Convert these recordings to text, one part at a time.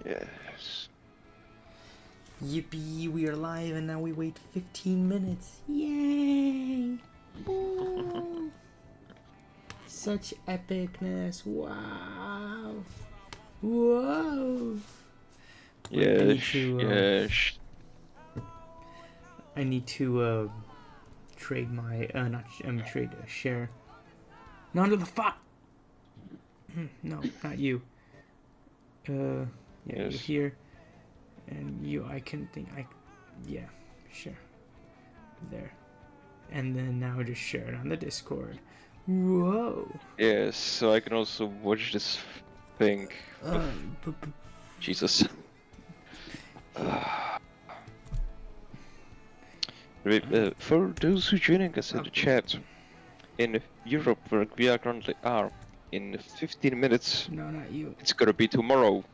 Yes. Yippee, we are live and now we wait 15 minutes. Yay! Woo. Such epicness. Wow. Whoa. Wait, Yes. I need to trade my share. None of the fuck. No, not you. Yeah, Yes. you're here. And you, yeah, sure. There. And then now just share it on the Discord. Whoa. Yes, so I can also watch this thing. Jesus. For those who joining us in the chat, in Europe where we are currently are, in 15 minutes, No, not you. it's gonna be tomorrow.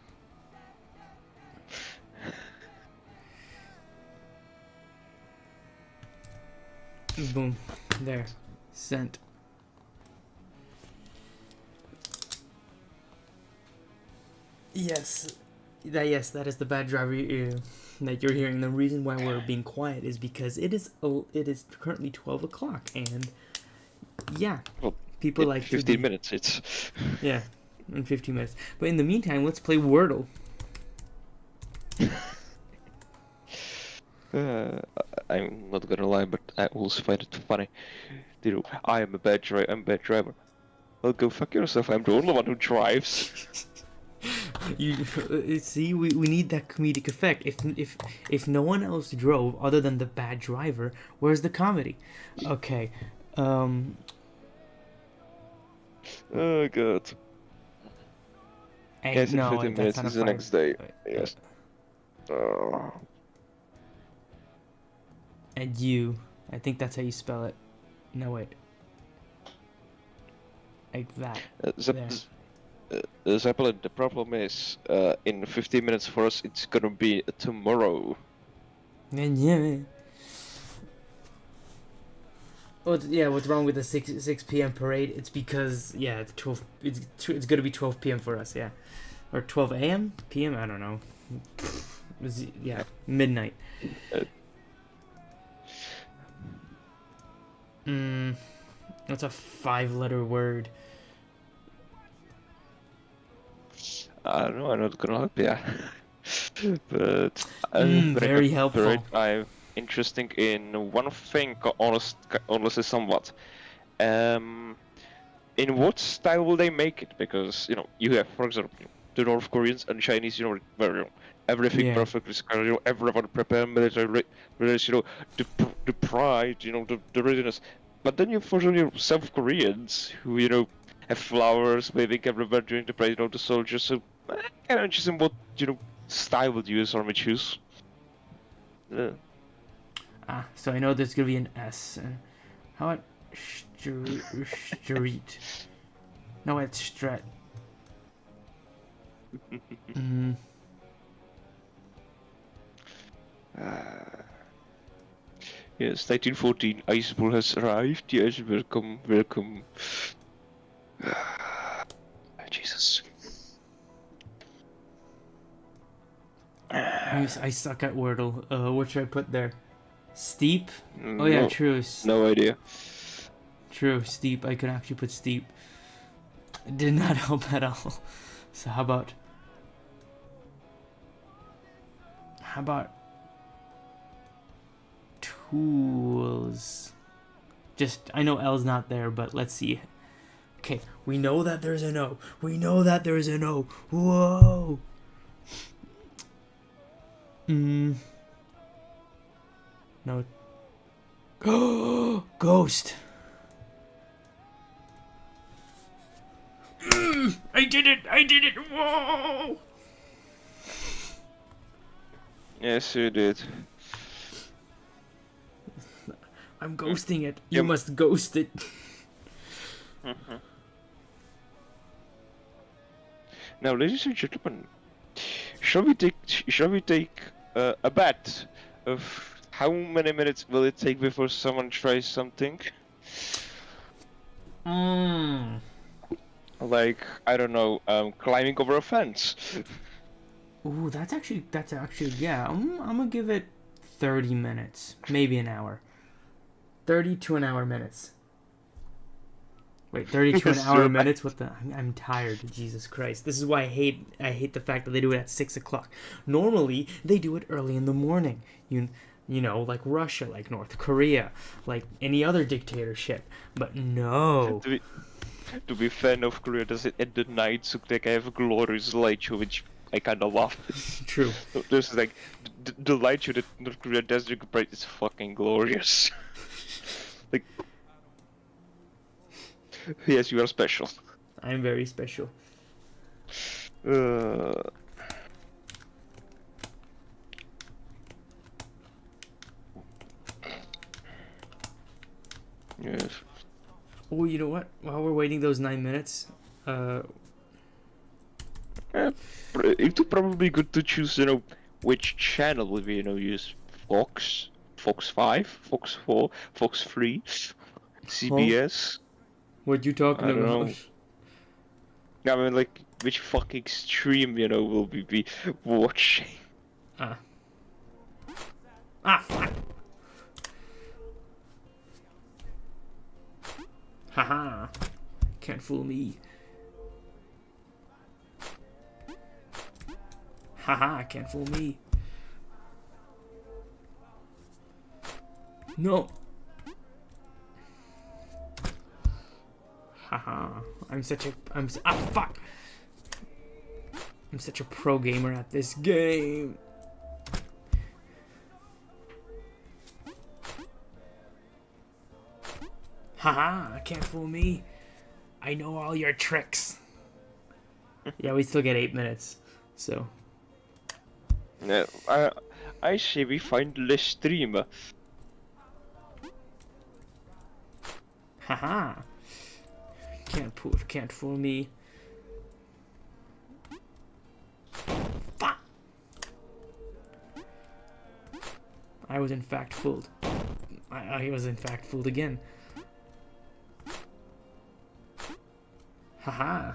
Boom. There. Sent. Yes, that is the bad driver that you're hearing. The reason why we're being quiet is because it is currently 12 o'clock, and yeah, Well, people like 15 minutes. It's yeah, in 15 minutes. But in the meantime, let's play Wordle. I'm not gonna lie, but I also find it funny. You know, I'm a bad driver. Well, go fuck yourself. I'm the only one who drives. You see, we need that comedic effect. If no one else drove other than the bad driver, where's the comedy? Okay. Oh god. Yes, in 15 minutes is the next day. Yes. And you, I think that's how you spell it. No wait. Like that. Zeppelin, the problem is, in 15 minutes for us, it's gonna be tomorrow. Yeah. Oh yeah, what's wrong with the 6 p.m. parade? It's because it's 12. It's gonna be 12 p.m. for us, yeah, or 12 a.m. p.m. I don't know. Midnight. That's a 5-letter word. I don't know. I'm not gonna help you, but very helpful. I'm interested in one thing, honestly, somewhat. In what style will they make it? Because you have, for example, the North Koreans and Chinese, where everything perfectly scheduled, everyone prepare military readiness, the pride, the readiness. But then you have, for example, South Koreans who, have flowers waving everywhere during the parade, the soldiers. So I'm interested in what, style would you use or would choose. So I know there's gonna be an S. How about street? No, it's stret. Yes, 1914, Iceball has arrived. Yes, welcome. Jesus. I suck at Wordle. What should I put there? Steep? Oh No, yeah, true. No idea. True, steep. I could actually put steep. It did not help at all. So how about tools? Just, I know L's not there, but let's see. Okay, we know that there's an O. Whoa. No. Ghost. I did it. Whoa. Yes, you did. I'm ghosting it. You must ghost it. Now, ladies and gentlemen, shall we take a bet of how many minutes will it take before someone tries something? Like, I don't know, climbing over a fence. Ooh, that's actually yeah. I'm gonna give it 30 minutes, maybe an hour. 30 to an hour minutes. Wait, 30 to an hour minutes? What the? I'm tired. Jesus Christ! This is why I hate the fact that they do it at 6 o'clock. Normally they do it early in the morning. You know, like Russia, like North Korea, like any other dictatorship. But no. To be fair, North Korea does it at the night, so they can have a glorious light show, which I kind of love. True. There's like the light show that North Korea does during break is fucking glorious. Like, yes, you are special. I'm very special. Yes. Oh, you know what? While we're waiting those 9 minutes, It would probably good to choose, which channel would we, use. Fox, Fox 5, Fox 4, Fox 3, CBS. What you talking I don't about? know. I mean, like, which fucking stream, will we be watching? Fuck. Haha. Can't fool me. Haha, can't fool me. No. Haha. Fuck. I'm such a pro gamer at this game. Haha, can't fool me. I know all your tricks. Yeah, we still get 8 minutes, so. Yeah, I say we find the streamer. Haha. Can't fool me. Fuck. I was in fact fooled. I was in fact fooled again. Haha.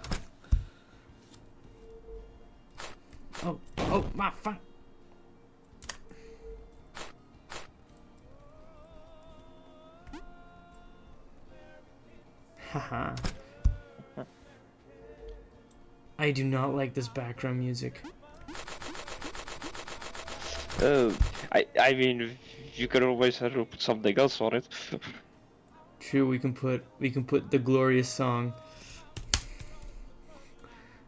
Oh, my fuck. Haha. I do not like this background music. Oh, I mean, you can always have to put something else on it. True, we can put the glorious song.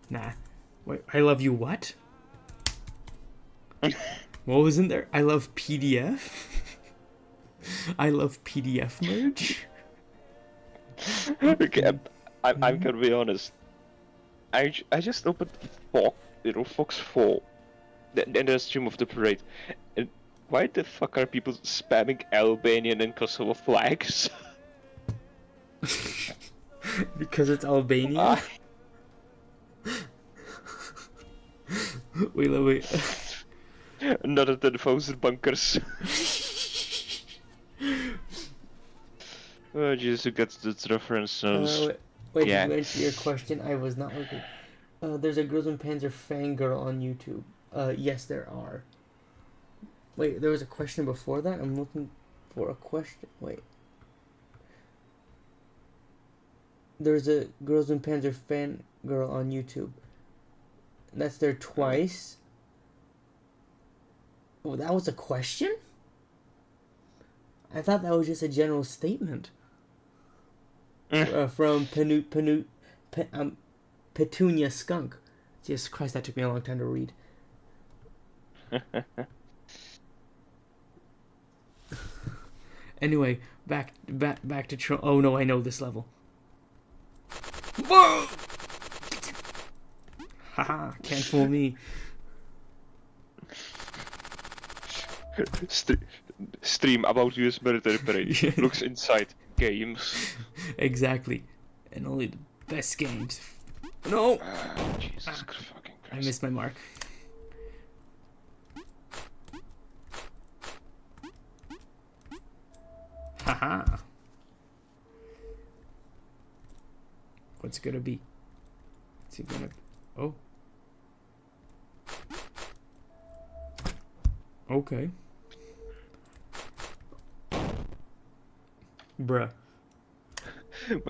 Nah. Wait, I love you what? What was in there? I love PDF? I love PDF merge? Okay, I'm gonna be honest. I just opened Fox, Fox 4, and the stream of the parade. And why the fuck are people spamming Albanian and Kosovo flags? Because it's Albania? Wait. Another 10,000 bunkers. Oh, Jesus, who gets this reference? Wait, yeah. to answer your question, I was not looking. There's a Girls and Panzer fangirl on YouTube. Yes, there are. Wait, there was a question before that? I'm looking for a question. Wait. There's a Girls and Panzer fangirl on YouTube. That's there twice. Oh, that was a question? I thought that was just a general statement. From Petunia Skunk. Jesus Christ, that took me a long time to read. Anyway, back to oh no, I know this level. Whoa! Haha, can't fool me. Stream about US military parade. Looks inside games. Exactly. And only the best games. No! Jesus fucking Christ. I missed my mark. Haha. What's it gonna be? Is it gonna... Oh. Okay. Bruh.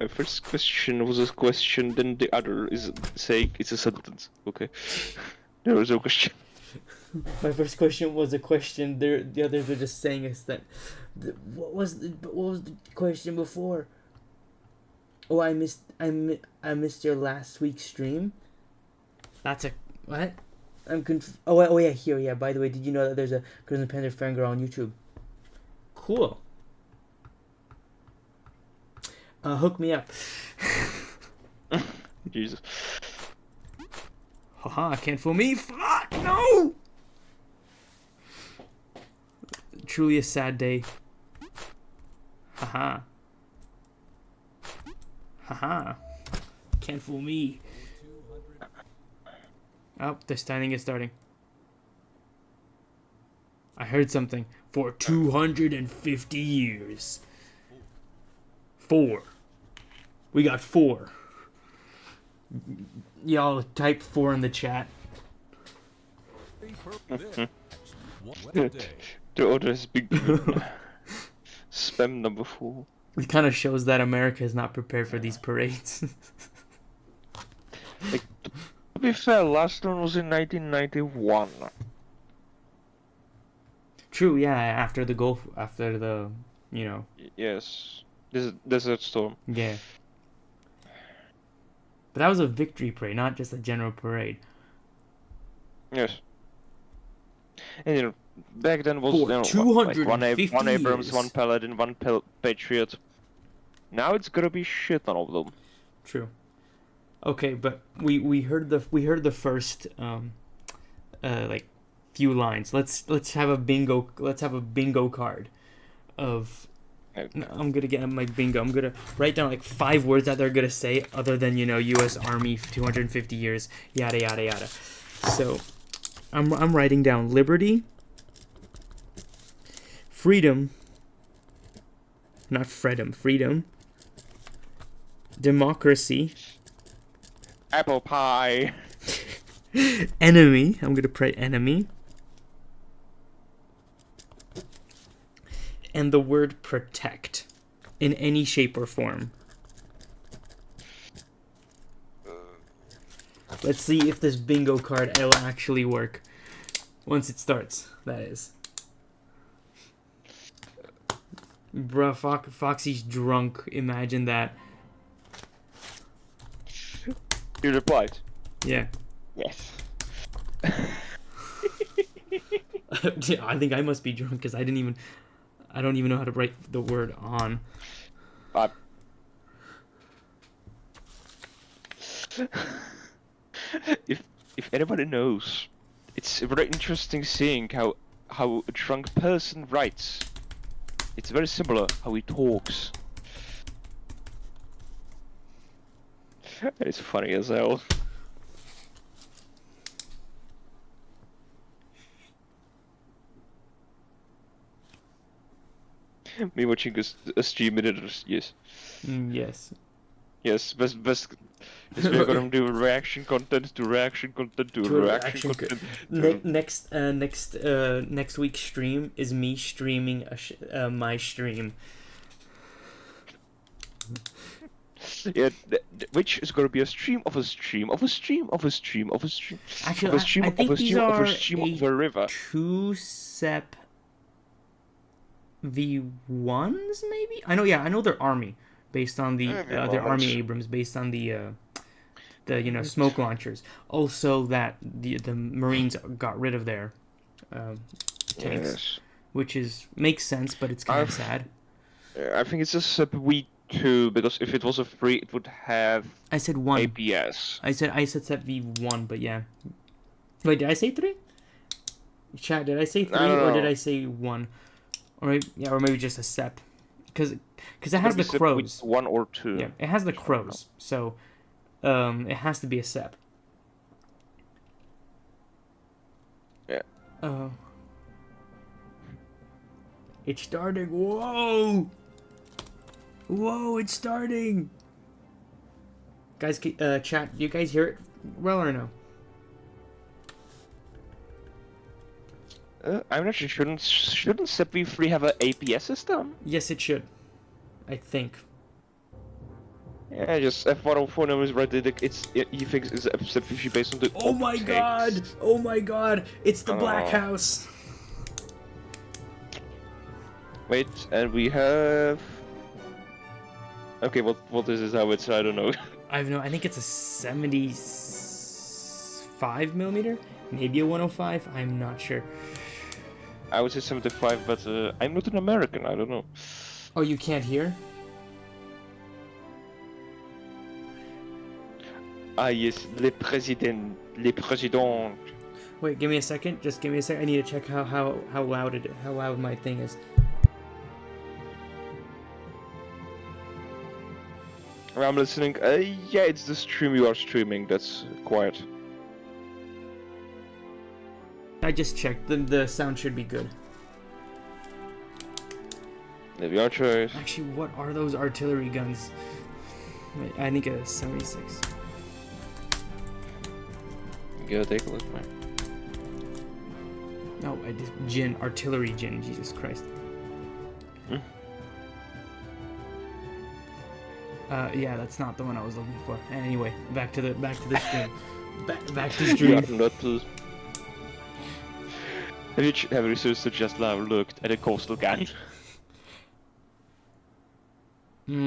My first question was a question, then the other is saying it's a sentence. Okay. There was no question. My first question was a question. The others were just saying is that. What was the question before? Oh, I missed your last week's stream. That's a what? Oh yeah, here, yeah. By the way, did you know that there's a Crimson Panther fangirl on YouTube? Cool. Hook me up. Jesus. Haha, can't fool me. Fuck no. Truly a sad day. Haha. Haha. Can't fool me. Oh, they're starting. It's starting. I heard something. For 250 years. 4. We got 4. Y'all type 4 in the chat. The order has been given. Spam number 4. It kind of shows that America is not prepared for these parades. Like, to be fair, last one was in 1991. True, yeah. After the Yes. Desert Storm. Yeah. But that was a victory parade, not just a general parade. Yes. And you know, back then was one Abrams, one Paladin, one Patriot. Now it's gonna be shit on all of them. True. Okay, but we heard the first like few lines. Let's have a bingo. Let's have a bingo card of. Okay. I'm gonna get my bingo. I'm gonna write down like 5 words that they're gonna say, other than U.S. Army 250 years, yada yada yada. So, I'm writing down liberty, freedom, not freedom, freedom, democracy, Apple pie. enemy. I'm gonna pray enemy. And the word protect in any shape or form. Let's see if this bingo card will actually work. Once it starts, that is. Bruh, Foxy's drunk. Imagine that. You replied. Yeah. Yes. I think I must be drunk because I don't even know how to write the word on. If anybody knows, it's very interesting seeing how a drunk person writes. It's very similar how he talks. It's funny as hell. Me watching a stream in it, yes. Yes. Yes, best. Yes, we're gonna do reaction content to reaction content to reaction content. Next week's stream is me streaming my stream. Yeah, which is gonna be a stream of a stream of a stream of a stream of a stream. Actually, of a stream, I think of a these stream, are of a stream of a river. 2 sep V1s maybe. I know they're army based on their army Abrams based on the smoke launchers. Also that the Marines got rid of their tanks, which makes sense, but it's kind of sad. I think it's a sub V2 because if it was a free, it would have. I said 1. APS. I said sep V1, but yeah. Wait, did I say 3? Chat, did I say 3 or did I say 1? Or maybe just a sep, because it has the crows. 1 or 2. Yeah, it has the crows, so it has to be a sep. Yeah. It's starting. Whoa! It's starting. Guys, chat. Do you guys hear it well or no? I'm not sure. Shouldn't CP3 have an APS system? Yes, it should. I think. Yeah, just F104 is right. He thinks it's CP3 based on the. Oh my god! Oh my god! It's the Black House. Wait, and we have. Okay, what is this? How it's? I don't know. I think it's a 75 millimeter, maybe a 105. I'm not sure. I would say 75, but I'm not an American. I don't know. Oh, you can't hear? Ah yes, le président. Wait, give me a second. Just give me a second. I need to check how loud my thing is. I'm listening. Yeah, it's the stream you are streaming. That's quiet. I just checked. The sound should be good. Maybe our choice. Actually, what are those artillery guns? Wait, I think a 76. Go take a look, man. No, I just artillery gin. Jesus Christ. Yeah, that's not the one I was looking for. And anyway, back to the stream. back to stream. Yeah, not to... Have you just now looked at a coastal gun?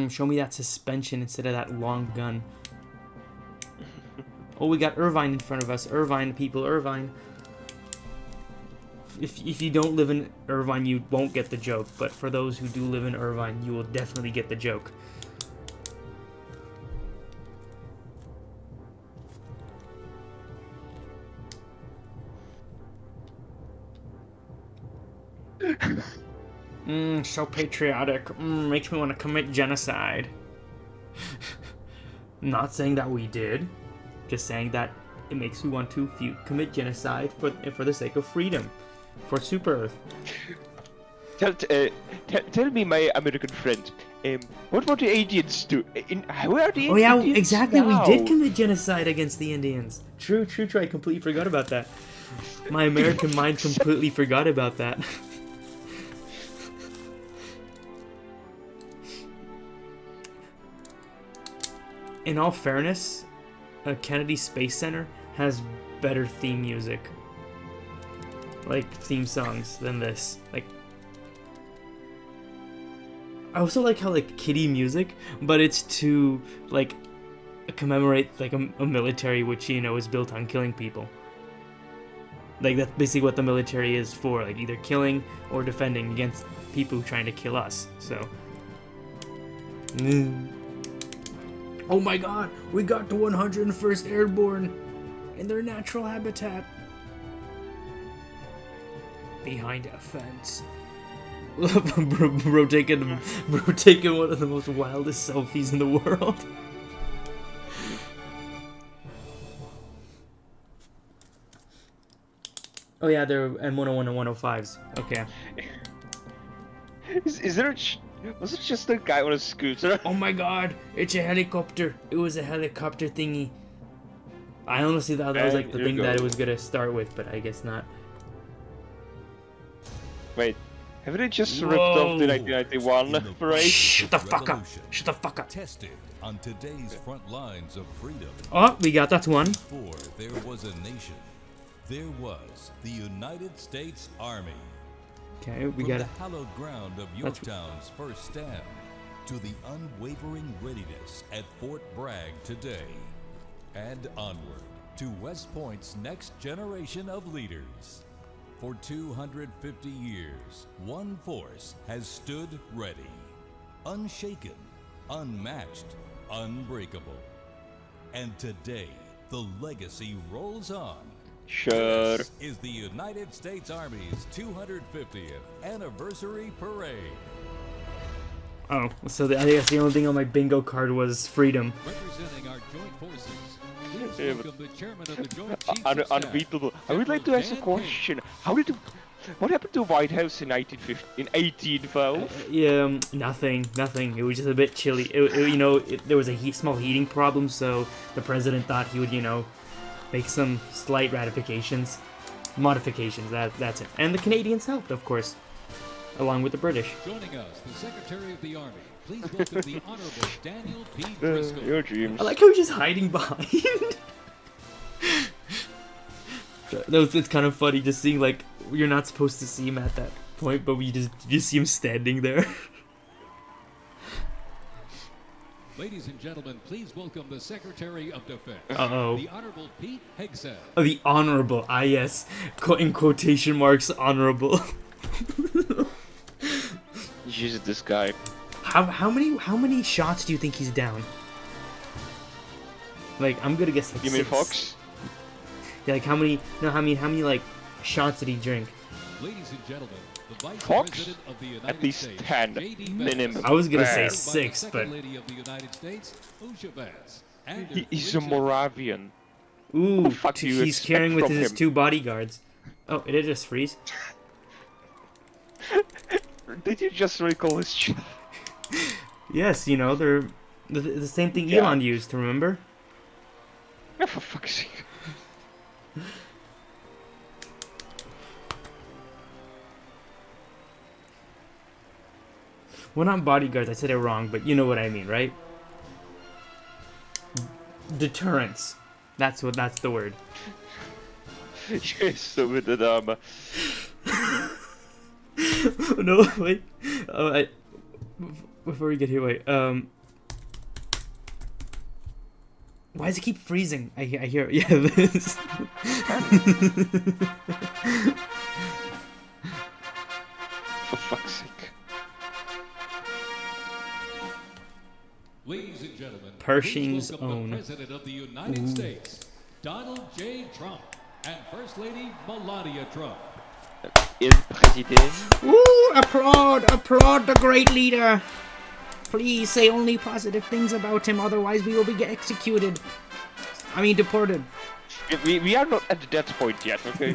Show me that suspension instead of that long gun. Oh, we got Irvine in front of us. Irvine, people, Irvine. If you don't live in Irvine, you won't get the joke. But for those who do live in Irvine, you will definitely get the joke. So patriotic. Makes me want to commit genocide. Not saying that we did. Just saying that it makes me want to commit genocide for the sake of freedom. For Super Earth. Tell me, my American friend, what were the Indians do? Where are the Indians? Oh yeah, exactly. Now? We did commit genocide against the Indians. True. I completely forgot about that. My American mind completely forgot about that. In all fairness, Kennedy Space Center has better theme music. Like, theme songs than this. Like, I also like how, like, kiddie music, but it's to, like, commemorate, like, a military which, you know, is built on killing people. Like, that's basically what the military is for, like, either killing or defending against people trying to kill us, so... Oh my god, we got the 101st Airborne in their natural habitat. Behind a fence. bro taking one of the most wildest selfies in the world. Oh yeah, they're M101 and 105s. Okay. Is there a... Was it just a guy on a scooter? Oh my god, it's a helicopter. It was a helicopter thingy. I honestly thought that was like the thing that it was gonna start with, but I guess not. Wait, haven't they just ripped off the 1991 parade? Shut the fuck up! Shut the fuck up! Tested on today's front lines of freedom. Oh, we got that one. Before there was a nation, there was the United States Army. Okay, we From got the hallowed ground of Yorktown's first stand to the unwavering readiness at Fort Bragg today, and onward to West Point's next generation of leaders. For 250 years, one force has stood ready, unshaken, unmatched, unbreakable. And today, the legacy rolls on. Sure. This is the United States Army's 250th anniversary parade. Oh, so I guess the only thing on my bingo card was freedom. Representing our joint forces, please welcome the chairman of the Joint Chiefs of Staff. Unbeatable. I would like to ask a question. What happened to White House in 1812? Yeah, nothing. It was just a bit chilly. There was a small heating problem, so the president thought he would, make some slight ratifications. modifications. That's it. And the Canadians helped, of course, along with the British. Joining us, the Secretary of the Army. Please welcome the Honorable Daniel P. Driscoll. Your dreams. I like how he's just hiding behind. It's kind of funny just seeing, like, you're not supposed to see him at that point, but you just see him standing there. Ladies and gentlemen, please welcome the Secretary of Defense, Uh-oh. the Honorable Pete Hegseth. Oh, the honorable. Ah, yes. In quotation marks, honorable. Jesus, this guy. How many shots do you think he's down? Like, I'm gonna guess like You mean 6. Fox? Yeah, like how many like shots did he drink? Ladies and gentlemen, the Vice Fox? President of the United At least States, 10 J.D. minimum. Vance, I was gonna say Fair. by the 6, Second but Lady of the United States, Usha Vance, and He's a Richard Moravian. ooh, fuck do you he's expect carrying with from his him? 2 bodyguards. Oh, did it just freeze? Did you just recall his shit? Yes, you know they're the same thing Yeah. Elon used. Remember? Yeah, for fuck's sake. Well, not bodyguards. I said it wrong, but you know what I mean, right? Deterrence. That's the word. You're so with the armor. No, wait. Oh, before we get here, wait. Why does it keep freezing? I hear. Yeah, this. For fuck's sake. Ladies and gentlemen, Pershing's please welcome own. the President of the United States, Donald J. Trump, and First Lady Melania Trump. Il President. Ooh, applaud the great leader. Please say only positive things about him, otherwise we will be executed. I mean, deported. We are not at that point yet, okay?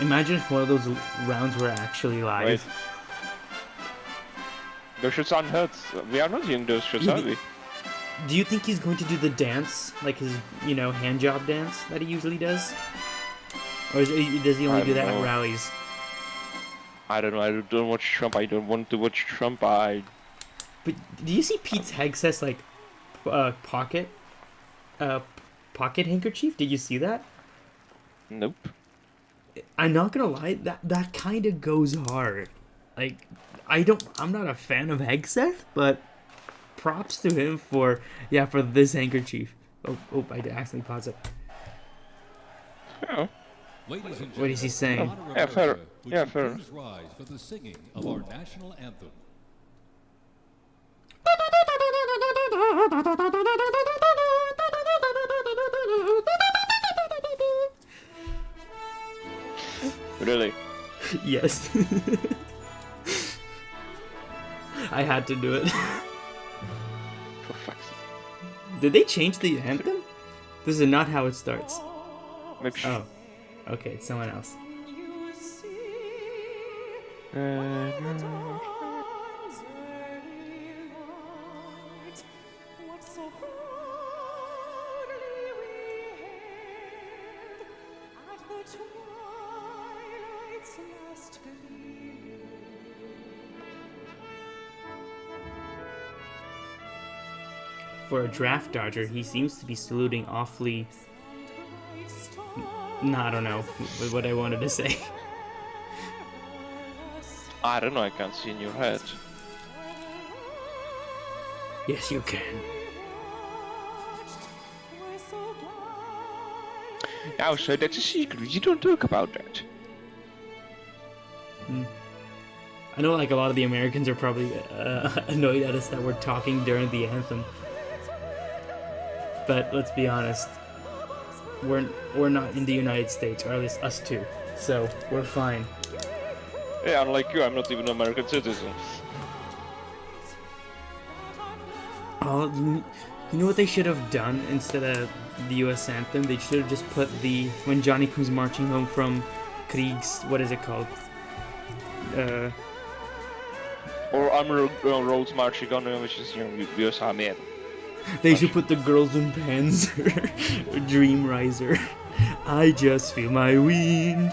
Imagine if one of those rounds were actually live. Wait. Those shots aren't hurt. We are not doing those shots, Yeah, are we? Do you think he's going to do the dance, like his, hand job dance that he usually does? Or does he only I do that don't at know. rallies? I don't know. I don't watch Trump. I don't want to watch Trump. But do you see Pete's Hegseth's like pocket handkerchief? Did you see that? Nope. I'm not gonna lie, that kind of goes hard. Like, I'm not a fan of Hegseth, but props to him for this handkerchief. Oh, I accidentally paused it. Oh. Ladies and What is he saying? Honor Yeah, fair. America, would Yeah, you fair. please rise for the singing of our national anthem. Really? Yes. I had to do it. For fuck's sake. Did they change the anthem? This is not how it starts. Maybe. Oh. Okay, it's someone else. For a draft dodger, he seems to be saluting awfully... No, I don't know what I wanted to say. I don't know. I can't see in your head. Yes, you can. Now, so that's a secret. You don't talk about that. I know, like, a lot of the Americans are probably annoyed at us that we're talking during the anthem. But let's be honest, we're not in the United States, or at least us two. So we're fine. Yeah, unlike you, I'm not even an American citizen. Oh, you know what they should have done instead of the U.S. anthem? They should have just put when Johnny comes marching home from Kriegs, what is it called? Or armor roads marching on, which is, US Army. They should put the girls in Panzer. Dream Riser. I just feel my wind.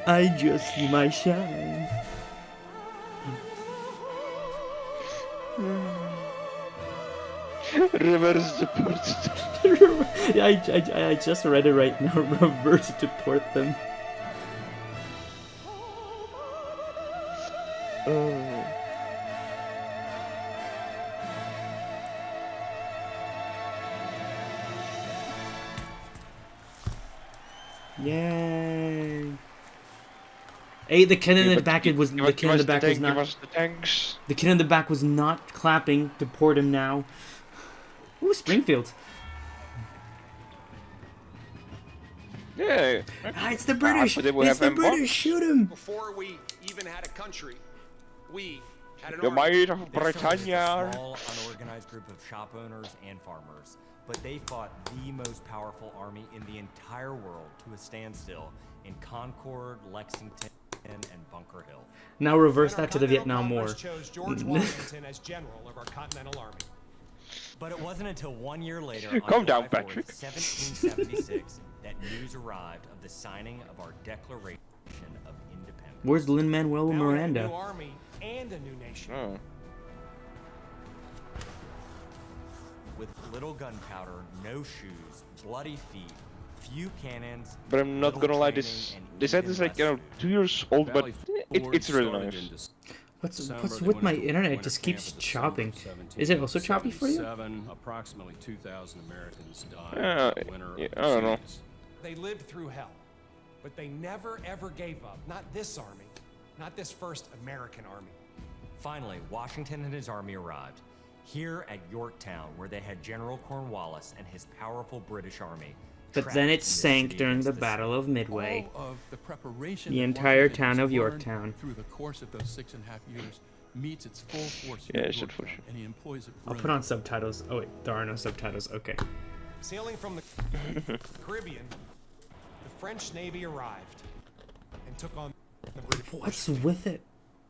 I just feel my shine. Reverse support. I just read it right now. Reverse deport them. Yay! Hey, the kid in the back was not. The kid in the back was not clapping. Deport him now. Ooh, Springfield. Yeah. It's the British. It's the British. Shoot him. Before we even had a country, we had an The army. might of They started as a Britannia. small, unorganized group of shop owners and farmers, but they fought the most powerful army in the entire world to a standstill in Concord, Lexington, and Bunker Hill. Now reverse Then our that to the Continental Vietnam War. Congress chose George Washington as general of our Continental Army. But it wasn't until 1 year later, on Calm down, July 4th, Patrick. 1776, that news arrived of the signing of our Declaration of Independence. Where's Lin-Manuel Now we had a Miranda? new army and a new nation. Oh. With little gunpowder, no shoes, bloody feet, few cannons. But I'm not little gonna lie, training, this and they said even it's like less 2 years old, but it's really started nice. What's with my internet? It just keeps chopping. Is it also choppy for you? Approximately 2,000 Americans died Yeah, in the winter of yeah, the I don't know. seas. They lived through hell, but they never ever gave up. Not this army, not this first American army. Finally, Washington and his army arrived. Here at Yorktown, where they had General Cornwallis and his powerful British army. But trapped then in it the sank city during against the sea. Battle of Midway. All of the preparation The that entire Washington town has of learned Yorktown. through the course of those 6.5 years meets its full force Yeah, here I at should push Yorktown, it. and he employs it I'll put on brilliantly. subtitles. Oh wait, there are no subtitles. Okay. Sailing from the Caribbean, the French Navy arrived and took on the British. What's with it?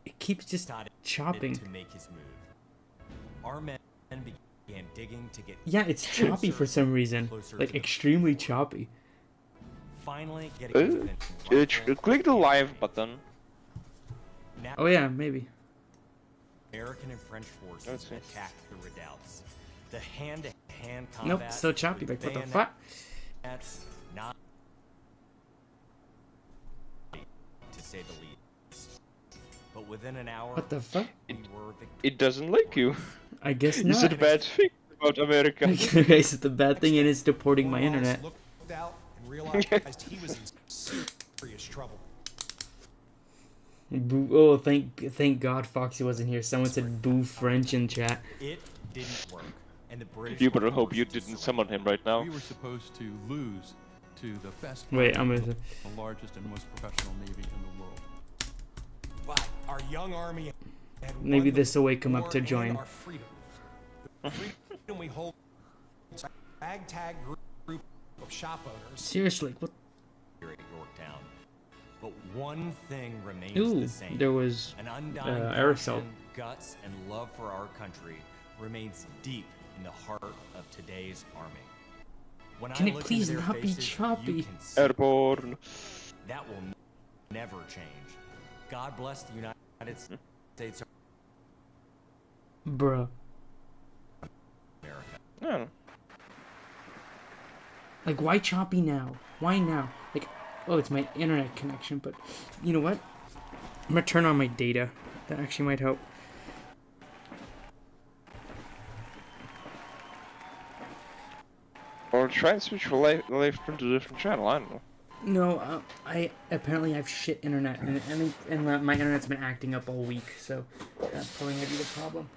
It keeps just Decided chopping. to make his move. Our men began digging to get Yeah, it's choppy for some reason. Like extremely choppy. finally getting within rifle. Click the live button. Now Oh yeah, maybe. American and French forces Let's see. attacked the redoubts. The hand-to-hand combat. Nope, still choppy. with Like what the fuck? bayonets, not to say the least. But within an hour, What the fuck? we were victorious. It doesn't like you. I guess Is it a not. bad thing about America? I guess the bad thing is deporting my Cornwallis internet. looked out and realized he was in serious trouble. Boo! Oh, thank God Foxy wasn't here. Someone said boo French in chat. It didn't work, and the British. You were better hope you forced to didn't surrender. summon him right now. We were supposed to lose to the best, Wait, I'm army, gonna. the largest and most professional navy in the world. But our young army had won Maybe the this will wake him up war to and join. our freedom. The freedom we hold. A ragtag group of shop owners. Seriously, what? Here at Yorktown. But one thing remains Ooh, the same. there was An undying aerosol. passion, guts, and love for our country remains deep in the heart of today's army. When Can I it look please into their not be faces, choppy? You can see Airborne. that will never change. God bless the United States of Bruh. America. Yeah. Like, why choppy now? Why now? Like, oh, it's my internet connection, but you know what? I'm gonna turn on my data. That actually might help. Or try and switch from live to a different channel. I don't know. No, I apparently have shit internet, and my internet's been acting up all week, so that's probably gonna be the problem.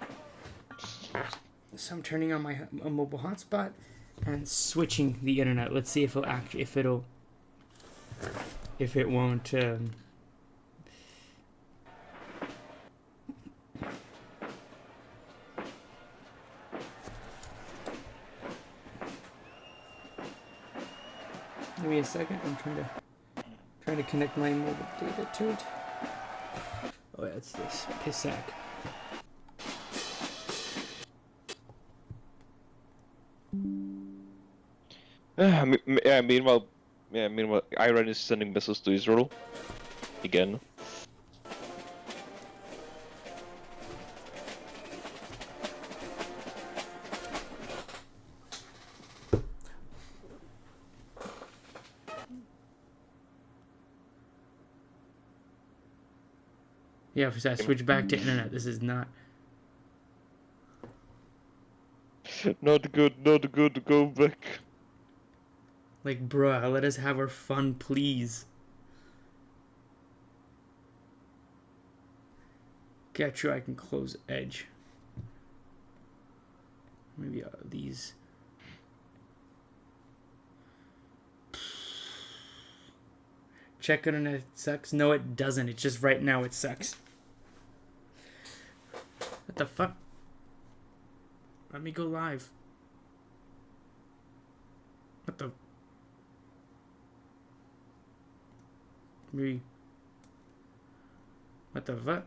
So I'm turning on my a mobile hotspot and switching the internet. Let's see if it'll if it won't. Give me a second. I'm trying to connect my mobile data to it. Oh yeah, it's this pissack. Meanwhile, Iran is sending missiles to Israel again. Yeah, if I switch back to internet, this is not. Not good, not good. Go back. Like, bruh, let us have our fun, please. Get you, I can close Edge. Maybe these. Check internet sucks. No, it doesn't. It's just right now it sucks. What the fuck? Let me go live. What the? Me. What the fuck?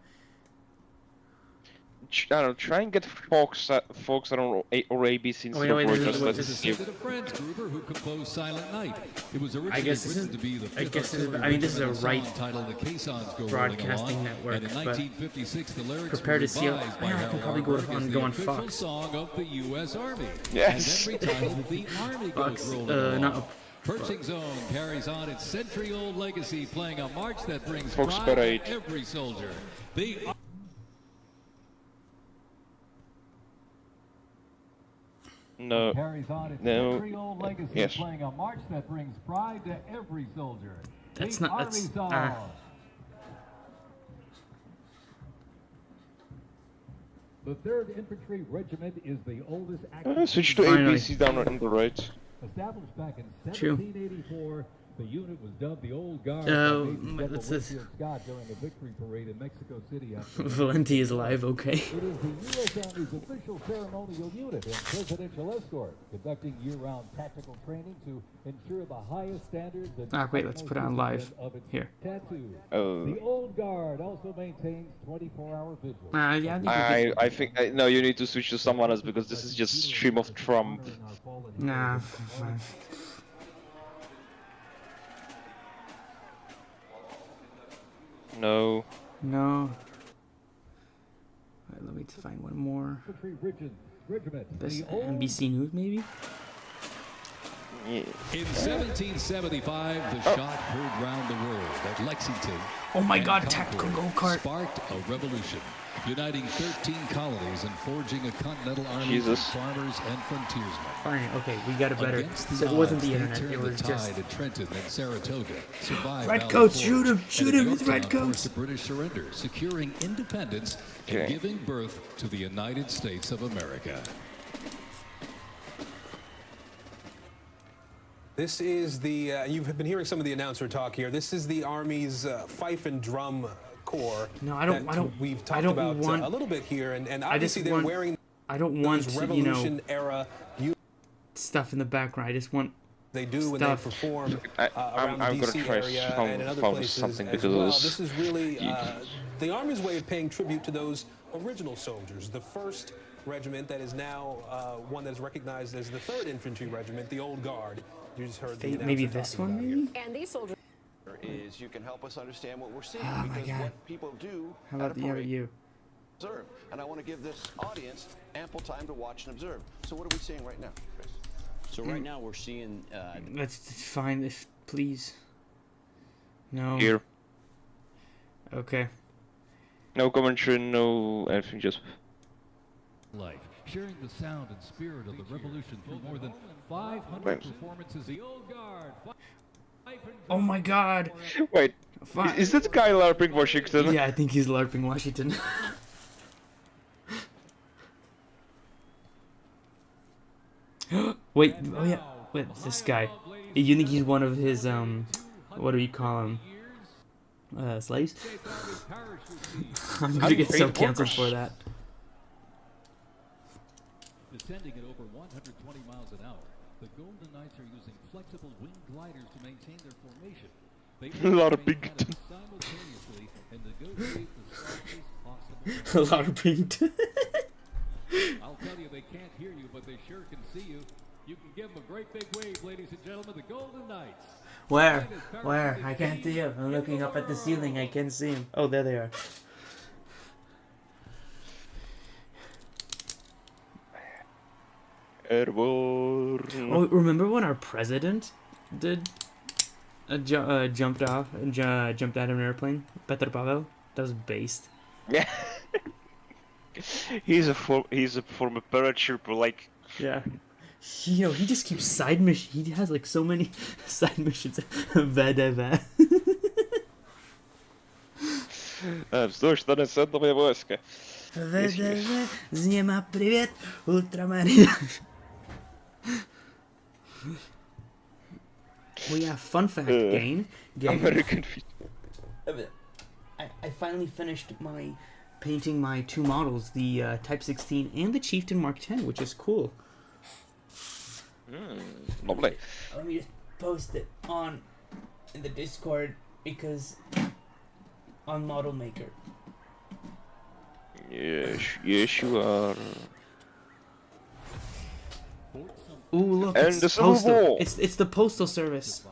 I don't know, try and get Fox that are or ABC instead of Reuters. Let's see. The Friends grouper who composed Silent Night. It was originally I guess this written is. to be the I guess this is. I mean, this is a right title The Caissons Go broadcasting Rolling Along. network, And in but 1956, the lyrics prepare were to see. revised by I Hal can probably go Warburg as on the go on official Fox. song of the U.S. Army. Yes. And then retitled The Army Fox, Goes Rolling Along. not. Pershing Zone carries on its century-old legacy, playing a march that brings Fox pride Parade. to every soldier. The No. Carries on its No. century-old legacy, Yes. playing a march that brings pride to every soldier. That's The not- Army that's- song. The 3rd Infantry Regiment is the oldest active Switch to Finally. ABC down on the right. established back in True. 1784. The unit was dubbed the Old Guard Oh, by Major General what's this? Winfield Scott during the victory parade in Mexico City. After Valenti is live, okay. It is the U.S. Army's official ceremonial unit and presidential escort, conducting year-round tactical training to ensure the highest standards and Wait, let's put it on live. of its Here. tattoo. Oh. The Old Guard also maintains 24-hour vigil. Yeah, I think we No, you need to switch to someone else because this is just stream of Trump. Nah, fine. No. No. Wait, let me find one more. Infantry Regiment. This The Old NBC News, maybe? Yeah. In 1775, the shot heard round the world at Lexington. Oh my and God, Concord tactical go-kart. Sparked a revolution, uniting 13 colonies and forging a continental army Jesus. of farmers and frontiersmen. Fine, okay, we got it better. Against the So it wasn't odds, the they internet, it turned was the just... tide at Trenton and Saratoga, survived Red Valley coats, Forge, shoot him, and shoot at him, it's red Yorktown coats. forced the British surrender, securing independence and Okay. giving birth to the United States of America. This is the, you've been hearing some of the announcer talk here. This is the Army's fife and drum corps. No, I don't- that I don't- We've I talked don't about want- a little bit here, and I just obviously they're want- wearing I don't want, those you Revolution know, era stuff in the background. I just want... they do when they stuff. perform I'm around the gonna DC try area some- and in other found places something as because well. it's- This is really the Army's way of paying tribute to those original soldiers. The 1st Regiment that is now one that is recognized as the 3rd Infantry Regiment, the Old Guard. You just heard the announcer Maybe this talking one, about here. maybe? And these soldiers is you can help us understand what we're seeing Oh my because God. what people do How at about a the other parade you? observe. And I want to give this audience ample time to watch and observe. So what are we seeing right now, Chris? So right now we're seeing Let's find this, please. No. Here. Okay. No commentary, no anything, just... Life, sharing the sound and spirit of the revolution through more than 500 Thanks. performances. The Old Guard. Oh my God. Wait, Fine. is that guy LARPing Washington? Yeah, I think he's LARPing Washington. Wait, oh yeah, wait, this guy. You think he's one of his, what do we call him? Slaves? I'm gonna get so canceled for that. Descending at over 120 miles an hour, the Golden Knights are using flexible wing gliders to maintain their formation. They A lot of big simultaneously and negotiate the softest A possible. lot of pink. I'll tell you, they can't hear you, but they sure can see you. You can give them a great big wave, ladies and gentlemen, the Golden Knights. Where? Where? I can't see him. I'm looking up at the ceiling. I can't see him. Oh, there they are. Oh, remember when our president did jumped off and jumped out of an airplane? Petr Pavel? That was based. Yeah. he's a former paratrooper, like. Yeah. You know, he just keeps side missions. He has like so many side missions. VDV. Что новое войско? VDV, Зима, привет, Ультрамарин. Oh yeah, fun fact, Gain. I'm very confused. I finally finished painting my 2 models, the Type 16 and the Chieftain Mark 10, which is cool. Lovely. Let me just post it in the Discord because on Model Maker. Yes, you are. Ooh, look, and it's the Civil War. It's the Postal Service.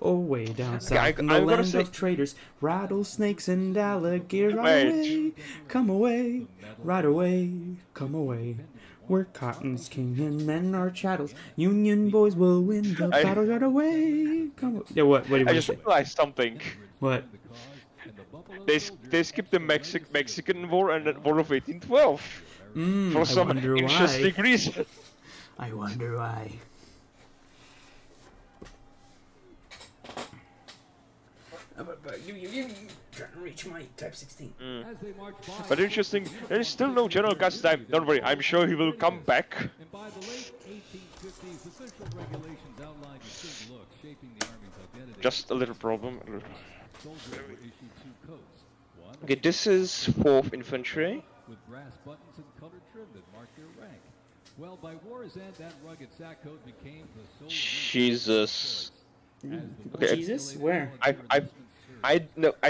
Oh, way down south in the land of traitors, rattlesnakes and alligators. Come away, right away, come away. Where cotton's king and men are chattels, Union boys will win the battle right away. Come yeah, what do you want I just realized something. What? They skipped the Mexican War and the War of 1812 for some interesting reason. I wonder why. Trying to reach my Type 16. But interesting, there is still no General Gus time. Don't worry, I'm sure he will come back. And by the late 1850s, official regulations outlined distinct looks shaping the Army's identity. Just a little problem. Soldiers were issued 2 coats. One Okay, this is 4th Infantry. with brass buttons and colored trim that marked their rank. Well, by war's end, that rugged sack coat became the sole Jesus. Okay. Jesus? Where? I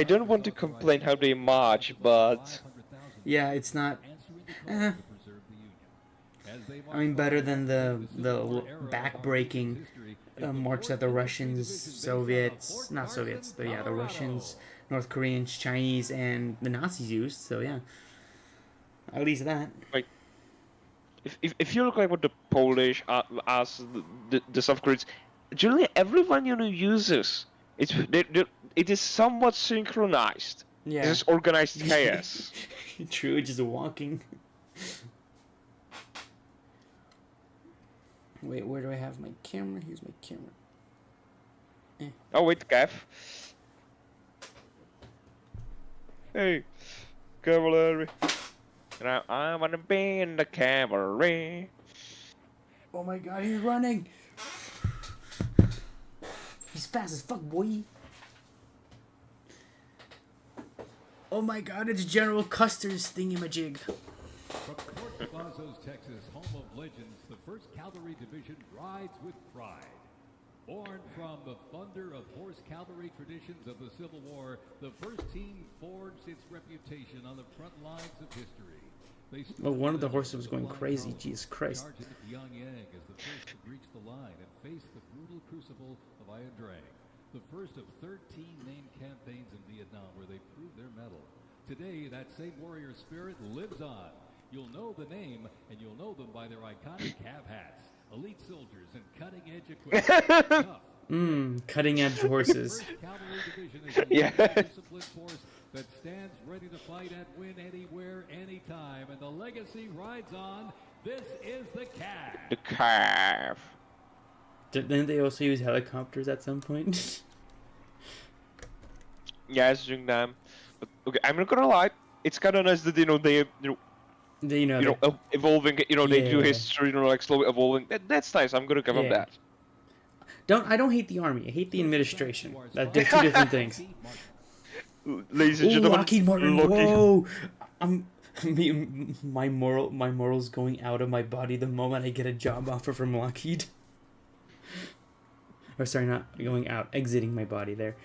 don't want to complain how they march, but yeah, it's not. I mean, better than the back-breaking march that the Russians, Soviets, not Soviets, the Russians, North Koreans, Chinese, and the Nazis used. So yeah, at least that. Like, if you look like what the Polish as the South Koreans, generally everyone uses. It is somewhat synchronized. Yeah. This is organized chaos. True, just walking. Wait, where do I have my camera? Here's my camera. Oh wait, Kev. Hey, cavalry. Now I wanna be in the cavalry. Oh my God, he's running. He's fast as fuck, boy. Oh my God, it's General Custer's thingamajig. From Fort Brazos, Texas, home of legends, the 1st Cavalry Division rides with pride. Born from the thunder of horse cavalry traditions of the Civil War, the 1st team forged its reputation on the front lines of history. Well, one of the horses was going crazy, Jesus Christ. Sergeant Yang Yang is the first to breach the line and face the brutal crucible of Ia Drang, the first of 13 named campaigns in Vietnam where they proved their mettle. Today, that same warrior spirit lives on. You'll know the name, and you'll know them by their iconic cap hats, elite soldiers, and cutting-edge equipment. Cutting-edge horses. Cavalry Division is a disciplined force that stands ready to fight and win anywhere, anytime, and the legacy rides on. This is the Cav. The Cav. Didn't they also use helicopters at some point? Yeah, it's during them. But okay, I'm not gonna lie. It's kind of nice that they evolving. They do history. Like slowly evolving. That's nice. I'm gonna give them that. I don't hate the army. I hate the administration. They're 2 different things. Ladies and gentlemen, Lockheed Martin. Whoa! My morals going out of my body the moment I get a job offer from Lockheed. Or sorry, not going out, exiting my body there.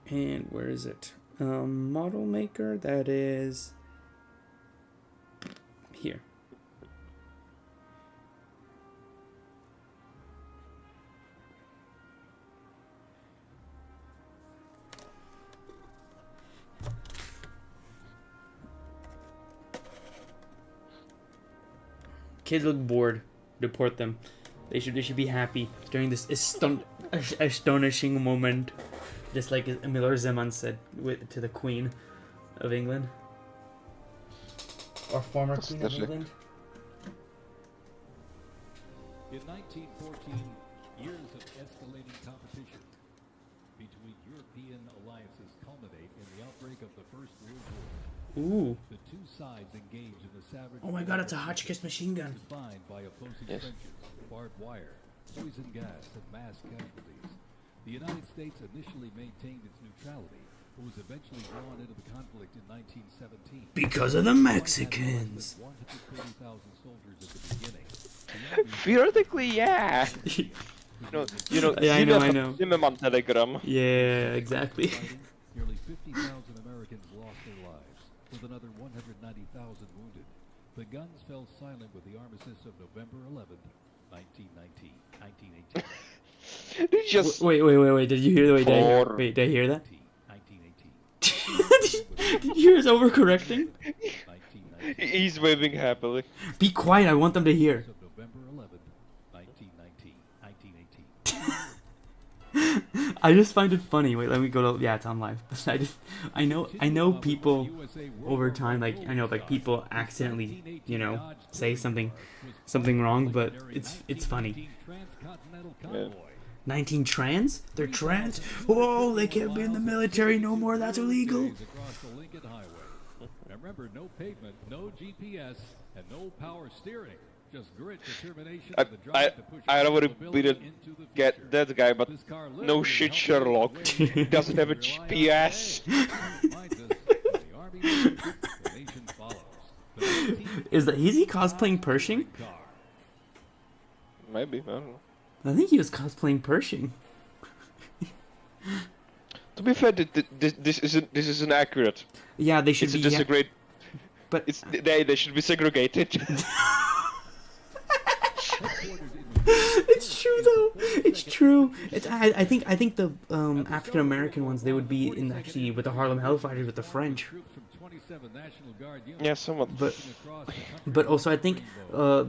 And where is it? model maker that is here. Kids look bored. Deport them. They should be happy during this astonishing moment, just like Miller Zeman said to the Queen of England, or former Queen of England. In 1914, years of escalating competition between European alliances culminate in the outbreak of the First World War. Ooh. The two sides engage in the savage. Oh my God! It's a Hotchkiss machine gun. Defined by opposing trenches, barbed wire, poison gas, and mass casualties. The United States initially maintained its neutrality, but was eventually drawn into the conflict in 1917. Because of the Mexicans. 130,000 soldiers at the beginning. Theoretically, yeah. Yeah, I know. Zimmerman telegram. Yeah, exactly. Nearly 50,000 Americans lost their lives, with another 190,000 wounded. The guns fell silent with the armistice of November 11th, 1918. Just wait. Did you hear the way? Did I hear that? 1918. Did you hear us overcorrecting? He's waving happily. Be quiet. I want them to hear. November 11th, 1919. I just find it funny. Wait, let me go to. Yeah, it's on live. I know people over time. Like I know people accidentally, say something wrong, but it's funny. Yeah. 19 trans? They're trans? Whoa, they can't be in the military no more. That's illegal. Remember, no pavement, no GPS, and no power steering. Just grit, determination, I don't want to be get that guy, but no shit, Sherlock. He doesn't have a GPS. Is he cosplaying Pershing? Maybe, I don't know. I think he was cosplaying Pershing. To be fair, this isn't accurate. Yeah, they should it's be. Just a great. But they should be segregated. It's true though. It's true. I think the African American ones, they would be in actually with the Harlem Hellfighters with the French. Yeah, somewhat. But also I think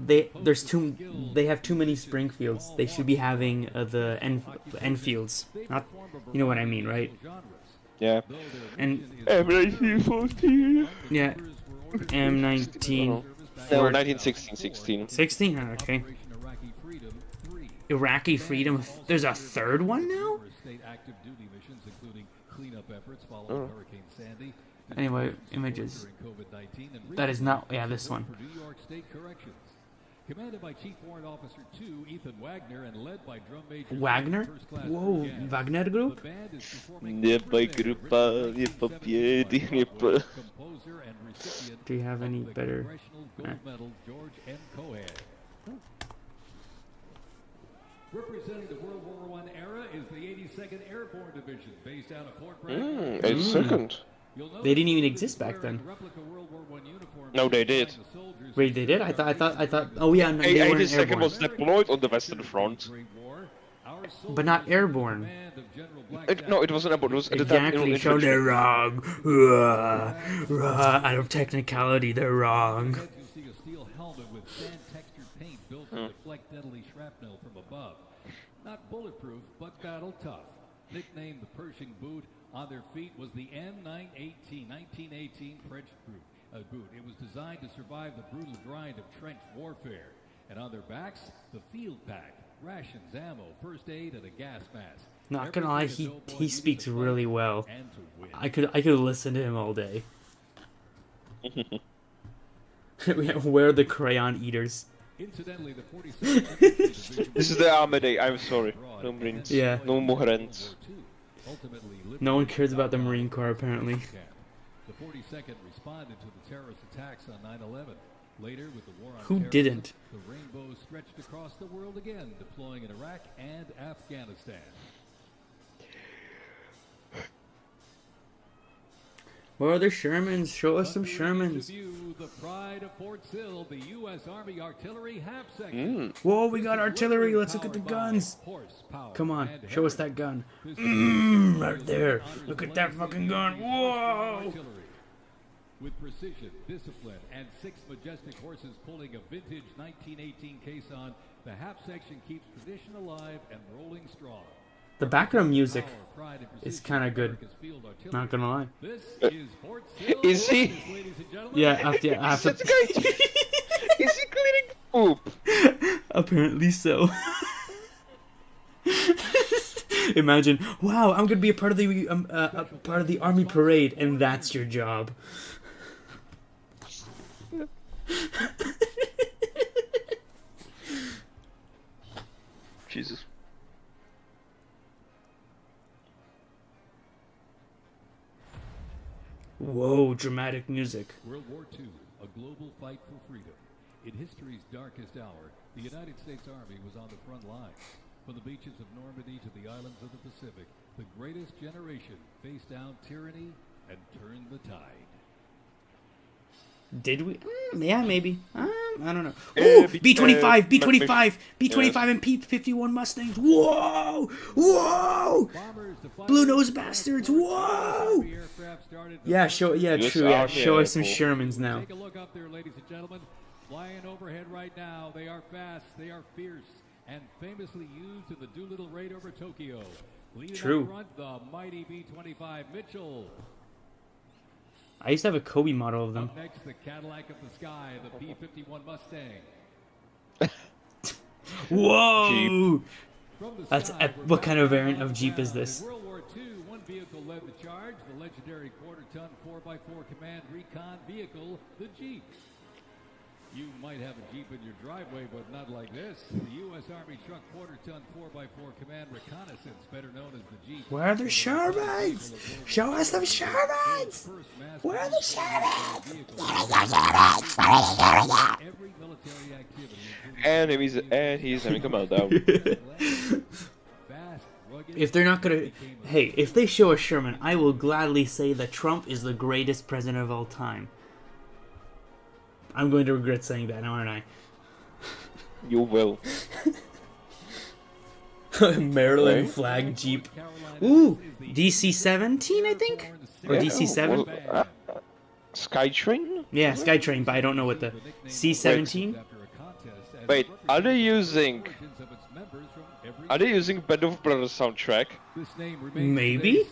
they have too many Springfields. They should be having the Enfields. Not, you know what I mean, right? Yeah. And M1914. Yeah. M19. No, 1916. 16? Oh, okay. Iraqi Freedom. There's a third one now? Oh. Anyway, images. That is not. Yeah, this one. Commanded by Chief Warrant Officer 2 Ethan Wagner and led by drum major Wagner? Whoa, Wagner Group? Do you have any better? Representing the World War I era is the 82nd Airborne Division, based out of Fort Bragg. 82nd. They didn't even exist back then. No, they did. Wait, they did? I thought. Oh yeah, no, they weren't 82nd airborne. was deployed on the Western Front. But not airborne. No, it wasn't airborne. It was at the Exactly. time. So they're wrong. Out of technicality, they're wrong. Deflect deadly shrapnel from above. Not bulletproof, but battle tough. Nicknamed the Pershing boot, on their feet was the M918, 1918 French boot. It was designed to survive the brutal grind of trench warfare. And on their backs, the field pack, rations, ammo, first aid, and a gas mask. Not gonna lie, he speaks really well. I could listen to him all day. Where are the crayon eaters? Incidentally, the 42nd This is the army day. I'm sorry. No Marines. Yeah. No Mohrens. No one cares about the Marine Corps apparently. The 42nd responded to the terrorist attacks on 9/11. Later, with the war on Who terror, didn't? the rainbow stretched across the world again, deploying in Iraq and Afghanistan. Where are the Shermans? Show us some Shermans. The pride of Fort Sill, the U.S. Army Artillery Half Section. Whoa, we got artillery. Let's look at the guns. Come on, show us that gun. Right there. Look at that fucking gun. Whoa. With precision, discipline, and 6 majestic horses pulling a vintage 1918 caisson, the half section keeps tradition alive and rolling strong. The background music is kind of good. Not gonna lie. This is Fort Sill, Is he? ladies and gentlemen. Yeah, after. Is he cleaning poop? Apparently so. Imagine, wow, I'm gonna be a part of the army parade, and that's your job. Jesus. Whoa, dramatic music. World War II, a global fight for freedom. In history's darkest hour, the United States Army was on the front lines. From the beaches of Normandy to the islands of the Pacific, the greatest generation faced down tyranny and turned the tide. Did we? Yeah, maybe. I don't know. Ooh, B-25, B-25, B-25 and P-51 Mustangs. Whoa! Whoa! Blue nose bastards. Whoa! Yeah, show. Yeah, true. Yeah, show us some Shermans now. Take a look up there, ladies and gentlemen. Flying overhead right now. They are fast. They are fierce. And famously used in the Doolittle raid over Tokyo. Leading up front, the mighty B-25 Mitchell. I used to have a Kobe model of them. Up next, the Cadillac of the sky, the P-51 Mustang. Whoa! That's what kind of variant of Jeep is this? In World War II, one vehicle led the charge, the legendary quarter-ton 4x4 command recon vehicle, the Jeep. You might have a Jeep in your driveway, but not like this. The U.S. Army truck quarter-ton 4x4 command reconnaissance, better known as the Jeep. Where are the Shermans? Show us some Shermans! Where are the Shermans? Every military activity, And he's having a meltdown. If they're not gonna... Hey, if they show a Sherman, I will gladly say that Trump is the greatest president of all time. I'm going to regret saying that, aren't I? You will. Maryland flag Jeep. Ooh, DC-17, I think? Or DC-7? Skytrain? Yeah, Skytrain, but I don't know what the... C-17? Wait, are they using Band of Brothers soundtrack? Maybe?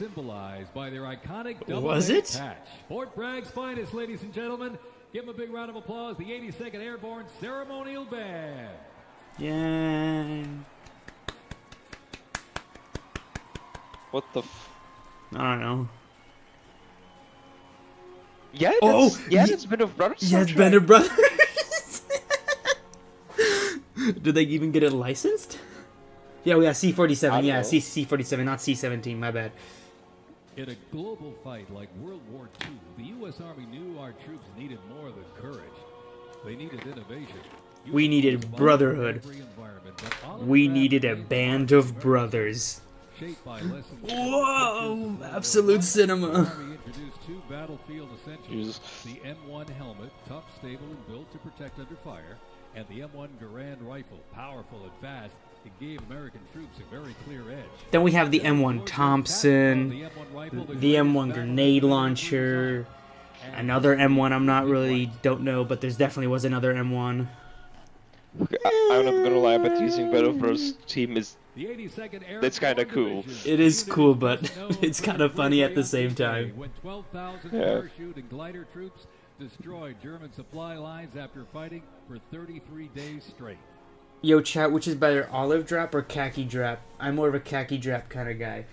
Was it? Fort Bragg's finest, ladies and gentlemen. Give them a big round of applause. The 82nd Airborne Ceremonial Band. Yeah. What the I don't know. Yeah, that's Band of Brothers soundtrack. Yeah, it's Band of Brothers. Did they even get it licensed? Yeah, we got C-47. Yeah, C-47, not C-17. My bad. In a global fight like World War II, the U.S. Army knew our troops needed more than courage. They needed innovation. We needed brotherhood. We needed a band of brothers. Whoa! Absolute cinema. The Army introduced 2 battlefield essentials. The M1 helmet, tough, stable, and built to protect under fire, and the M1 Garand rifle, powerful and fast. It gave American troops a very clear edge. Then we have the M1 Thompson, the M1 grenade launcher, another M1 I'm not really, don't know, but there's definitely was another M1. I'm not gonna lie, but using Band of Brothers team is... That's kinda cool. It is cool, but it's kind of funny at the same time. When 12,000 parachute and glider troops destroyed German supply lines after fighting for 33 days straight. Yo, chat, which is better, olive drop or khaki drop? I'm more of a khaki drop kind of guy.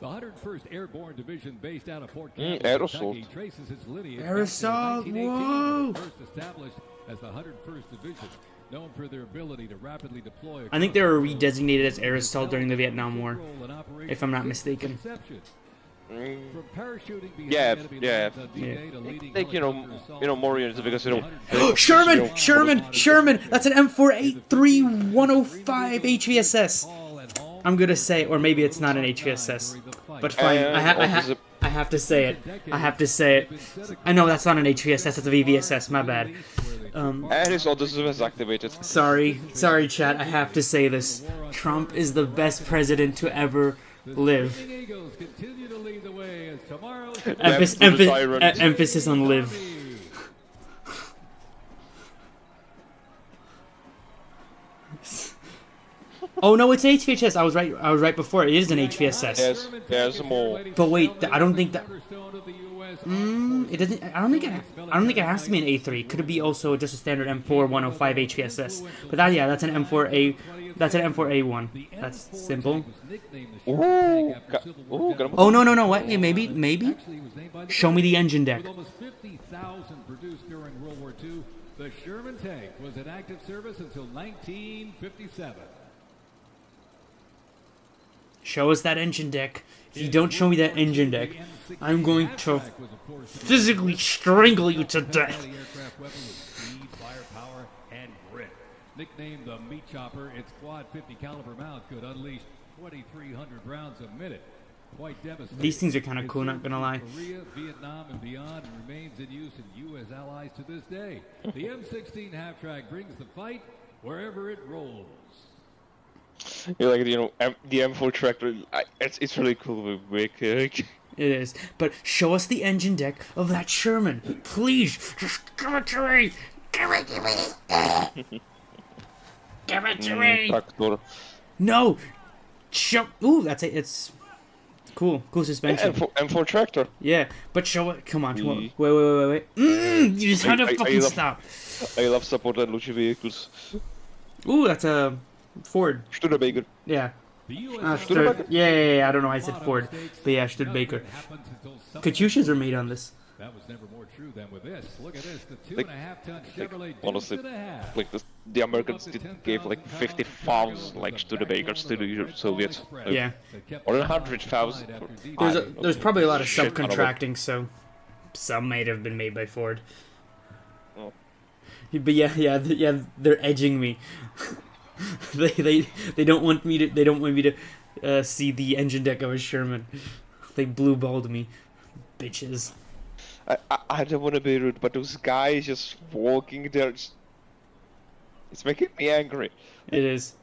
The 101st Airborne Division, based out of Fort Campbell, Kentucky, traces its lineage back to Aerosol, 1918, whoa! first established as the 101st Division, known for their ability to rapidly deploy. I think they were redesignated as Aerosol during the Vietnam War, if I'm not mistaken. Yeah. Like, you know, more units because, you know... Sherman! That's an M4A3105 HVSS. I'm gonna say, or maybe it's not an HVSS, but fine. I have to say it. I have to say it. I know that's not an HVSS. It's a VVSS. My bad. And his autism is activated. Sorry, chat. I have to say this. Trump is the best president to ever live. Emphasis on live. Oh no, it's HVSS. I was right before. It is an HVSS. Yes, there's more. But wait, I don't think that. It doesn't. I don't think it has to be an A3. Could it be also just a standard M4 105 HVSS? But that's an M4A. That's an M4A1. That's simple. Ooh, oh no! What? Maybe. Show me the engine deck. With almost 50,000 produced during World War II, the Sherman tank was in active service until 1957. Show us that engine deck. If you don't show me that engine deck, I'm going to physically strangle you to death. Firepower, and grit. Nicknamed the Meat Chopper, its quad 50 caliber mount could unleash 2,300 rounds a minute. Quite devastating. These things are kind of cool, not gonna lie. Korea, Vietnam, and beyond, and remains in use in U.S. allies to this day. The M16 half-track brings the fight wherever it rolls. You're like, the M4 tractor. It's really cool with big. It is, but show us the engine deck of that Sherman, please. Just give it to me. Give it to me. Give it to me. Tractor. No. Show. Ooh, that's it. It's cool. Cool suspension. M4 tractor. Yeah, but show it. Come on. Wait. You just had to fucking stop. I love support and luxury vehicles. Ooh, that's a Ford. Studebaker. Yeah. Studebaker? Yeah, I don't know why I said Ford. But yeah, Studebaker. Katyushas are made on this. That was never more true than with this. Look at this, the 2.5-ton Chevrolet honestly, the Americans gave like 50,000 Studebakers to the Soviets. Yeah. Or 100,000. There's probably a lot of subcontracting, so some might have been made by Ford. Oh. But yeah, they're edging me. they don't want me to see the engine deck of a Sherman. They blue balled me, bitches. I don't want to be rude, but those guys just walking there, it's making me angry. It is.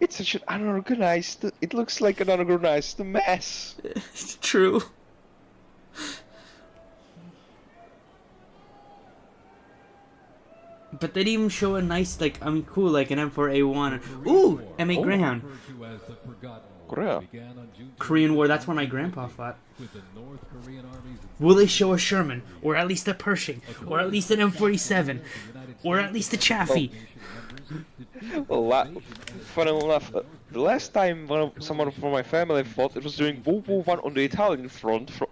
It's such an unorganized. It looks like an unorganized mess. It's true. But they didn't even show a nice, cool, like an M4A1. Ooh, M8 Greyhound. Korean War, that's where my grandpa fought. Will they show a Sherman? Or at least a Pershing? Or at least an M47? Or at least a Chaffee? Well, funny enough, the last time someone from my family fought, it was during World War I on the Italian front for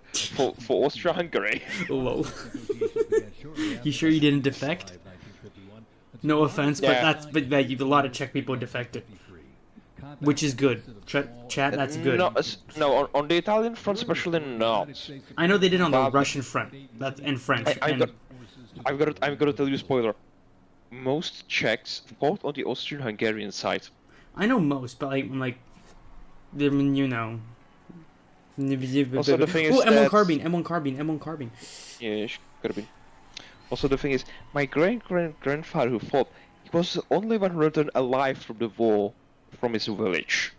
Austria-Hungary. Lol. You sure you didn't defect? No offense, but a lot of Czech people defected, which is good. Chat, that's good. No, on the Italian front, especially not. I know they did on the Russian front, and French. I've got to tell you a spoiler. Most Czechs fought on the Austrian-Hungarian side. I know most, but you know. Also, the thing is M1 carbine. Yeah, could have been. Also, the thing is, my grandfather who fought, he was the only one returned alive from the war, from his village.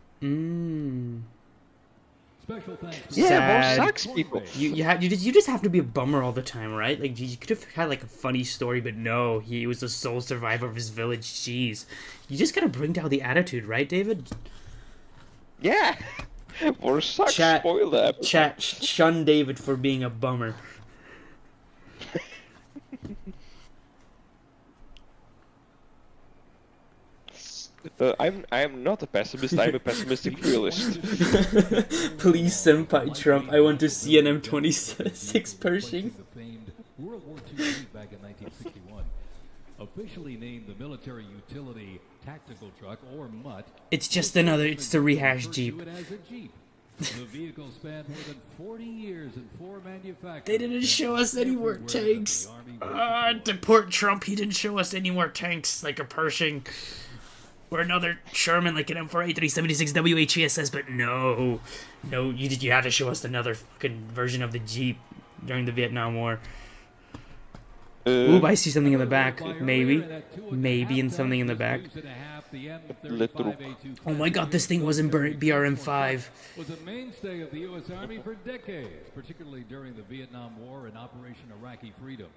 Special thanks. Yeah, more sucks people. You just have to be a bummer all the time, right? Like, you could have had a funny story, but no, he was the sole survivor of his village. Jeez, you just gotta bring down the attitude, right, David? Yeah. Or sucks. Spoil that. Chat, shun David for being a bummer. I am not a pessimist. I'm a pessimistic realist. Please, Senpai Trump. I want to see an M26 Pershing. World War II fleet back in 1961, officially named the Military Utility Tactical Truck, or MUT. It's the rehashed Jeep. The vehicle spanned more than 40 years and 4 manufacturers. They didn't show us any more tanks. Deport Trump. He didn't show us any more tanks like a Pershing. or another Sherman like an M4A 376 WHESS, but no, you had to show us another fucking version of the Jeep during the Vietnam War. Ooh, I see something in the back. Maybe in something in the back. Little. Oh my God, this thing was in BRM-5. Was a mainstay of the U.S. Army for decades, particularly during the Vietnam War and Operation Iraqi Freedom.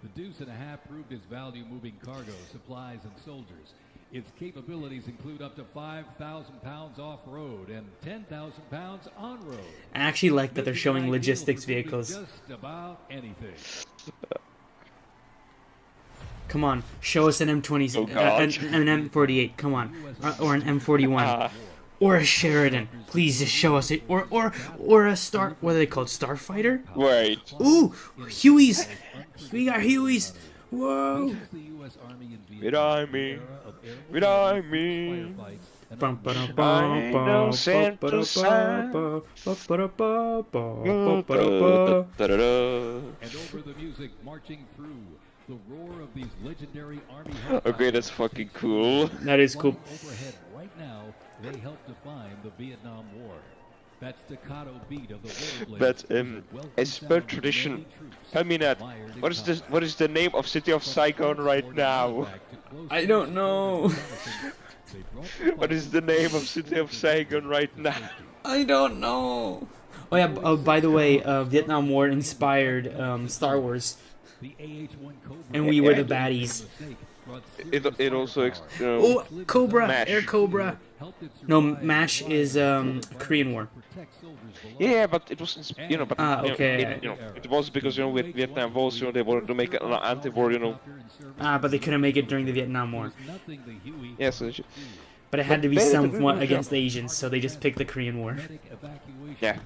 The Deuce and a Half proved its value moving cargo, supplies, and soldiers. Its capabilities include up to 5,000 pounds off-road and 10,000 pounds on-road. I actually like that they're showing logistics vehicles. Just about anything. Come on, show us an M20, an M48. Come on, or an M41, or a Sheridan. Please just show us it, or a Star. What are they called? Starfighter? Right. Ooh, Hueys. We got Hueys. Whoa. With I know Santa sign. And over the music marching through. The roar of these legendary army. Okay, that's fucking cool. That is cool. Overhead right now, they help define the Vietnam War. That staccato beat of the rollerblades. But as per tradition, tell me that. What is the name of City of Saigon right now? I don't know. What is the name of City of Saigon right now? I don't know. Oh yeah. By the way, Vietnam War inspired Star Wars. And we were the baddies. It also oh, Cobra, MASH. Air Cobra. No, MASH is Korean War. Yeah, but it was but okay. it was because with Vietnam Wars, they wanted to make an anti-war, but they couldn't make it during the Vietnam War. Yes. But it had to be somewhat against Asians, so they just picked the Korean War. Yeah,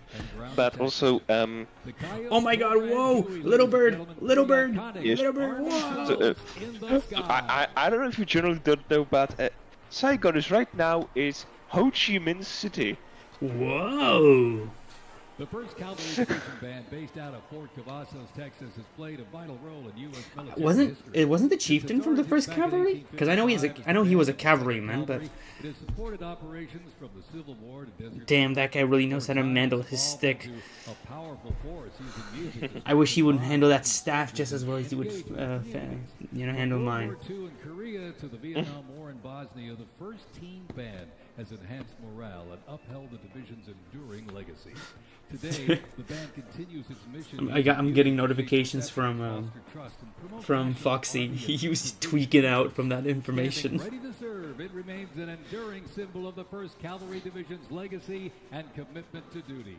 but also oh my God! Whoa! Little bird! Little bird! Yes. Little bird! Whoa! I don't know if you generally don't know, but Saigon is right now is Ho Chi Minh City. Whoa! The first cavalry division band based out of Fort Cavazos, Texas, has played a vital role in U.S. military history. Wasn't the chieftain from the first cavalry? Because I know he was a cavalryman, but it has supported operations from the Civil War to Desert. Damn, that guy really knows how to handle his stick. A powerful force using music. I wish he would handle that staff just as well as he would, handle mine. World War II in Korea to the Vietnam War in Bosnia, the first teen band has enhanced morale and upheld the division's enduring legacy. Today, the band continues its mission. I'm getting notifications from Foxy. He was tweaking out from that information. Ready to serve, it remains an enduring symbol of the 1st Cavalry Division's legacy and commitment to duty.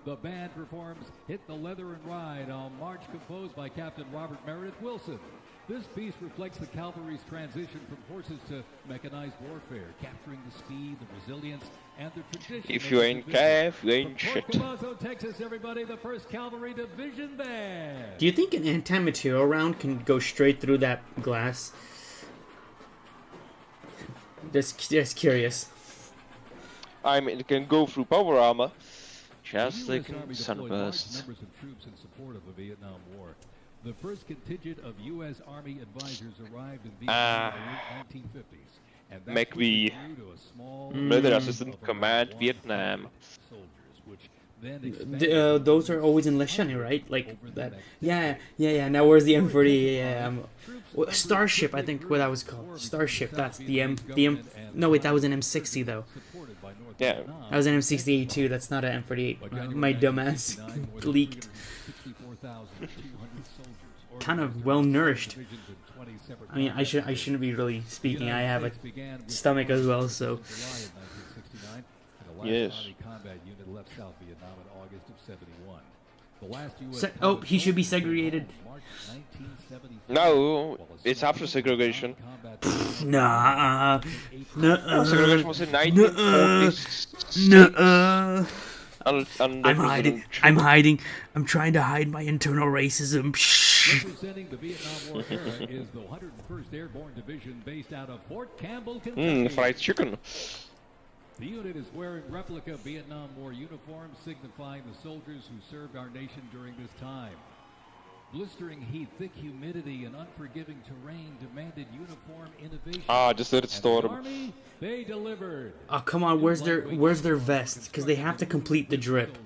The band performs Hit the Leather and Ride on march composed by Captain Robert Meredith Wilson. This piece reflects the cavalry's transition from horses to mechanized warfare, capturing the speed, the resilience, and the tradition. If you ain't Cav, you ain't from shit. Fort Cavazos, Texas, everybody, the 1st Cavalry Division Band. Do you think an anti-material round can go straight through that glass? Just curious. I mean, it can go through power armor. Just like sunbursts. Numbers of troops in support of the Vietnam War. The first contingent of U.S. Army advisors arrived in Vietnam in the late 1950s. And that McVie, grew to a small Military Assistant Command, Vietnam. Soldiers, which then expanded those are always in Leshani, right? Like that. Yeah. Now where's the M40? Yeah, Starship, I think what that was called. Starship. That's the M. No, wait, that was an M60 though. Yeah. That was an M68 that's not an M48. My dumbass leaked. Kind of well nourished. I mean, I shouldn't be really speaking. I have a stomach as well, so. Yes. He should be segregated. No, it's after segregation. Nah. Segregation was in 1946. I'm hiding. I'm trying to hide my internal racism. Representing the Vietnam War era is the 101st Airborne Division based out of Fort Campbell, Kentucky. Fried chicken. The unit is wearing replica Vietnam War uniforms signifying the soldiers who served our nation during this time. Blistering heat, thick humidity, and unforgiving terrain demanded uniform innovation. Just let it storm. Army, They delivered. Oh, come on, where's their vest? Because they have to complete the drip.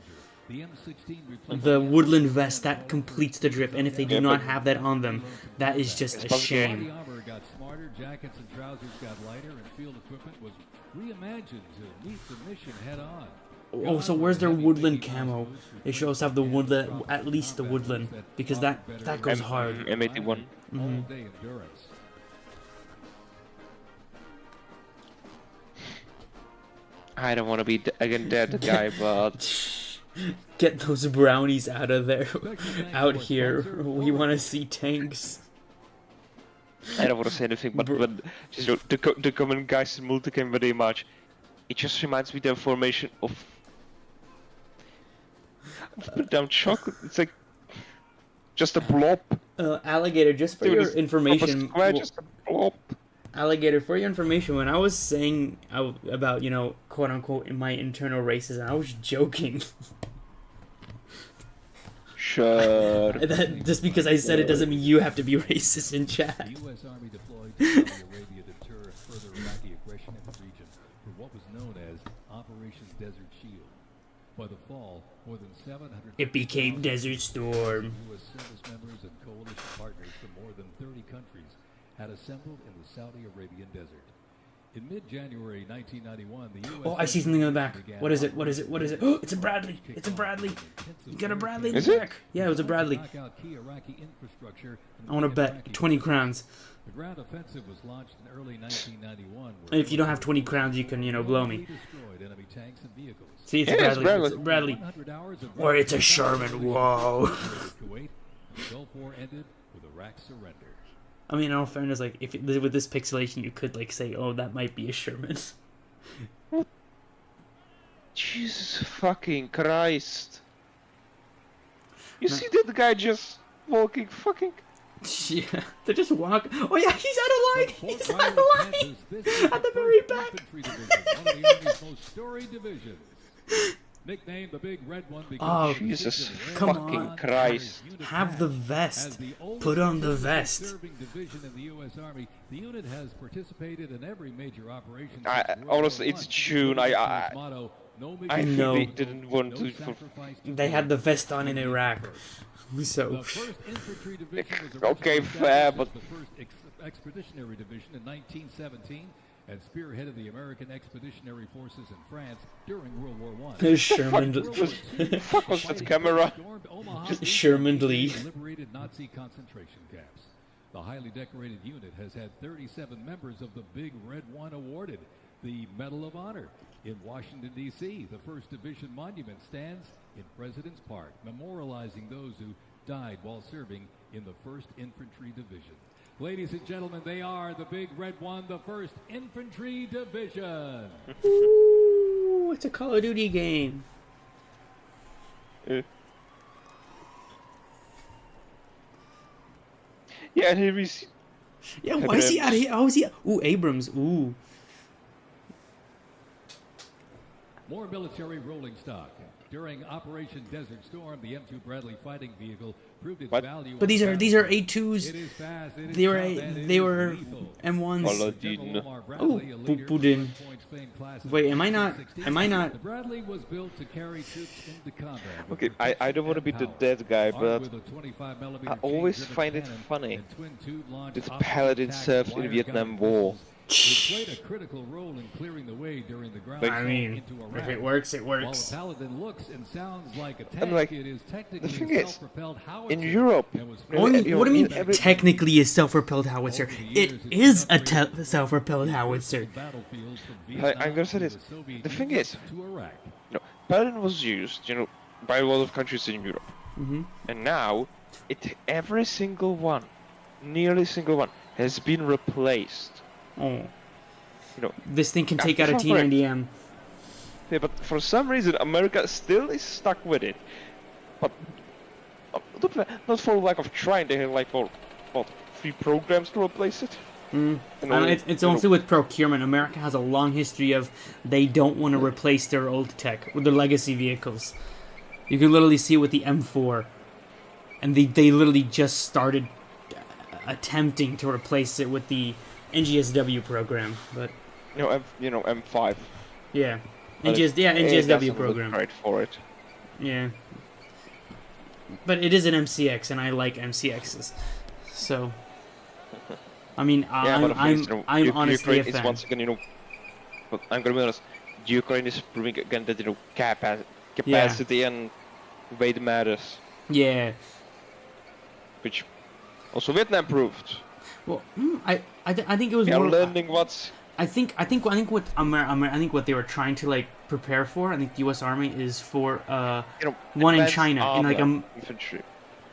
The woodland vest, that completes the drip, and if they do not have that on them, that is just a shame. Armor got smarter, jackets and trousers got lighter, and field equipment was reimagined to meet the mission head on. Oh, so where's their woodland camo? They should also have the woodland, at least the woodland, because that goes hard. M81. All-day endurance. I don't want to be again dead guy, but Get those brownies out of there, out here. We want to see tanks. I don't want to say anything, but just, you know, the common guys in multicam very much. It just reminds me of the formation of damn chocolate. It's like just a blob. Alligator, just for your information. Just a blob. Alligator, for your information, when I was saying about, you know, quote unquote, in my internal racism, I was joking. Sure. That, just because I said it doesn't mean you have to be racist in chat. The U.S. Army deployed to Saudi Arabia to deter further Iraqi aggression in the region for what was known as Operation Desert Shield. By the fall, more than 700... It became Desert Storm. U.S. service members and coalition partners from more than 30 countries had assembled in the Saudi Arabian desert. In mid-January 1991, the U.S. Oh, I see something in the back. What is it? What is it? What is it? Oh, it's a Bradley. It's a Bradley. You got a Bradley in the back. Yeah, it was a Bradley. I want to bet 20 crowns. The ground offensive was launched in early 1991. And if you don't have 20 crowns, you can, you know, blow me. See, it's a Bradley. It's a Bradley. Or it's a Sherman. Whoa. Gulf War ended with Iraq's surrender. I mean, in all fairness, like, if with this pixelation, you could, like, say, oh, that might be a Sherman. Jesus fucking Christ. You see that guy just walking fucking... Yeah, they just walk... Oh, yeah, he's out of line! He's out of line! At the very back! One of the Army's most storied divisions. Nicknamed the Big Red One because Jesus come fucking on. Christ. Have the vest. Put on the vest. Division in the U.S. Army, the unit has participated in every major operation. Honestly, it's June. I know. They didn't want to... They had the vest on in Iraq. So... The 1st Infantry Division was Okay, fair, but... the 1st Expeditionary Division in 1917 and spearheaded the American Expeditionary Forces in France during World War I. Sherman... Fuck was that camera? Sherman Lee. Liberated Nazi concentration camps. The highly decorated unit has had 37 members of the Big Red One awarded the Medal of Honor. In Washington, D.C., the 1st Division Monument stands in President's Park, memorializing those who died while serving in the 1st Infantry Division. Ladies and gentlemen, they are the Big Red One, the 1st Infantry Division. Ooh, it's a Call of Duty game. Yeah, and here we see... Yeah, why is he out of here? How is he... Ooh, Abrams, ooh. More military rolling stock. During Operation Desert Storm, the M2 Bradley fighting vehicle proved its value. But these are A2s. It is fast, it is they were M1s. Oh, Putin. Wait, am I not? The Bradley was built to carry troops into combat. Okay, I don't want to be the dead guy, but I always find it funny that Paladin served in the Vietnam War. It played a critical role in clearing the way during the ground I mean, into Iraq. if it works, it works. While a Paladin looks and sounds like a tank, like, it is technically the thing is, self-propelled howitzer. in Europe, What do you mean technically a self-propelled howitzer? It is a self-propelled howitzer. I'm gonna say this. The thing is, Paladin was used, by a lot of countries in Europe. And now, every single one, nearly single one, has been replaced. Oh. This thing can take out a T90M. Yeah, but for some reason America still is stuck with it. But not for lack of trying, they have like 3 programs to replace it. It's also with procurement. America has a long history of they don't want to replace their old tech with their legacy vehicles. You can literally see it with the M4. And they literally just started attempting to replace it with the NGSW program, but M5. Yeah. But NGSW program. Right for it. Yeah. But it is an MCX, and I like MCXs. So, I mean, I'm honestly a Ukraine is fan. once again, but I'm gonna be honest, Ukraine is proving again that capacity and weight matters, Yeah. which also Vietnam proved. Well, I think it was We are more. learning what's. I think what they were trying to like prepare for. I think the U.S. Army is for one in advanced China in like infantry.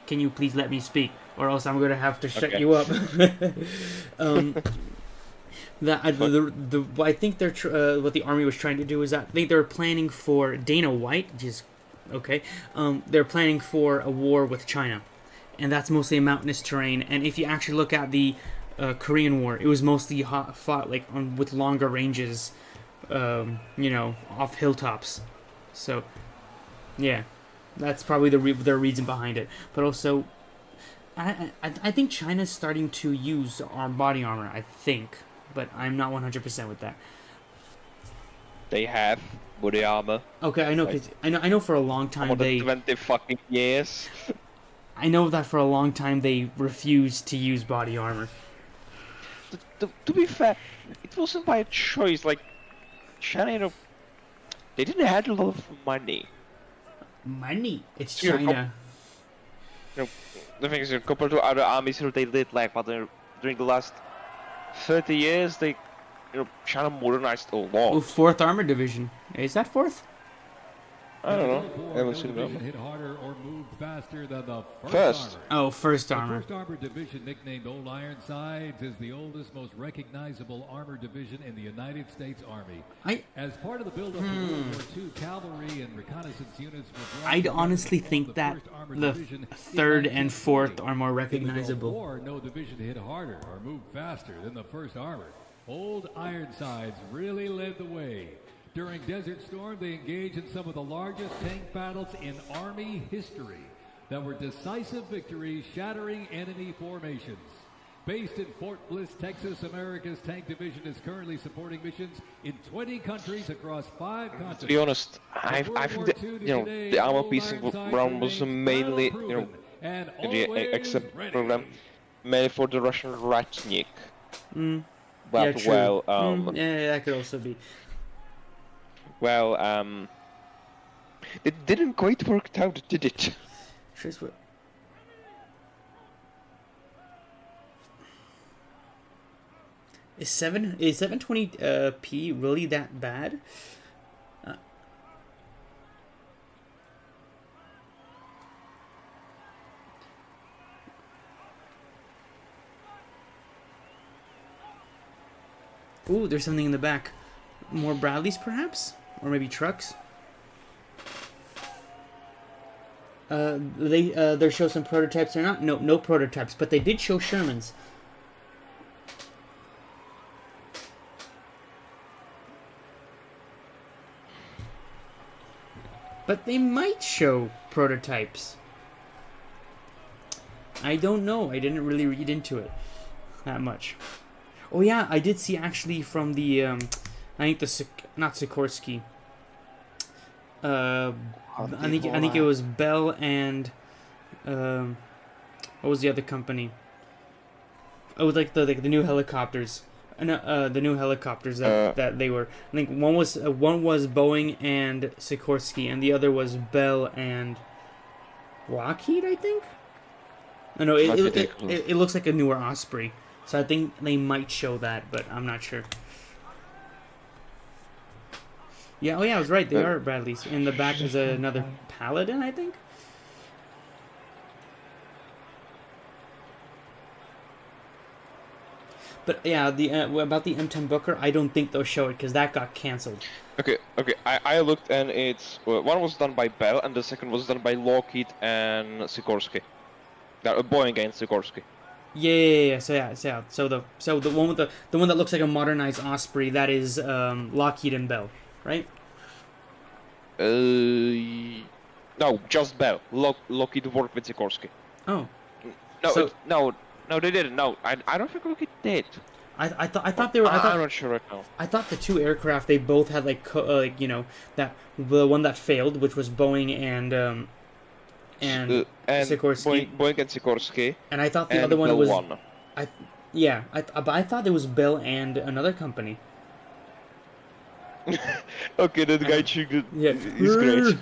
Can you please let me speak, or else I'm gonna have to shut Okay. you up. I think they're what the army was trying to do is that I think they were planning for Dana White, which is okay. They're planning for a war with China, and that's mostly a mountainous terrain. And if you actually look at the Korean War, it was mostly fought like with longer ranges, off hilltops. So, yeah, that's probably the reason behind it. But also, I think China's starting to use our body armor. I think, but I'm not 100% with that. They have body armor. Okay, I know, cause I know for a long time For they. 20 fucking years. I know that for a long time they refused to use body armor. To be fair, it wasn't by choice. Like China, they didn't have a lot of money. Money? It's You know, China. The thing is, compared to other armies, they did like, but during the last 30 years, China modernized a lot. Oh, 4th Armored Division. Is that 4th? I don't know. I haven't seen them. Hit harder or moved faster than the First. Oh, 1st Armor. The 1st Armored Division, nicknamed Old Ironsides, is the oldest, most recognizable armored division in the United States Army. As part of the build-up to World War II, cavalry and reconnaissance units were brought I'd together honestly to form think the that 1st Armored the Division in 3rd and 4th 1940. are more In the recognizable. Gulf War, no division hit harder or moved faster than the 1st Armored. Old Ironsides really led the way. During Desert Storm, they engaged in some of the largest tank battles in Army history that were decisive victories, shattering enemy formations. Based in Fort Bliss, Texas, America's Tank Division is currently supporting missions in 20 countries across 5 continents. To be honest, I think that, the armor piecing round was mainly, except program, mainly for the Russian Ratnik. But Yeah, true. yeah, that could also be. Well, it didn't quite work out, did it? Is 720p really that bad? Ooh, there's something in the back. More Bradleys, perhaps? Or maybe trucks? They show some prototypes or not? No prototypes, but they did show Shermans. But they might show prototypes. I don't know. I didn't really read into it that much. Oh yeah, I did see actually from the I think not Sikorsky. I think it was Bell and what was the other company? Oh, it was like the new helicopters. The new helicopters that they were. I think one was Boeing and Sikorsky, and the other was Bell and Lockheed. I think. No, it looks like a newer Osprey. So I think they might show that, but I'm not sure. Yeah, oh yeah, I was right. They are Bradleys. In the back is another Paladin, I think. But yeah, about the M10 Booker, I don't think they'll show it because that got canceled. Okay. I looked and it's one was done by Bell and the second was done by Lockheed and Sikorsky. Boeing and Sikorsky. Yeah. So the one with the one that looks like a modernized Osprey, that is Lockheed and Bell, right? No, just Bell. Lockheed worked with Sikorsky. Oh. No, they didn't. No, I don't think Lockheed did. I thought they were. I'm not sure right now. I thought the two aircraft they both had like that the one that failed, which was Boeing and Sikorsky. Boeing and Sikorsky. And I thought the other one was. One. But I thought it was Bell and another company. Okay, that guy is great.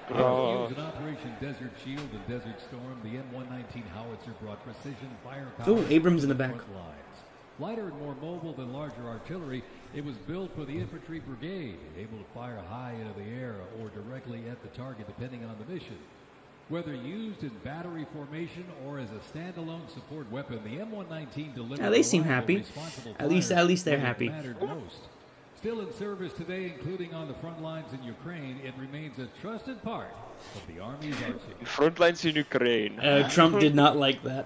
In Operation Desert Shield and Desert Storm, the M119 howitzer brought precision firepower. Ooh, Abrams in the back. Front lines. Lighter and more mobile than larger artillery, it was built for the infantry brigade, able to fire high into the air or directly at the target depending on the mission. Whether used in battery formation or as a standalone support weapon, the M119 delivered. Yeah, they seem happy. At least they're happy. Still in service today, including on the front lines in Ukraine, it remains a trusted part of the Army's arsenal. Front lines in Ukraine. Trump did not like that.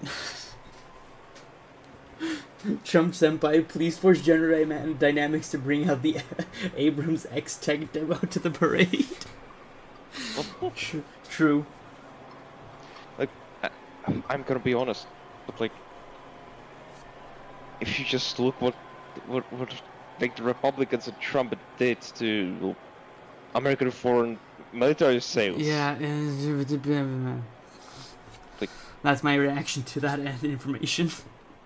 Trump senpai, please force General Dynamics to bring out the Abrams X-Tech demo to the parade. True. Like, I'm gonna be honest, but like, if you just look what like the Republicans and Trump did to American foreign military sales. Yeah, like, that's my reaction to that information.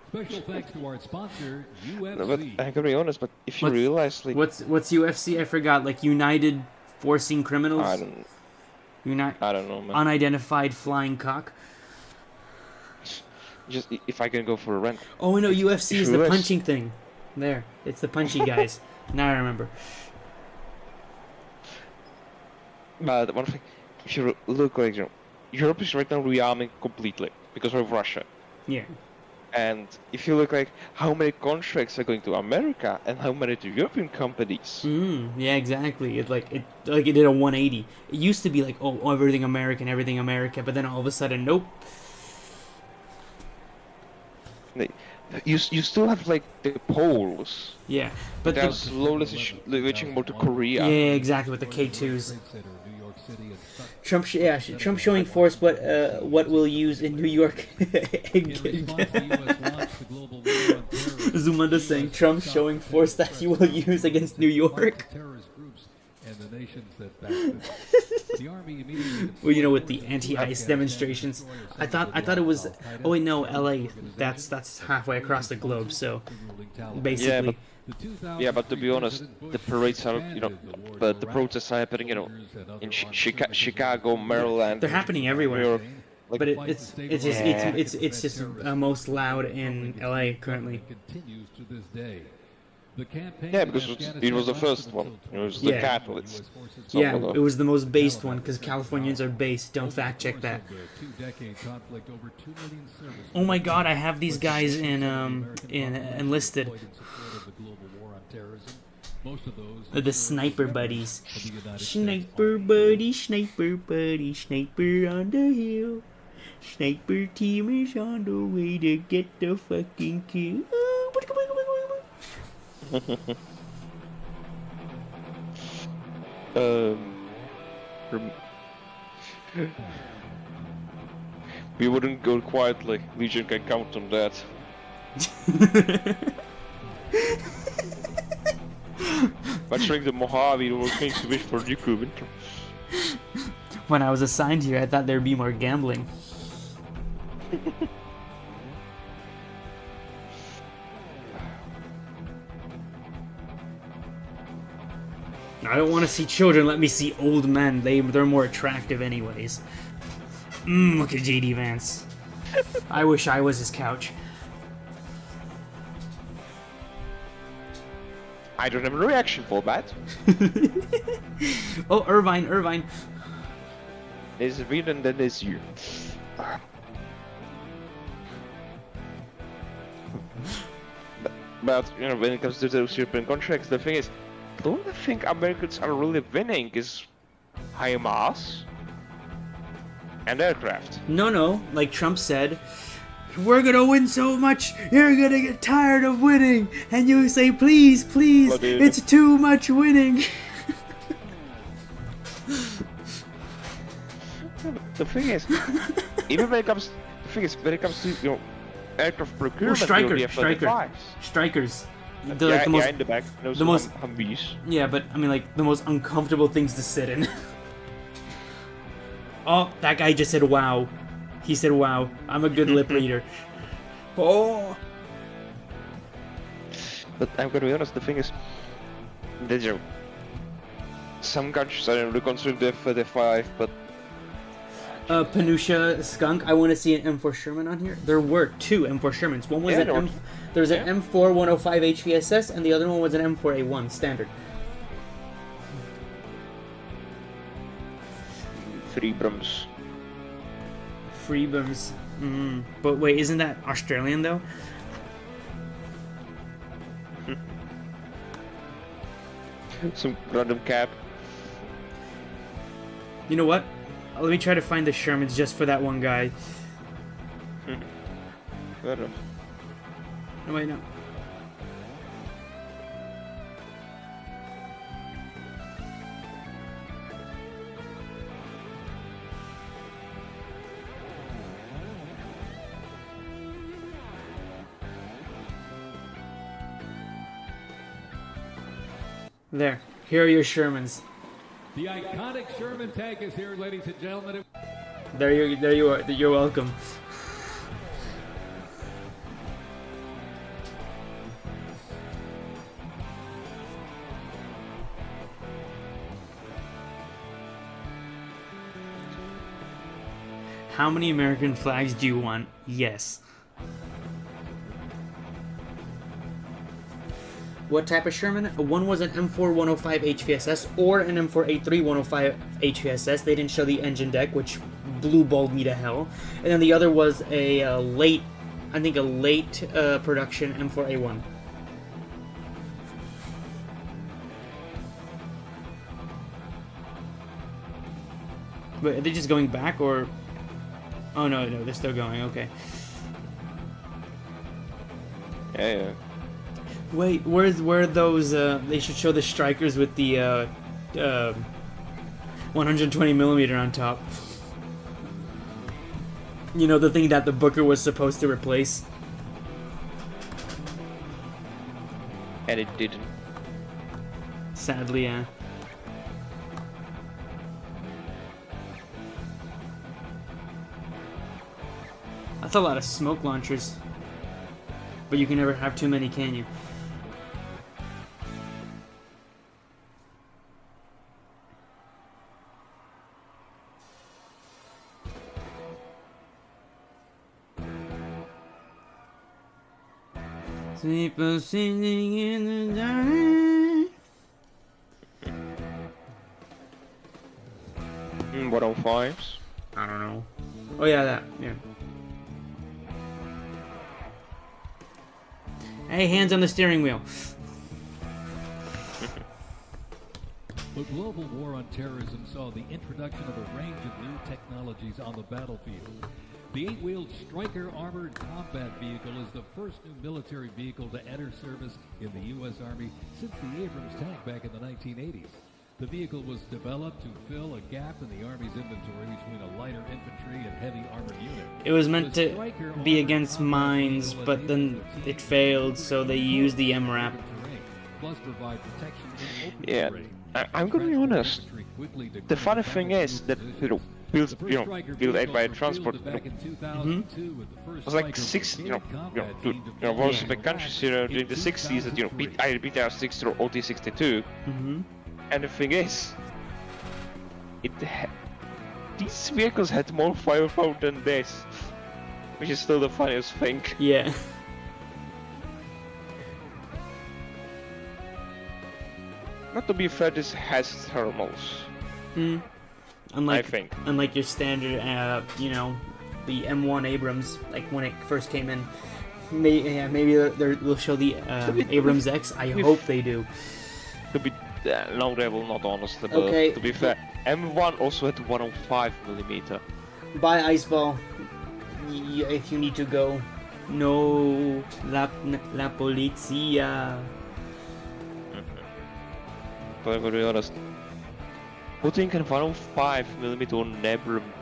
Special thanks to our sponsor, UFC. No, but I'm gonna be honest, but if you realize, like, what's UFC? I forgot. Like United Forcing Criminals. I don't know, man. Unidentified flying cock. Just if I can go for a rent. Oh no, UFC is the punching thing. There, it's the punchy guys. Now I remember. But one thing, if you look, like, Europe is right now rearming completely because of Russia. Yeah. And if you look, like, how many contracts are going to America and how many to European companies. Yeah, exactly. It did a 180. It used to be like, oh, everything America, but then all of a sudden, nope. You still have, like, the Poles. Yeah, but they're slowly switching more to Korea. Yeah, exactly, with the K2s. Trump showing force what we'll use in New York. Zumanda saying Trump showing force that he will use against New York. Well, you know, with the anti-ICE demonstrations, I thought it was. Oh wait, no, LA. That's halfway across the globe. So basically. Yeah, but to be honest, the parades are, but the protests are happening, in Chicago, Maryland. They're happening everywhere. New York, like, but it's just most loud in LA currently. Yeah, because it was the first one. It was the Catholics. Yeah, it was the most based one because Californians are based. Don't fact check that. Oh my God, I have these guys in enlisted. The sniper buddies. Sniper buddy, sniper buddy, sniper on the hill. Sniper team is on the way to get the fucking kill. We wouldn't go quietly. Legion can count on that. Much the Mojave were going to wish for nuclear winter. When I was assigned here, I thought there'd be more gambling. I don't want to see children, let me see old men. They're more attractive anyways. Look at JD Vance. I wish I was his couch. I don't have a reaction for that. Oh, Irvine. There's Reed and then there's you. But when it comes to those European contracts, the thing is, the only thing Americans are really winning is HIMARS and aircraft. No, like Trump said, we're gonna win so much, you're gonna get tired of winning, and you say, please, it's too much winning. The thing is, when it comes to aircraft Or procurement will striker, be F-35s. strikers. They're like the most, in the back. Those the most Humvees. Yeah, but I mean, like the most uncomfortable things to sit in. Oh, that guy just said wow. He said wow. I'm a good lip reader. Oh. But I'm gonna be honest, the thing is, that, you know, some countries are reconsidering the F-35, but Panusha Skunk, I want to see an M4 Sherman on here. There were two M4 Shermans. One was there was an M4 105 HVSS, and the other one was an M4A1 standard. Freebrams. Freebrams. But wait, isn't that Australian though? Some random cap. You know what? Let me try to find the Shermans just for that one guy. Fair enough. No, wait, no. There. Here are your Shermans. The iconic Sherman tank is here, ladies and gentlemen. There you are. You're welcome. How many American flags do you want? Yes. What type of Sherman? One was an M4 105 HVSS or an M4A3 105 HVSS. They didn't show the engine deck, which blue balled me to hell. And then the other was a late production M4A1. Wait, are they just going back or? Oh no, they're still going. Okay. Yeah. Wait, where those? They should show the strikers with the 120mm on top. You know, the thing that the Booker was supposed to replace. And it didn't. Sadly, yeah. That's a lot of smoke launchers. But you can never have too many, can you? People singing in the dark. 105s? I don't know. Oh yeah, that. Yeah. Hey, hands on the steering wheel. The global war on terrorism saw the introduction of a range of new technologies on the battlefield. The 8-wheeled Stryker armored combat vehicle is the first new military vehicle to enter service in the U.S. Army since the Abrams tank back in the 1980s. The vehicle was developed to fill a gap in the Army's inventory between a lighter infantry and heavy armored unit. It was meant to be against mines, but then it failed, so they used the MRAP. Plus provide protection in open Yeah, terrain. I'm gonna be honest. The funny thing is that, you know, built 8 by transport, was like 6, most of the countries, during the 60s that, either BTR-60 or OT-62. And the thing is, these vehicles had more firepower than this, which is still the funniest thing. Yeah. Not to be fair, this has thermals. Unlike, I think. Unlike your standard, the M1 Abrams, like when it first came in. Maybe they'll show the Abrams X. I hope they do. To be no, they will not, honestly. But Okay. to be fair, M1 also had 105mm. Bye, Iceball. If you need to go. No, la polizia. But I'm gonna be honest. Putting a 105mm on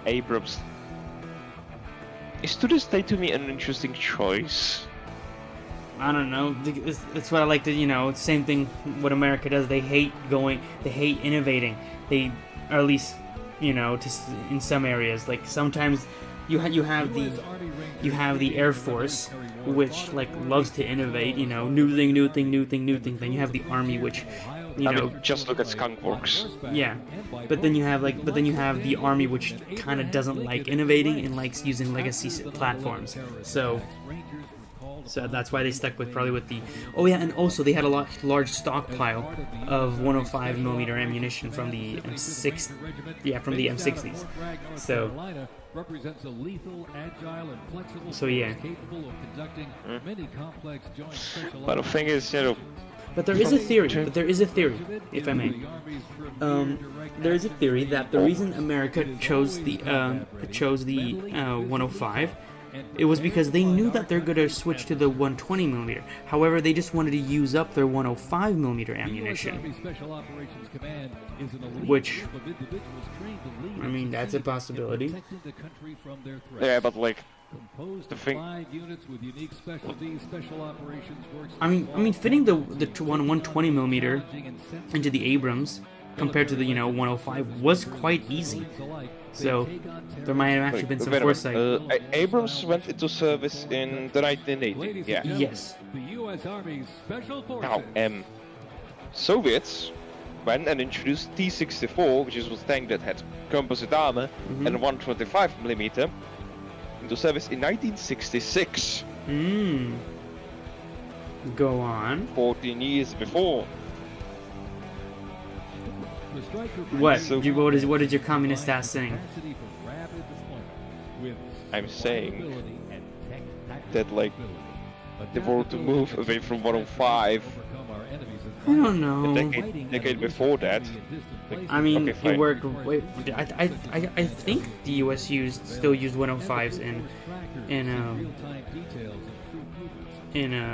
Abrams is to this day to me an interesting choice. I don't know. It's what I like to, it's the same thing what America does. They hate innovating. Or at least, in some areas. Like sometimes you have the Air Force, which like loves to innovate. New thing. Then you have the Army, which just look at Skunk Works. Yeah, but then you have the Army, which kind of doesn't like innovating and likes using legacy platforms. So that's why they stuck with the. Oh yeah, and also they had a large stockpile of 105mm ammunition from the M6. Yeah, from the M60s. So yeah. But the thing is, But there is a theory, if I may. There is a theory that the reason America chose the 105, it was because they knew that they're going to switch to the 120mm. However, they just wanted to use up their 105mm ammunition. Which, I mean, that's a possibility. Yeah, but like, the thing. I mean, fitting the 120mm into the Abrams compared to the 105 was quite easy. So there might have actually been some foresight. Abrams went into service in the 1980s. Yeah. Yes. Now, Soviets went and introduced T-64, which was a tank that had composite armor and 125mm. Into service in 1966. Go on. 14 years before. What? What is your communist ass saying? I'm saying that like they were to move away from 105. I don't know. A decade before that. I mean, it worked. I think the U.S. still used 105s in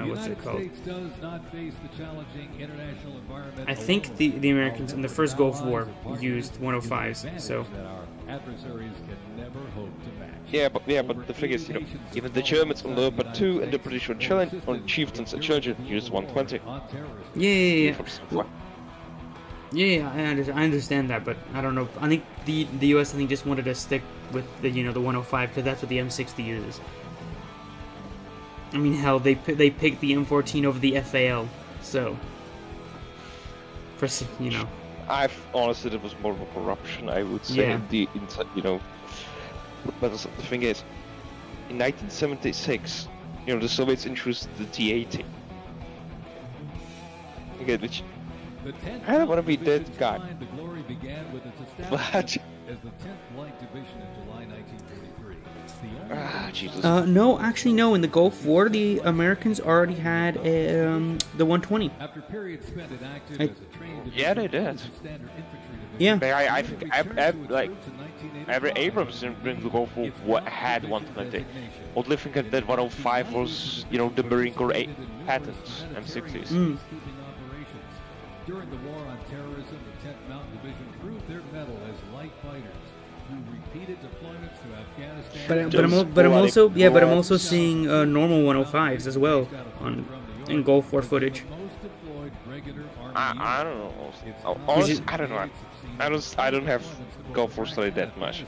what's it called? I think the Americans in the first Gulf War used 105s. So. Yeah, but the thing is, even the Germans on Leopard 2 and the British on Chieftains and Children used 120. Yeah, I understand that, but I don't know. I think the U.S. just wanted to stick with the the 105 because that's what the M60 uses. I mean, hell, they picked the M14 over the FAL, so I honestly, it was more of a corruption, I would say. Yeah. But the thing is, in 1976, the Soviets introduced the T-80. Okay, which I don't want to be that guy. But Jesus. No, actually, no. In the Gulf War, the Americans already had the 120. Yeah, they did. Yeah. I think every Abrams in the Gulf War had 120. Only thing that 105 was, the Marine Corps patents and 60s. During the war on terrorism, the 10th Mountain Division proved their mettle as light fighters through repeated deployments to Afghanistan. But I'm also seeing normal 105s as well in Gulf War footage. I don't know. Honestly, I don't know. I don't have Gulf War study that much.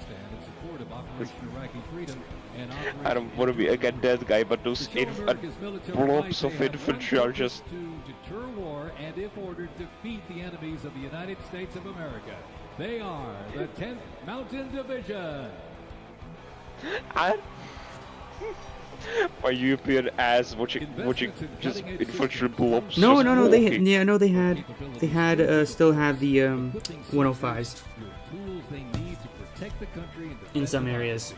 I don't want to be again that guy, but those blobs of infantry are just. Deter war and, if ordered, defeat the enemies of the United States of America. They are the 10th Mountain Division. My European ass watching just infantry blobs. No. They still had the 105s in some areas.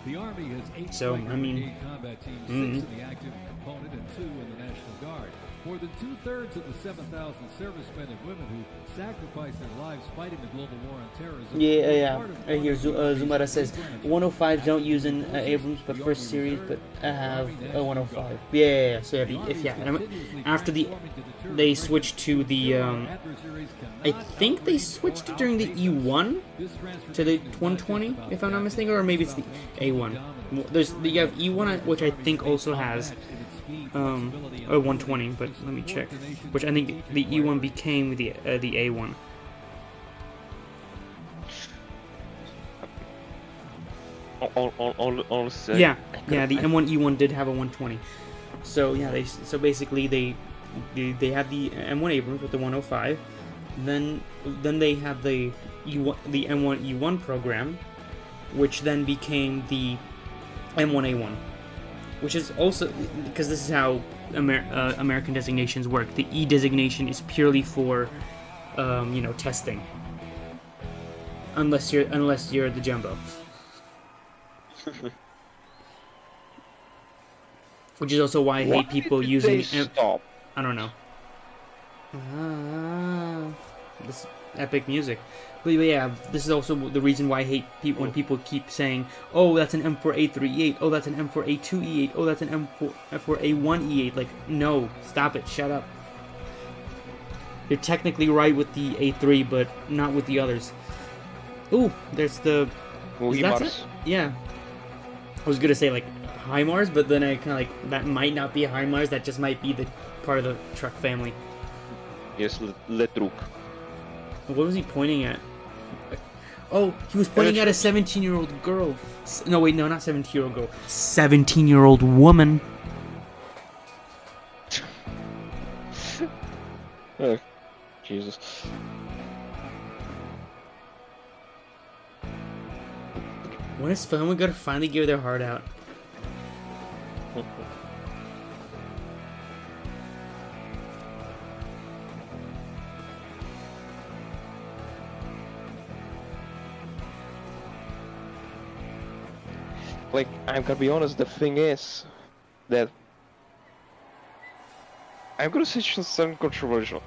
The Army has 8 combat teams, 6 in the active component and 2 in the National Guard. More than 2/3 of the 7,000 servicemen and women who sacrificed their lives fighting the global war on terrorism. Yeah. Right here, Zumara says 105 don't use in Abrams, but first series, but have a 105. Yeah. So after they switched to the I think they switched it during the E1 to the 120, if I'm not mistaken, or maybe it's the A1. You have E1, which I think also has a 120, but let me check. Which I think the E1 became the A1. Yeah, the M1 E1 did have a 120. So yeah, basically they have the M1 Abrams with the 105. Then they have the M1 E1 program, which then became the M1A1, which is also because this is how American designations work. The E designation is purely for testing, unless you're the jumbo. Which is also why I hate people using. Stop. I don't know. This epic music, but yeah, this is also the reason why I hate people when people keep saying, "Oh, that's an M4A3E8. Oh, that's an M4A2E8. Oh, that's an M4A1E8." Like, no, stop it. Shut up. You're technically right with the A3, but not with the others. Ooh, there's the. Is that it? Yeah. I was gonna say like HIMARS, but then I kind of like that might not be a HIMARS. That just might be the part of the truck family. Yes, le truck. What was he pointing at? Oh, he was pointing at a 17-year-old girl. No, wait, no, not 17-year-old girl. 17-year-old woman. Oh, Jesus. When is someone gonna finally give their heart out? Like, I'm gonna be honest, the thing is that I'm gonna say something controversial,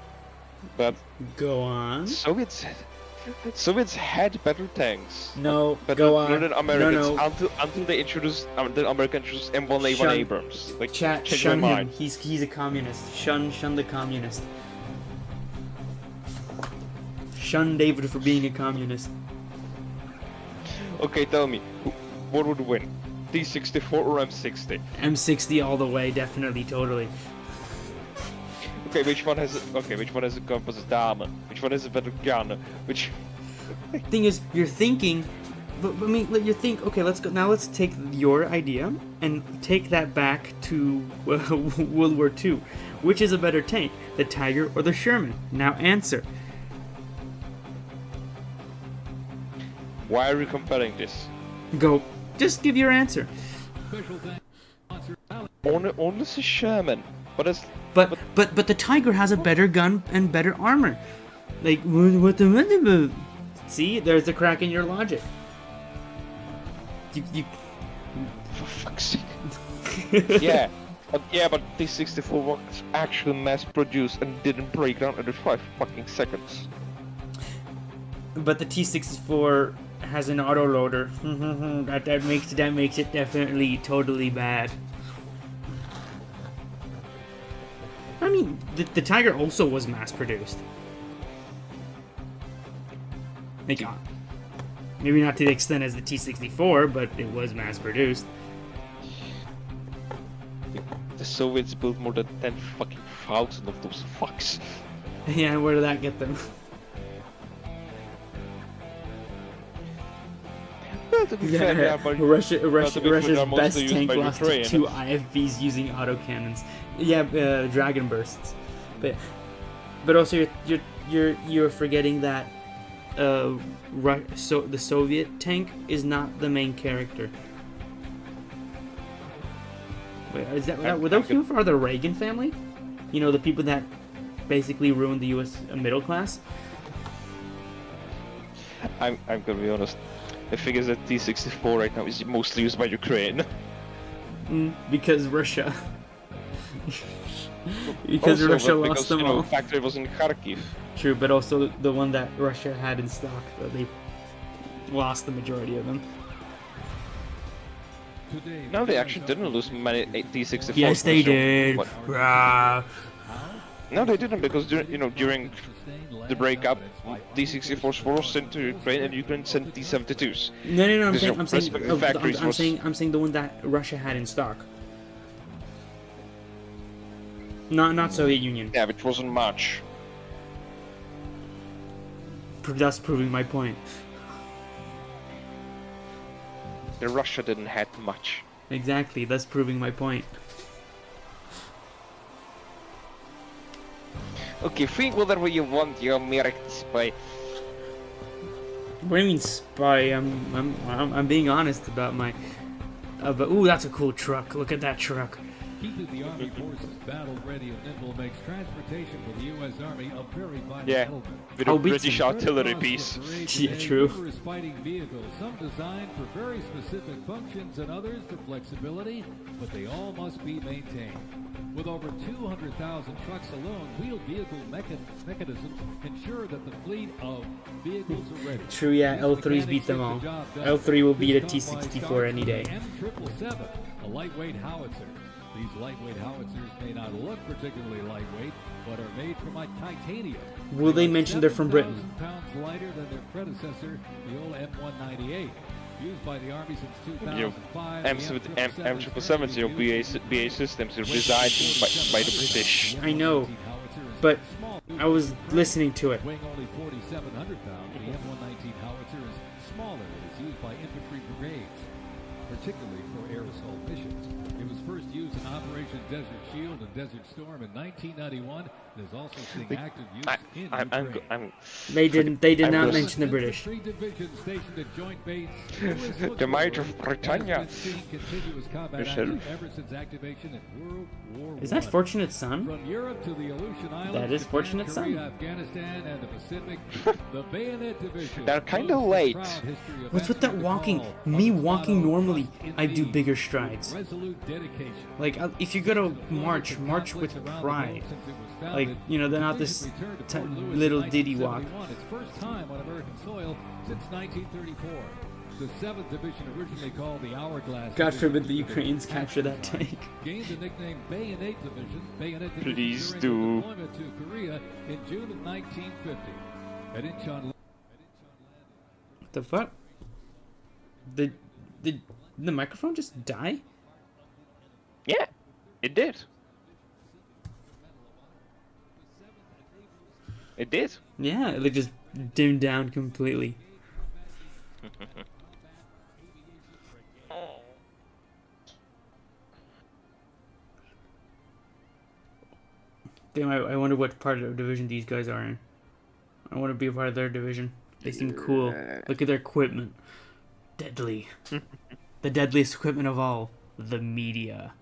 but go on. Soviets had better tanks. No, better, go on. Than Americans No. until they introduced the Americans introduced M1A1 Abrams. Like, shun him. He's a communist. Shun the communist. Shun David for being a communist. Okay, tell me, what would win? T64 or M60? M60 all the way, definitely, totally. Okay, which one has a composite armor? Which one has a better gun? Which thing is, you're thinking, but I mean, you think. Okay, let's go now. Let's take your idea and take that back to World War II. Which is a better tank, the Tiger or the Sherman? Now answer. Why are we comparing this? Go. Just give your answer. Only the Sherman. But the Tiger has a better gun and better armor. Like what the see, there's a crack in your logic. You for fuck's sake. Yeah, but T64 was actually mass-produced and didn't break down under 5 fucking seconds. But the T64 has an autoloader. that makes it definitely totally bad. I mean, the Tiger also was mass-produced. Like, maybe not to the extent as the T-64, but it was mass-produced. The Soviets built more than 10 fucking thousand of those fucks. Yeah, where did that get them? Russia's best tank lost to 2 IFVs using autocannons. Yeah, dragon bursts. But also you're forgetting that the Soviet tank is not the main character. Wait, were those people for the Reagan family? You know, the people that basically ruined the U.S. middle class. I'm gonna be honest. The thing is that T-64 right now is mostly used by Ukraine. Because Russia. Because also, Russia lost them all. The factory was in Kharkiv. True, but also the one that Russia had in stock, they lost the majority of them. No, they actually didn't lose many T-64. Yes, they did. No, they didn't, because during the breakup, D-64s forced into Ukraine, and Ukraine sent D-72s. No. Factories I'm saying the one that Russia had in stock. Not Soviet Union. Yeah, which wasn't much. That's proving my point. The Russia didn't have much. Exactly, that's proving my point. Okay, think whatever you want, you American spy. What do you mean spy? I'm being honest about my. But ooh, that's a cool truck. Look at that truck. Keeping the Army forces battle-ready and nimble makes transportation for the U.S. Army a very vital element. With a British artillery piece. Yeah, true. Numerous fighting vehicles, some designed for very specific functions and others for flexibility, but they all must be maintained. With over 200,000 trucks alone, wheeled vehicle mechanisms ensure that the fleet of vehicles are ready. True, yeah, L3s beat them all. L3 will beat a T-64 any day. M777, a lightweight howitzer. These lightweight howitzers may not look particularly lightweight, but are made from titanium. Will they mention they're from Britain? Pounds lighter than their predecessor, the old M198. Used by the Army since 2005. M777 BA systems are designed by the British. I know, but I was listening to it. Weighing only 4,700 pounds, the M119 howitzer is smaller. It is used by infantry brigades, particularly for air assault missions. It was first used in Operation Desert Shield and Desert Storm in 1991. It is also seeing active use in Ukraine. They did not mention the British. Three divisions stationed at Joint Base The Might of Britannia. continuous combat action ever since activation in World War I. Is that Fortunate Son? From Europe to the Aleutian Islands, That is Fortunate Korea, Son. Afghanistan, and the Pacific, the Bayonet Division. They're kind of late. What's with that walking? Me walking normally, I do bigger strides. Resolute dedication. Like, if you go to march with pride. Like, they're not this little ditty walk. Its first time on American soil since 1934. The 7th Division, originally called the Hourglass God Division, forbid the Ukrainians capture that tank. gained the nickname Bayonet Division. Please during do. the deployment to Korea in June of 1950. At Incheon. What the fuck? Did the microphone just die? Yeah, it did. It did. Yeah, it just dimmed down completely. Damn, I wonder what part of the division these guys are in. I want to be a part of their division. They seem cool. Look at their equipment. Deadly. The deadliest equipment of all. The media.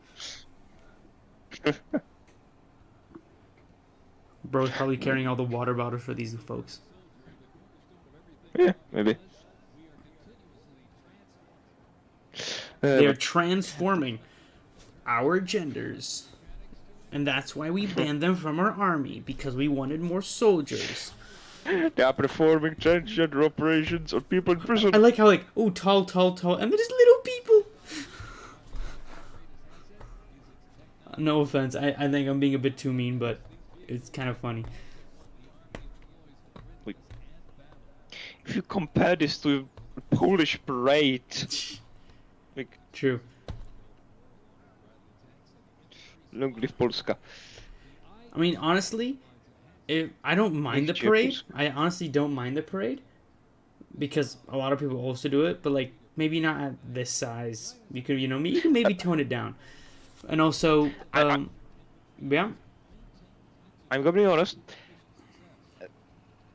Bro's probably carrying all the water bottles for these folks. Yeah, maybe. They are transforming our genders. And that's why we banned them from our army, because we wanted more soldiers. They are performing transgender operations on people in prison. I like how, tall, and they're just little people. No offense, I think I'm being a bit too mean, but it's kind of funny. If you compare this to a Polish parade, True. Long live Polska. I mean, honestly, I don't mind the parade. I honestly don't mind the parade because a lot of people also do it, but maybe not at this size. You can maybe tone it down. And also, yeah. I'm gonna be honest.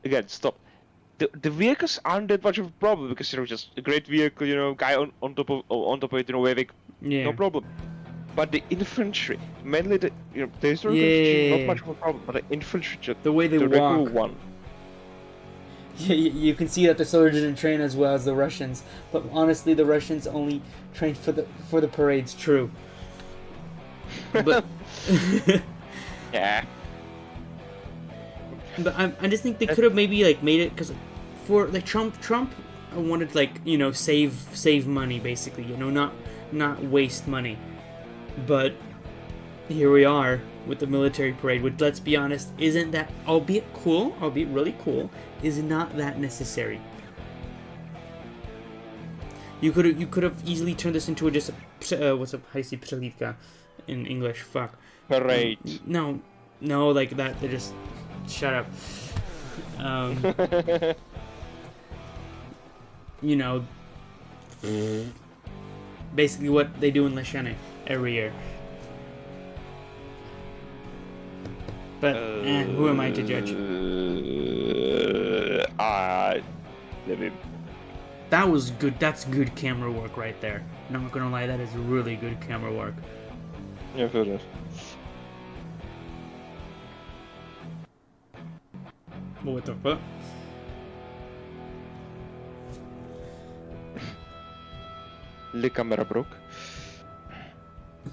Again, stop. The vehicles aren't that much of a problem because just a great vehicle, guy on top of it, waving, no problem. But the infantry, mainly the historical infantry, not much of a problem. But the infantry, the way they walk. One. Yeah, you can see that the soldiers didn't train as well as the Russians. But honestly, the Russians only trained for the parades. True. But yeah. But I just think they could have maybe made it because for Trump wanted save money basically, not waste money. But here we are with the military parade, which, let's be honest, isn't that, albeit really cool, is not that necessary. You could have easily turned this into just a what's up, how do you say přehlídka in English? Fuck. Parade. No, like that. They just shut up. You know, basically what they do in Leshene every year. But who am I to judge? That was good. That's good camera work right there. Not gonna lie, that is really good camera work. Yeah, fair enough. What the fuck? The camera broke.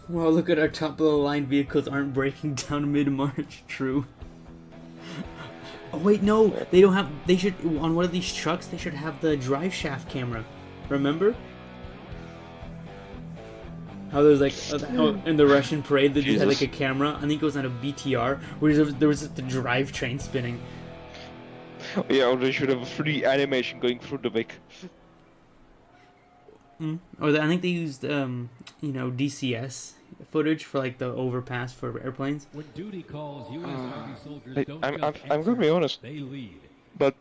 Well, look at our top of the line vehicles aren't breaking down mid-march. True. Oh wait, no, they don't have. They should, on one of these trucks, they should have the drive shaft camera. Remember? How there's like in the Russian parade they just had like a camera. I think it was on a BTR where there was just the drivetrain spinning. Yeah, or they should have a 3D animation going through the back. Or I think they used DCS footage for like the overpass for airplanes. When duty calls, U.S. Army soldiers don't I'm gonna be honest, they lead. but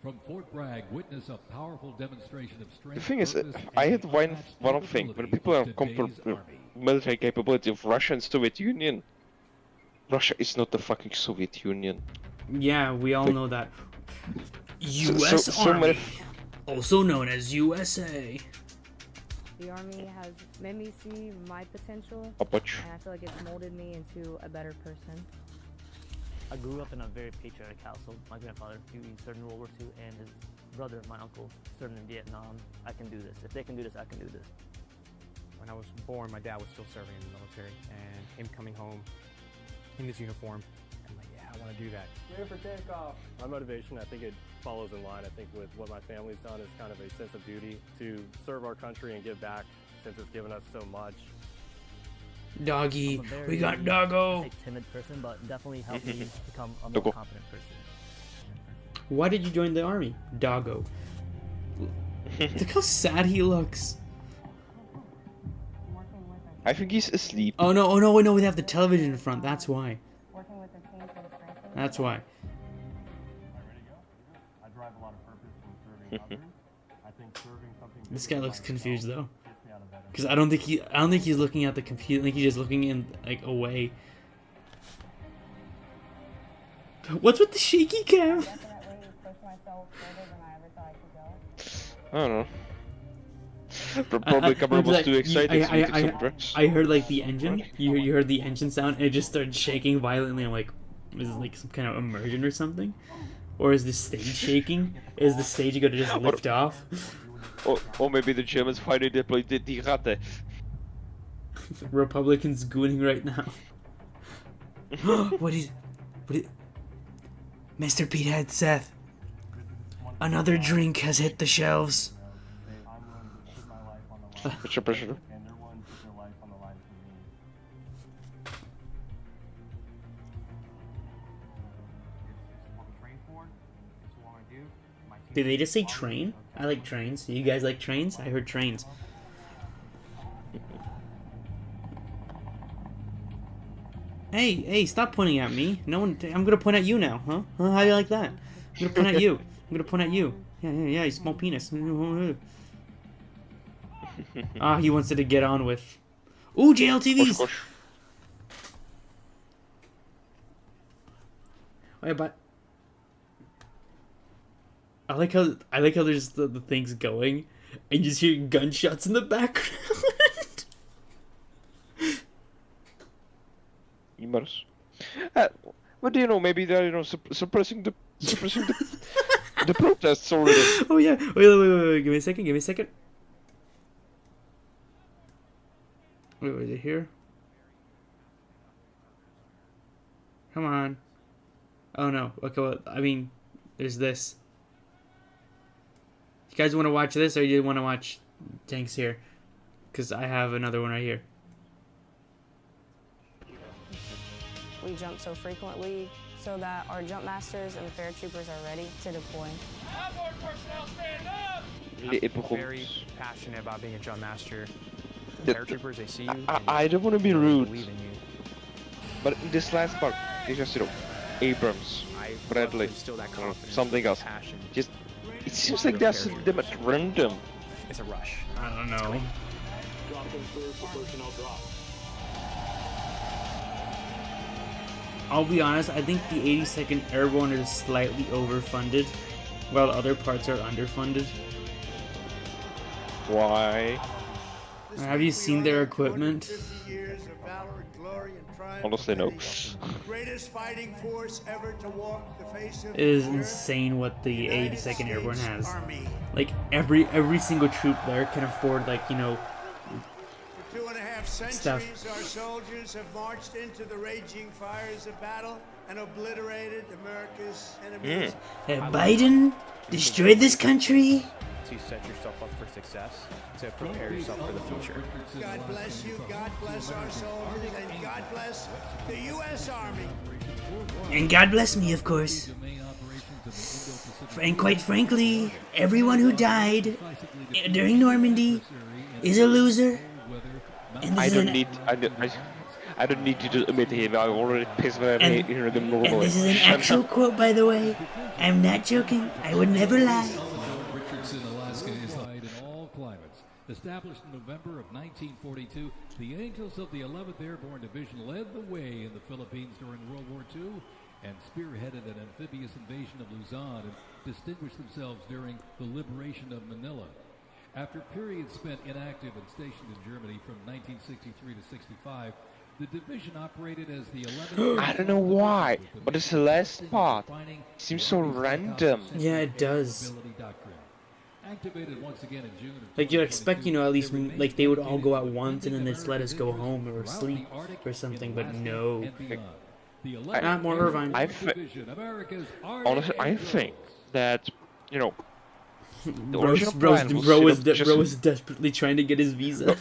from Fort Bragg, witness a powerful demonstration of strength. The thing is, I had one thing when people are comparing military capability of Russia and Soviet Union. Russia is not the fucking Soviet Union. Yeah, we all know that. U.S. Army, also known as USA. The Army has made me see my potential, and I feel like it's molded me into a better person. I grew up in a very patriotic household. My grandfather, he served in World War II, and his brother, my uncle, served in Vietnam. I can do this. If they can do this, I can do this. When I was born, my dad was still serving in the military, and him coming home in his uniform, I'm like, yeah, I want to do that. Ready for takeoff. My motivation, I think it follows in line. I think with what my family's done is kind of a sense of duty to serve our country and give back since it's given us so much. Doggy, we got Doggo. I'm a timid person, but definitely helped me become a more confident person. Why did you join the army, Doggo? Look how sad he looks. I think he's asleep. Oh no! They have the television in front. That's why. That's why. I drive a lot of purpose in serving others. I think serving something. This guy looks confused though, because I don't think he's looking at the computer. I think he's just looking in like away. What's with the shaky cam? I don't know. Probably camera was too excited. I heard like the engine. You heard the engine sound, and it just started shaking violently. I'm like, is it like some kind of immersion or something? Or is the stage shaking? Is the stage going to just lift off? Or maybe the Germans finally deployed the Ratte. Republicans gooning right now. What is Mr. Peathead Seth? Another drink has hit the shelves. Mr. President. Did they just say train? I like trains. You guys like trains? I heard trains. Hey, stop pointing at me. No one. I'm gonna point at you now, huh? How do you like that? I'm gonna point at you. I'm gonna point at you. Yeah, you small penis. He wants it to get on with. Ooh, JLTVs! Wait, but I like how there's the things going, and you just hear gunshots in the background. What do you know? Maybe they're suppressing the the protests already. Oh yeah. Wait. Give me a second. Wait, is it here? Come on. Oh no. Okay, well, I mean, there's this. You guys want to watch this, or you want to watch tanks here? Because I have another one right here. we jump so frequently so that our jump masters and the paratroopers are ready to deploy. I'm very passionate about being a jump master. The paratroopers, they see you. I don't want to be rude, believe in you. but in this last part, it's just, you know, Abrams, Bradley, or something else. Just, it seems like there's them at random. It's a rush. I don't know. I'll be honest, I think the 82nd Airborne is slightly overfunded, while other parts are underfunded. Why? Have you seen their equipment? Honestly, no. Greatest fighting force ever to walk the face of It is insane what the 82nd Airborne has. Like every single troop there can afford, like, you know, For 2.5 centuries, our soldiers have marched into the raging fires of battle and obliterated America's enemies. Have Biden destroyed this country? To set yourself up for success, to prepare yourself for the future. God bless you, God bless our soldiers, and God bless the U.S. Army. And God bless me, of course. And quite frankly, everyone who died during Normandy is a loser. And I don't need you to admit it. I'm already pissed when I hear them normally. And this is an actual quote, by the way. I'm not joking. I would never lie. Established in November of 1942, the Angels of the 11th Airborne Division led the way in the Philippines during World War II and spearheaded an amphibious invasion of Luzon and distinguished themselves during the liberation of Manila. After periods spent inactive and stationed in Germany from 1963 to 65, the division operated as the 11th... I don't know why, but this last part seems so random. Yeah, it does. Activated once again in June. Like, you'd expect, you know, at least, like, they would all go at once and then they'd just let us go home or sleep or something, but no. Not more Irvine. Honestly, I think that, you know, Bro was desperately trying to get his visa.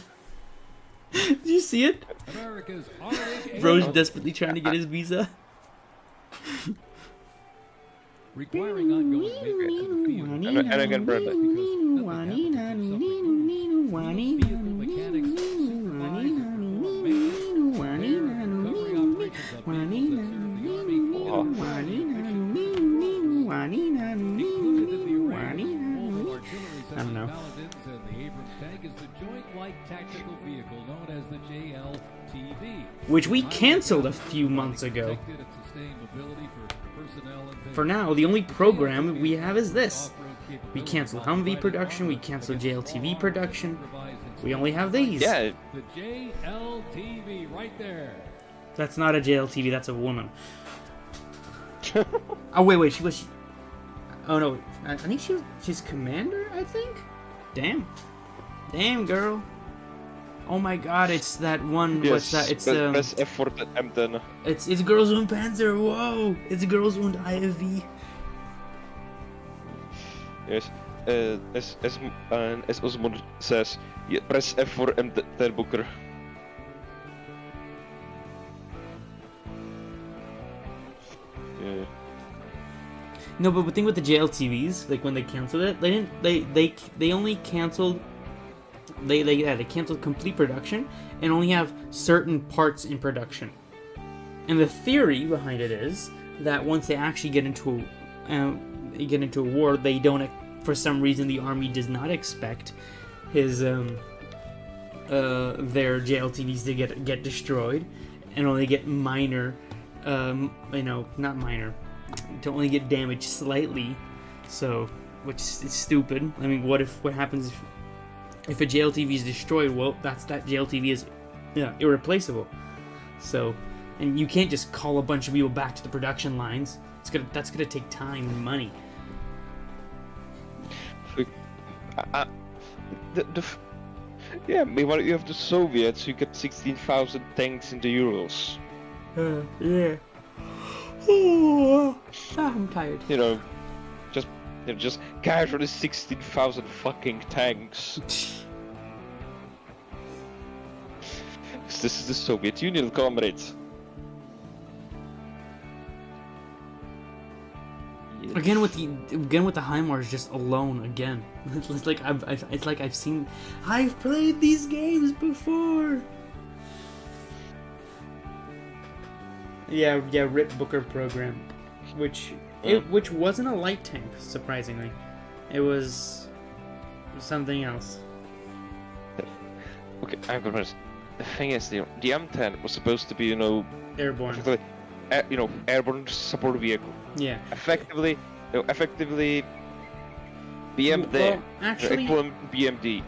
Did you see it? Bro's desperately trying to get his visa. Requiring ongoing maintenance in the field. And again, Bradley. I don't know. Which we cancelled a few months ago. For now, the only program we have is this. We canceled Humvee production, we canceled JLTV production. We only have these. Yeah. The JLTV right there. That's not a JLTV, that's a woman. Oh wait, she was... Oh no, I think she's commander, I think? Damn. Damn, girl. Oh my god, it's that one, yes, what's that? It's press F for the M10. It's Girls und Panzer, whoa! It's Girls und IFV. Yes, as Osmond says, yeah, press F for M10 Booker. Yeah. No, but the thing with the JLTVs, like when they canceled it, they only canceled they canceled complete production and only have certain parts in production. And the theory behind it is that once they actually get into a war, they don't, for some reason, the army does not expect his their JLTVs to get destroyed and only get minor, not minor, to only get damaged slightly. So, which is stupid. I mean, what happens if a JLTV is destroyed? Well, that JLTV is irreplaceable. So, and you can't just call a bunch of people back to the production lines. That's gonna take time and money. Yeah, meanwhile you have the Soviets who get 16,000 tanks in the Urals. Yeah. Oh, I'm tired. Just casually 16,000 fucking tanks. This is the Soviet Union, comrades. Yes. Again with the HIMARS just alone again. It's like I've played these games before. Yeah, Rip Booker program, which wasn't a light tank, surprisingly. It was something else. Okay, I'm convinced. The thing is, the M10 was supposed to be, airborne. Airborne support vehicle. Yeah. Effectively, BMD. Well, actually, equivalent BMD.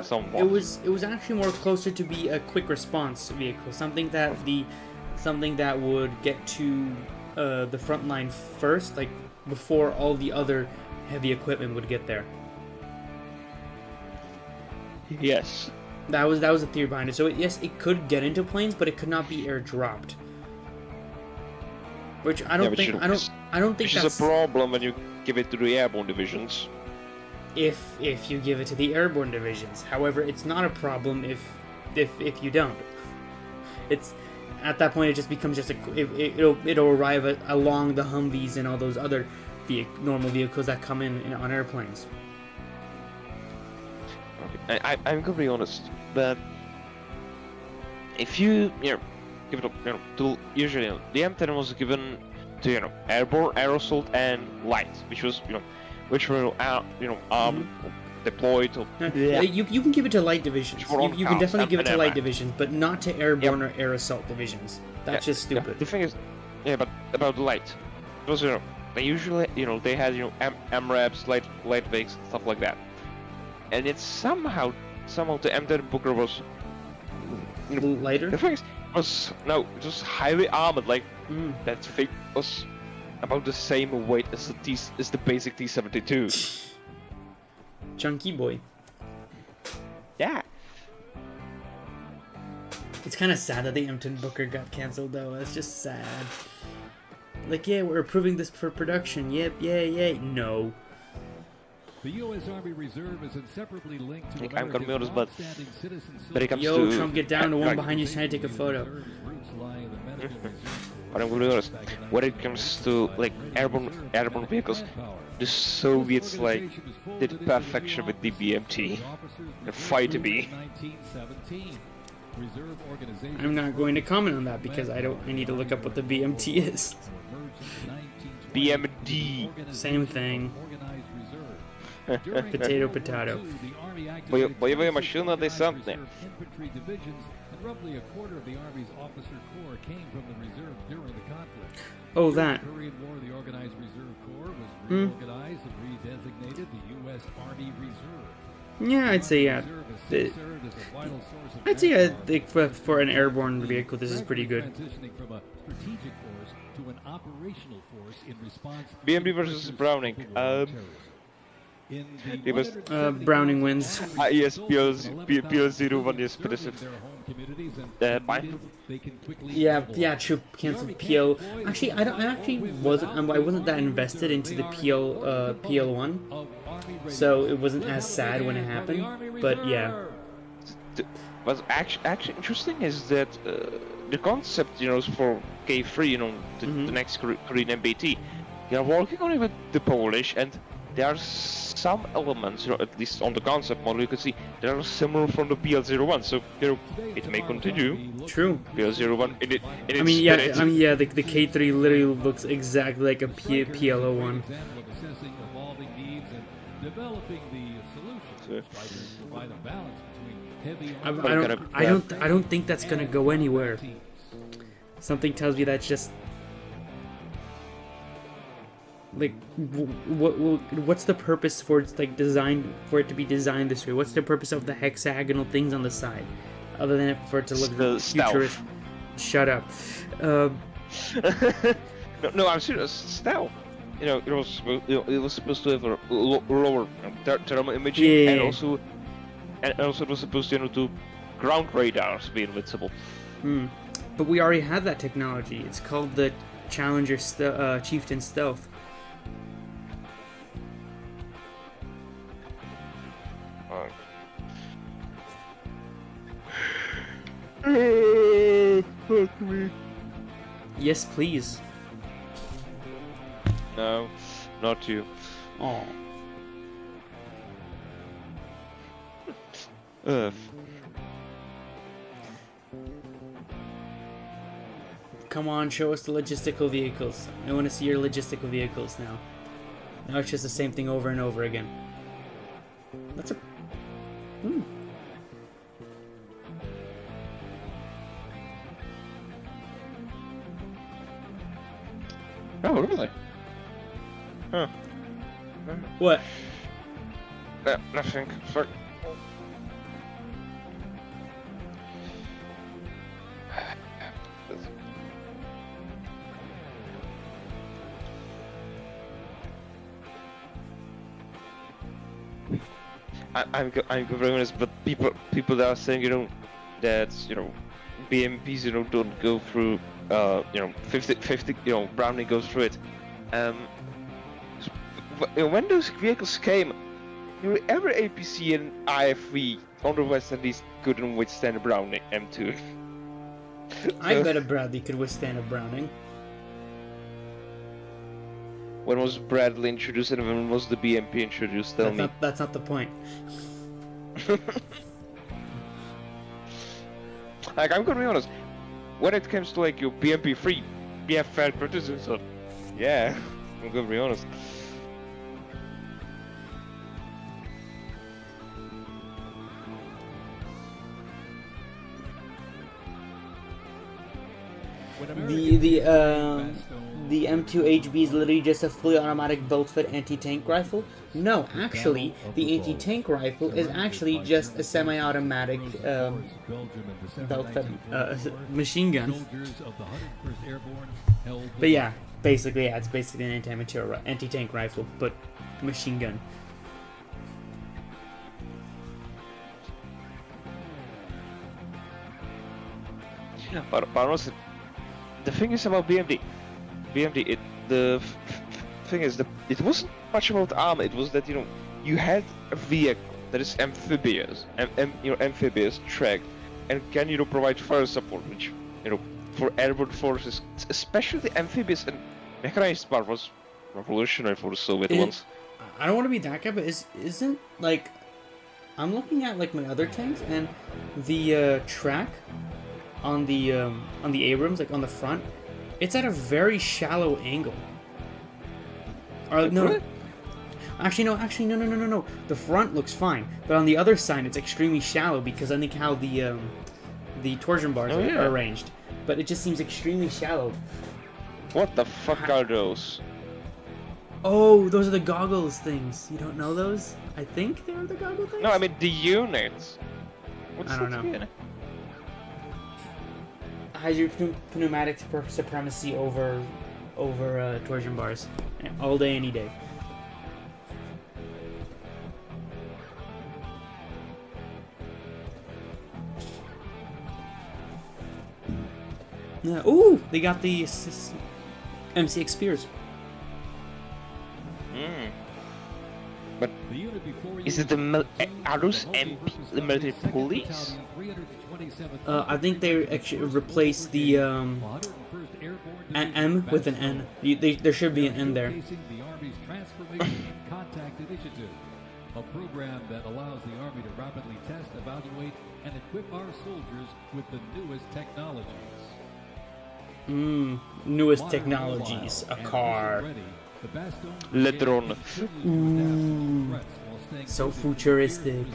Somewhat. It was actually more closer to be a quick response vehicle, something that would get to the front line first, like before all the other heavy equipment would get there. Yes. That was the theory behind it. So yes, it could get into planes, but it could not be airdropped. Which I don't think that's a problem when you give it to the airborne divisions. If you give it to the airborne divisions. However, it's not a problem if you don't. It's at that point it just becomes just it'll arrive along the Humvees and all those other normal vehicles that come in on airplanes. Okay. I'm gonna be honest that if you give it up, to usually the M10 was given to airborne, air assault, and light, which was which were deployed. You can give it to light divisions. You can definitely give it to light divisions, but not to airborne or air assault divisions. That's just stupid. The thing is, but about the light, because they usually they had MRAPs, light vehicles, stuff like that, and it's somehow the M10 Booker was lighter. The thing is, just highly armored. Like that thing was about the same weight as the basic T-72. Chunky boy. Yeah. It's kind of sad that the M10 Booker got cancelled, though. That's just sad. Like, yeah, we're approving this for production. Yep, yay. No. The U.S. Army Reserve is inseparably linked to I'm gonna be honest, but it comes to... to... Trump, get down. The one behind you is trying to take a photo. But I'm gonna be honest, when it comes to airborne vehicles, the Soviets did perfection with the BMT and fighter B. I'm not going to comment on that because I need to look up what the BMT is. BMD. Same thing. Potato. Боевые машины десантные. Roughly a quarter of the Army's officer corps came from the reserves during the conflict. Oh, that. During the Korean War, the Organized Reserve Corps was reorganized and redesignated the U.S. Army Reserve. Yeah, I'd say yeah. I'd say for an airborne vehicle, this is pretty good. Transitioning from a strategic force to an operational force in response. BMD versus Browning. Browning wins. Yes, PL01 is progressive. Yeah, true. Cancelled PL. Actually, I wasn't that invested into the PL1, so it wasn't as sad when it happened. But yeah. What's actually interesting is that the concept, for K3, the next Korean MBT, they are working on it with the Polish, and there are some elements, at least on the concept model, you can see they are similar from the PL01. So it may continue. True. PL01 in its the K3 literally looks exactly like a PL01. I don't think that's gonna go anywhere. Something tells me that's just. Like, what's the purpose for it to be designed this way? What's the purpose of the hexagonal things on the side, other than for it to look futuristic? Shut up. No, I'm serious. Stealth. It was supposed to have a lower thermal imaging, and also it was supposed to ground radars be invincible. But we already have that technology. It's called the Challenger Chieftain Stealth. Fuck me. Yes, please. No. not you. Oh. Come on, show us the logistical vehicles. I want to see your logistical vehicles now. Now it's just the same thing over and over again. That's a... Oh, really? Huh. What? Nothing. Sorry. I'm very honest, but people that are saying, you know, that, you know, BMPs, you know, don't go through, you know, 50, you know, Browning goes through it. When those vehicles came, every APC and IFV on the West at least couldn't withstand a Browning M2. I bet a Bradley could withstand a Browning. When was Bradley introduced and when was the BMP introduced? Tell me. That's not the point. Like, I'm gonna be honest, when it comes to like your BMP3, we have fair criticism, so yeah, I'm gonna be honest. The M2HB is literally just a fully automatic bolt-fed anti-tank rifle? No, actually, the anti-tank rifle is actually just a semi-automatic belt-fed machine gun. But yeah, basically, yeah, it's basically an anti-tank rifle, but machine gun. But honestly, the thing is about BMD, the thing is that it wasn't much about armor. It was that, you know, you had a vehicle that is amphibious, amphibious, tracked, and can, you know, provide fire support, which, you know, for airborne forces, especially the amphibious and mechanized part was revolutionary for the Soviet ones. I don't want to be that guy, but isn't like, I'm looking at like my other tanks and the track on the Abrams, like on the front, it's at a very shallow angle. Or no, actually no. The front looks fine, but on the other side it's extremely shallow because I think how the torsion bars are arranged. But it just seems extremely shallow. What the fuck are those? Oh, those are the goggles things. You don't know those? I think they're the goggle things. No, I mean the units. What's I don't know. Has your pneumatic supremacy over torsion bars all day, any day. Yeah. Ooh, they got the MCX Spears. But is it are those MP, the military police? I think they actually replaced the M with an N. There should be an N there. The Army's Transformation Contact Initiative, a program that allows the Army to rapidly test, evaluate, and equip our soldiers with the newest technologies. Newest technologies. A car. Ledron. Ooh. So futuristic.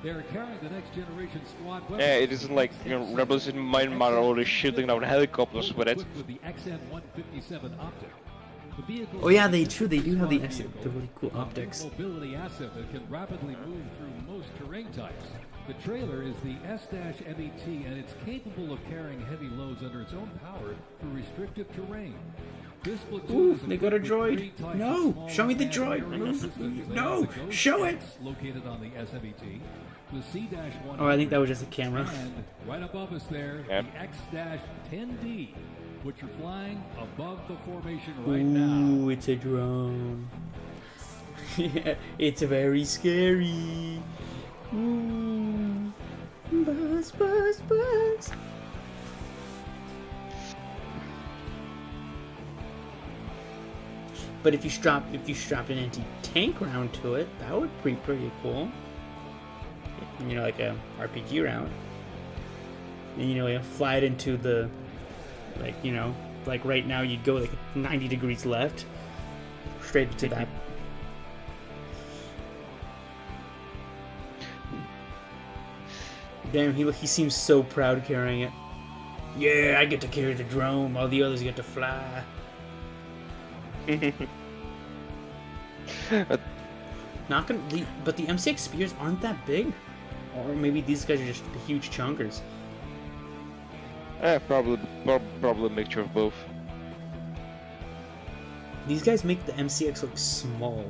They're carrying the next generation squad weapons. Yeah, it isn't like, you know, rebels in Myanmar are already shooting down helicopters with it. With the XM157 optic. Oh yeah, they do have the really cool optics. Mobility asset that can rapidly move through most terrain types. The trailer is the S-MET, and it's capable of carrying heavy loads under its own power through restrictive terrain. Ooh, they got a droid. No, show me the droid. No, show it. Located on the S-MET, the C-1. Oh, I think that was just a camera. And right above us there, the X-10D, which are flying above the formation right now. Ooh, it's a drone. Yeah, it's very scary. Ooh. Buzz, buzz, buzz. But if you strapped an anti-tank round to it, that would be pretty cool. You know, like a RPG round. And you fly it into the, like right now you'd go like 90 degrees left, straight into that. Damn, he seems so proud carrying it. Yeah, I get to carry the drone while the others get to fly. But the M6 spears aren't that big, or maybe these guys are just huge chunkers. Probably a mixture of both. These guys make the MCX look small.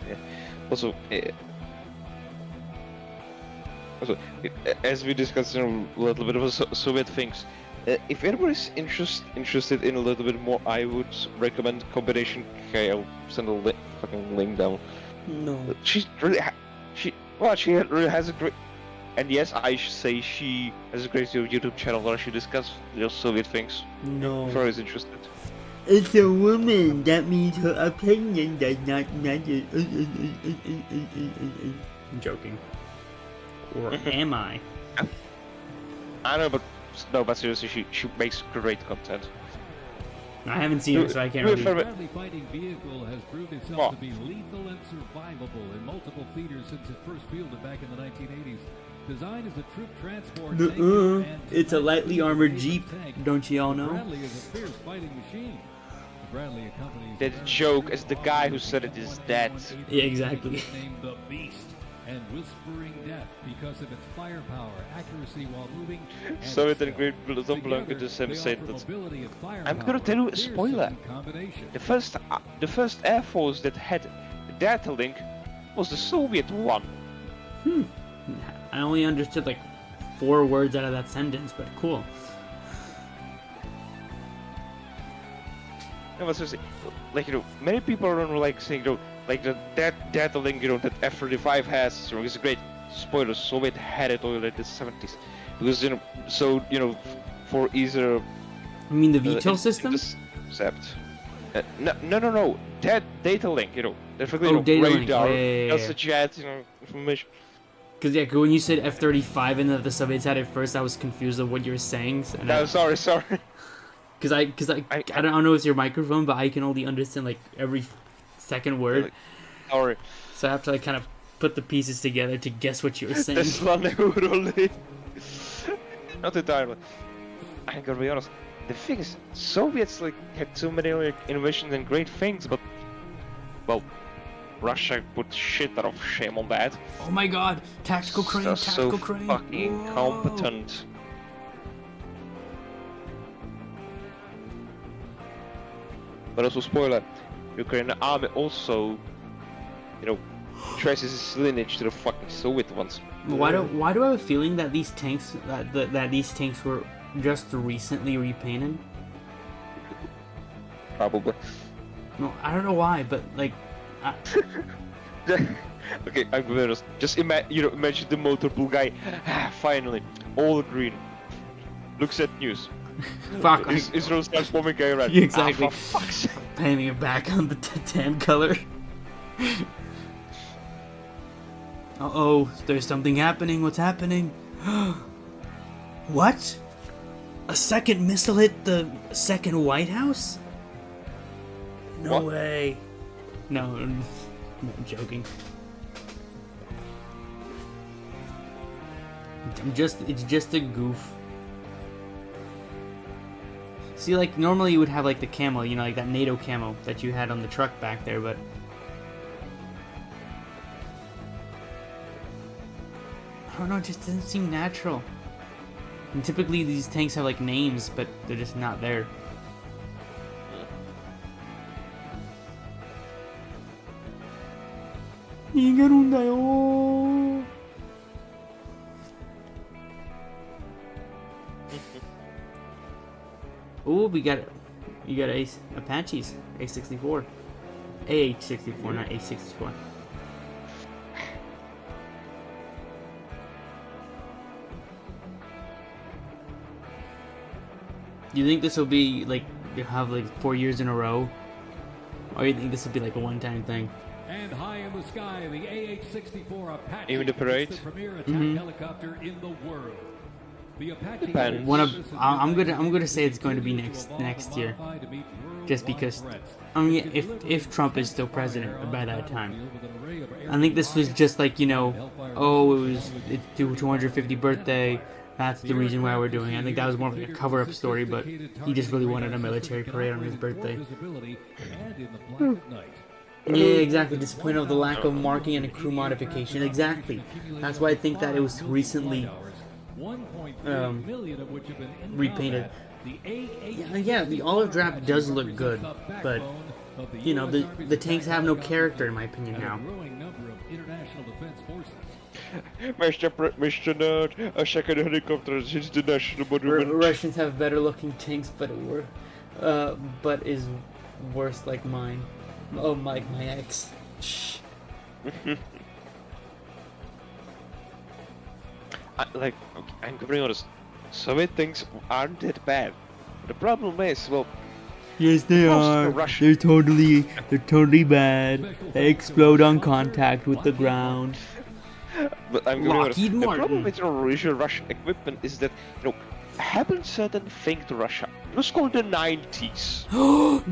Yeah. Also, as we discussed a little bit of Soviet things, if anybody's interested in a little bit more, I would recommend combination. Okay, I'll send a fucking link down. No. She's really she really has a great, and yes, I should say she has a great YouTube channel where she discusses Soviet things. No. If anybody's interested. It's a woman. That means her opinion does not matter. I'm joking. Or am I? I know, but seriously, she makes great content. I haven't seen it, so I can't really. The Bradley fighting vehicle has proved itself to be lethal and survivable in multiple theaters since it first fielded back in the 1980s. Designed as a troop transport tank, it's a lightly armored Jeep, don't you all know? Bradley is a fierce fighting machine. Bradley accompanies That joke is the guy who said it is dead. Yeah, exactly. Named the Beast and Whispering Death because of its firepower, accuracy while moving. So it and Great Blanc could just have said that. I'm gonna tell you a spoiler. The first Air Force that had a data link was the Soviet one. I only understood like 4 words out of that sentence, but cool. No, but seriously, like many people are like saying like that data link that F-35 has is a great spoiler. Soviet had it already in the 70s because for either. You mean the VTOL system? Except no, that data link definitely data radar, link. that's a jet information. Because when you said F-35 and that the Soviets had it first, I was confused of what you were saying. No, sorry. Because I don't know if it's your microphone, but I can only understand like every second word. Sorry. So I have to like kind of put the pieces together to guess what you were saying. Not entirely. I gotta be honest. The thing is, Soviets had too many innovations and great things, but Russia put shit out of shame on that. Oh my God! Tactical crane, tactical crane. Fucking competent. But also, spoiler: Ukrainian army also, traces its lineage to the fucking Soviet ones. Why do I have a feeling that these tanks that these tanks were just recently repainted? Probably. No, I don't know why, but like. Okay, I'm gonna be honest. Just imagine the motor pool guy. Finally, all green. Looks at news. Fuck. Israel starts bombing guy around. Exactly. For fuck's sake. Painting it back on the tan color. Uh-oh, there's something happening. What's happening? What? A second missile hit the second White House? No way. No, I'm joking. It's just a goof. See, like, normally you would have, like, the camo, like that NATO camo that you had on the truck back there, but... I don't know, it just doesn't seem natural. And typically these tanks have, like, names, but they're just not there. Oh, you got Apaches, A64. AH-64, not A64. Do you think this will be like you have like 4 years in a row, or you think this will be like a one-time thing? And high in the sky, the AH-64 Apache Even the parade? is the premier attack helicopter in the world. The Apache Depends. I'm gonna say it's going to be next year, just because. I mean, if Trump is still president by that time, I think this was just like, you know, oh, it's the 250th birthday. That's the reason why we're doing it. I think that was more of like a cover-up story, but he just really wanted a military parade on his birthday. Yeah, exactly. Disappointed of the lack of marking and a crew modification. Exactly. That's why I think that it was recently repainted. Yeah, the olive drab does look good, but you know, the tanks have no character in my opinion now. Mr. Nerd, a second helicopter hits the national monument. Russians have better looking tanks, but is worse like mine. Oh, like my ex. Shh. I'm gonna be honest. Soviet things aren't that bad. The problem is, well, yes, they are. They're totally bad. They explode on contact with the ground. But I'm gonna be honest. Lockheed The Martin. problem with original Russian equipment is that, you know, happened certain thing to Russia. It was called the 90s.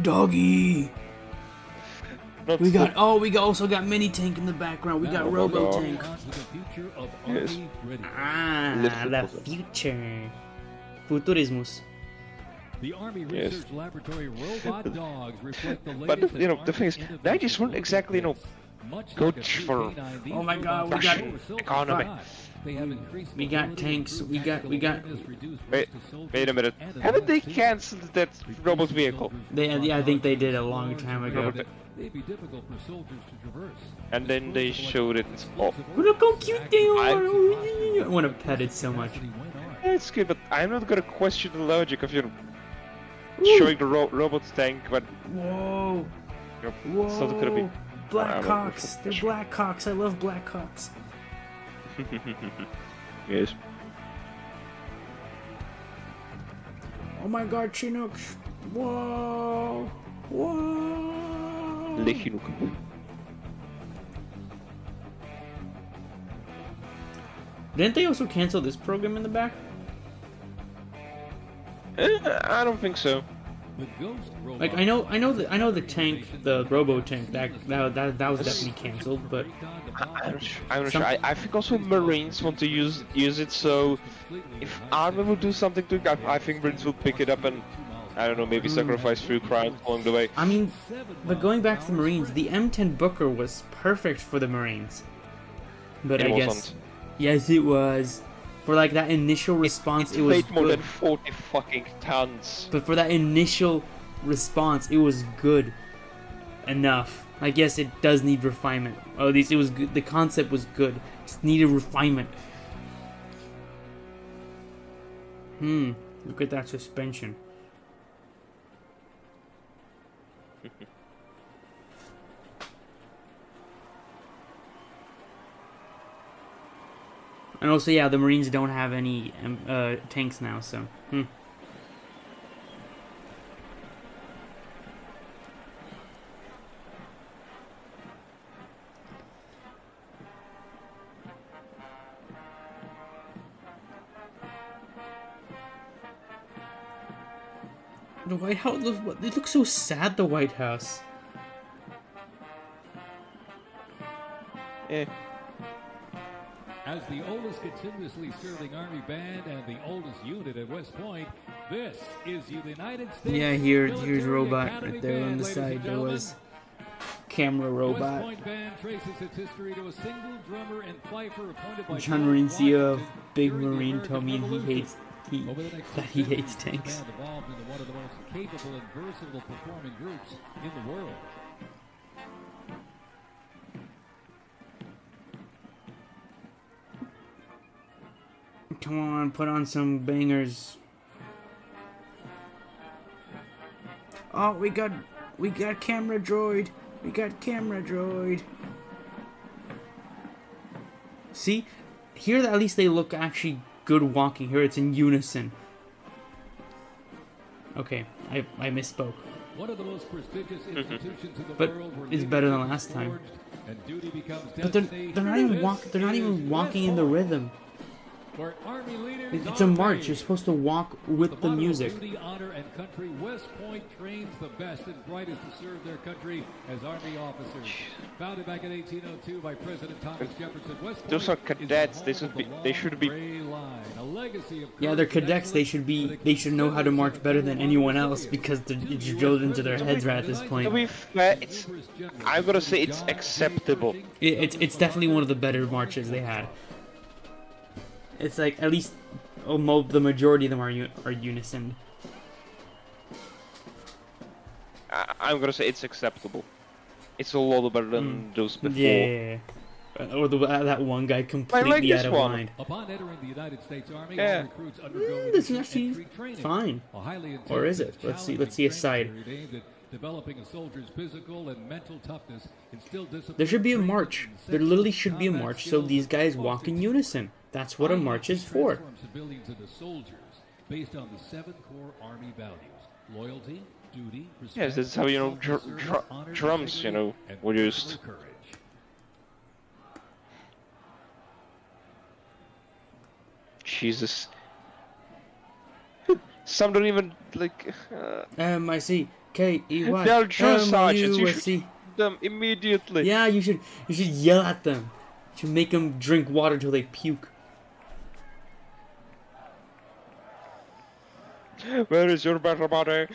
Doggy. Not We also got mini tank in the background. We got robo tank. Yes. The future. Futurismus. The Army Research Laboratory robot dogs reflect the But latest you know, the thing is, 90s weren't exactly, you know, good for Oh my God, we Russian economy. We got tanks. We got. Wait a minute. Haven't they cancelled that robot vehicle? Yeah, I think they did a long time ago. They'd be difficult for soldiers to traverse. And then they showed it. Oh, Look how cute they are! I want to pet it so much. it's good, but I'm not gonna question the logic of, you know, showing the robot tank, but Whoa! you know, it's not gonna be. Blackhawks. They're Blackhawks. I love Blackhawks. Yes. Oh my God, Chinooks! Whoa! Whoa! Lechinuk. Didn't they also cancel this program in the back? I don't think so. Like I know the tank, the robo tank, that was definitely canceled, but I'm not sure. I think also Marines want to use it, so if Army will do something to it, I think Marines will pick it up and, I don't know, maybe sacrifice few crimes along the way. I mean, but going back to the Marines, the M10 Booker was perfect for the Marines. But It I guess wasn't. yes, it was. For like that initial response, it was weighed more good. than 40 fucking tons. But for that initial response, it was good enough. I guess it does need refinement. Or at least it was good. The concept was good. Just needed refinement. Look at that suspension. And also, yeah, the Marines don't have any tanks now, so. The White House it looks so sad, the White House. As the oldest continuously serving Army band and the oldest unit at West Point, this is the United States. Yeah, here's Military Robot Academy right there on Band, the ladies side. and There gentlemen. was camera West robot. Point band traces its history to a single drummer and fifer appointed by John Mauricio of Washington Big during the Marine American told me Revolution. Over the next 6 hates decades, the tanks. band evolved into one of the most capable and versatile performing groups in the world. Come on, put on some bangers. Oh, we got camera droid. We got camera droid. See, here at least they look actually good walking. Here it's in unison. Okay, I misspoke. One of the most prestigious institutions in the But world where it's better than last time. and duty becomes But they're not even they're not even walking in the rhythm. Where Army leaders It's a march. You're supposed to walk with the music. Duty, honor, and country, West Point trains the best and brightest to serve their country as Army officers. Founded back in 1802 by President Thomas Jefferson, West Point Those are cadets. They should be. Yeah, they're cadets. They should know how to march better than anyone else because it's drilled into their heads right at this point. To be fair, I'm gonna say it's acceptable. It's definitely one of the better marches they had. It's like at least the majority of them are unison. I'm gonna say it's acceptable. It's a lot better than those before. Yeah. Or that one guy completely out of line. Upon entering the United States Army, Yeah. all recruits undergo This is initial actually entry training. fine. A highly Or is it? intensive, Let's see a side. challenging training period aimed at developing a soldier's physical and mental toughness, instill discipline, There should be a train march. them in There literally safety, should be a combat march so skills, these guys and walk in focus. unison. That's what a march is for. Transform civilians into soldiers based on the 7 core Army values: loyalty, duty, respect, Yes, that's how, you know, self-service, honor, drums, you know, and were used. personal courage. Jesus. Some don't even, like... M-I-C-K-E-Y. They're drill sergeants. You M-U-S-C. should shoot them immediately. Yeah, you should yell at them. You should make them drink water till they puke. Where is your battle body?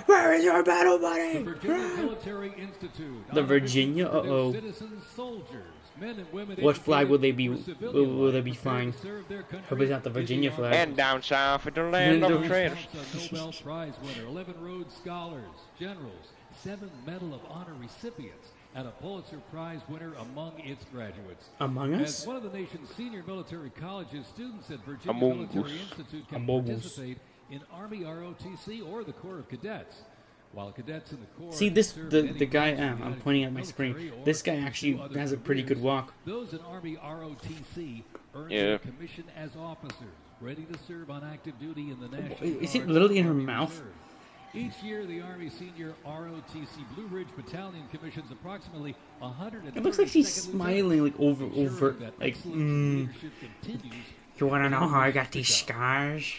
Where is your battle buddy? The Virginia Military Institute. The Virginia? Uh-oh. Citizen soldiers, men and women What flag would they be? educated for civilian Will they life, be prepared flying? to serve their country Hope it's not the in the Virginia Army. flag. And down south in the land of traitors. A Nobel Prize winner, 11 Rhodes Scholars, generals, 7 Medal of Honor recipients, and a Pulitzer Prize winner among its graduates. Among us? As one of the nation's senior military colleges, students at Virginia Among Military us. Institute can Among us. participate in Army ROTC or the Corps of Cadets. While cadets in the Corps See this serve the any guy branch of the I'm United pointing States at my military screen. or This guy pursue actually other has a pretty good careers. walk. Those in Army ROTC earn Yeah. their commission as officers, ready to serve on active duty in the National Is it Guard literally in her Army mouth? Reserve. Each year, the Army Senior ROTC Blue Ridge Battalion commissions approximately 100. It looks like she's smiling like over like You wanna know how I got these scars?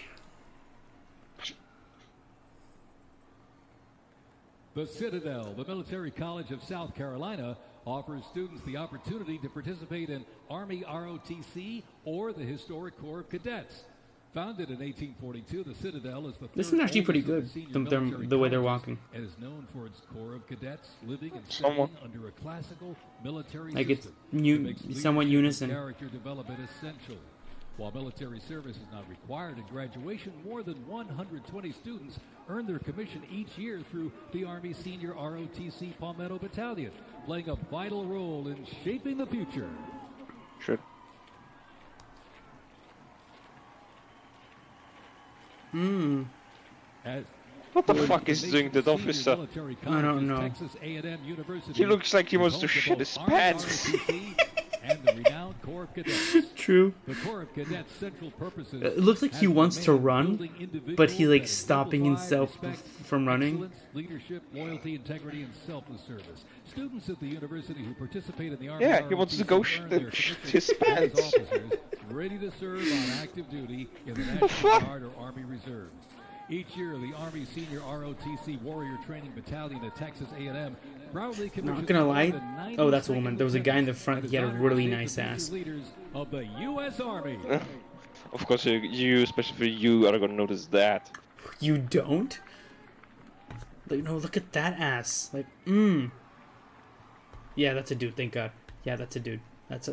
The Citadel, the military college of South Carolina, offers students the opportunity to participate in Army ROTC or the Historic Corps of Cadets. Founded in 1842, the Citadel is the This third is actually pretty oldest good. of the senior military The way they're colleges walking. and is known for its Corps of Cadets living and Somewhat. studying under a classical military Like it's system that makes somewhat leadership and unison. character development essential. While military service is not required in graduation, more than 120 students earn their commission each year through the Army Senior ROTC Palmetto Battalion, playing a vital role in shaping the future. Sure. As What the fuck is doing that officer? I don't know. Texas A&M University He looks like he wants is to home shit both his Army pants. ROTC and the renowned Corps of Cadets. True. The Corps of Cadets' central purposes It looks like he has wants to remained run, building individuals but he like that stopping exemplify himself respect, from running. excellence, leadership, loyalty, integrity, and selfless service. Students at the university who participate in the Army Yeah, he wants to ROTC go earn shit their his commissions as pants. officers ready to serve on active duty in the National Guard or Army Reserves. Each year, the Army Senior ROTC Warrior Training Battalion at Texas A&M proudly commissions Not gonna more lie. than 90 Oh, that's a woman. There was a guy in the lieutenants front. and He had a is honored really to shape nice the ass. future leaders of the U.S. Army. Of course, you, especially you, are gonna notice that. You don't? Like, no, look at that ass. Like, Yeah, that's a dude. Thank God. Yeah, that's a dude.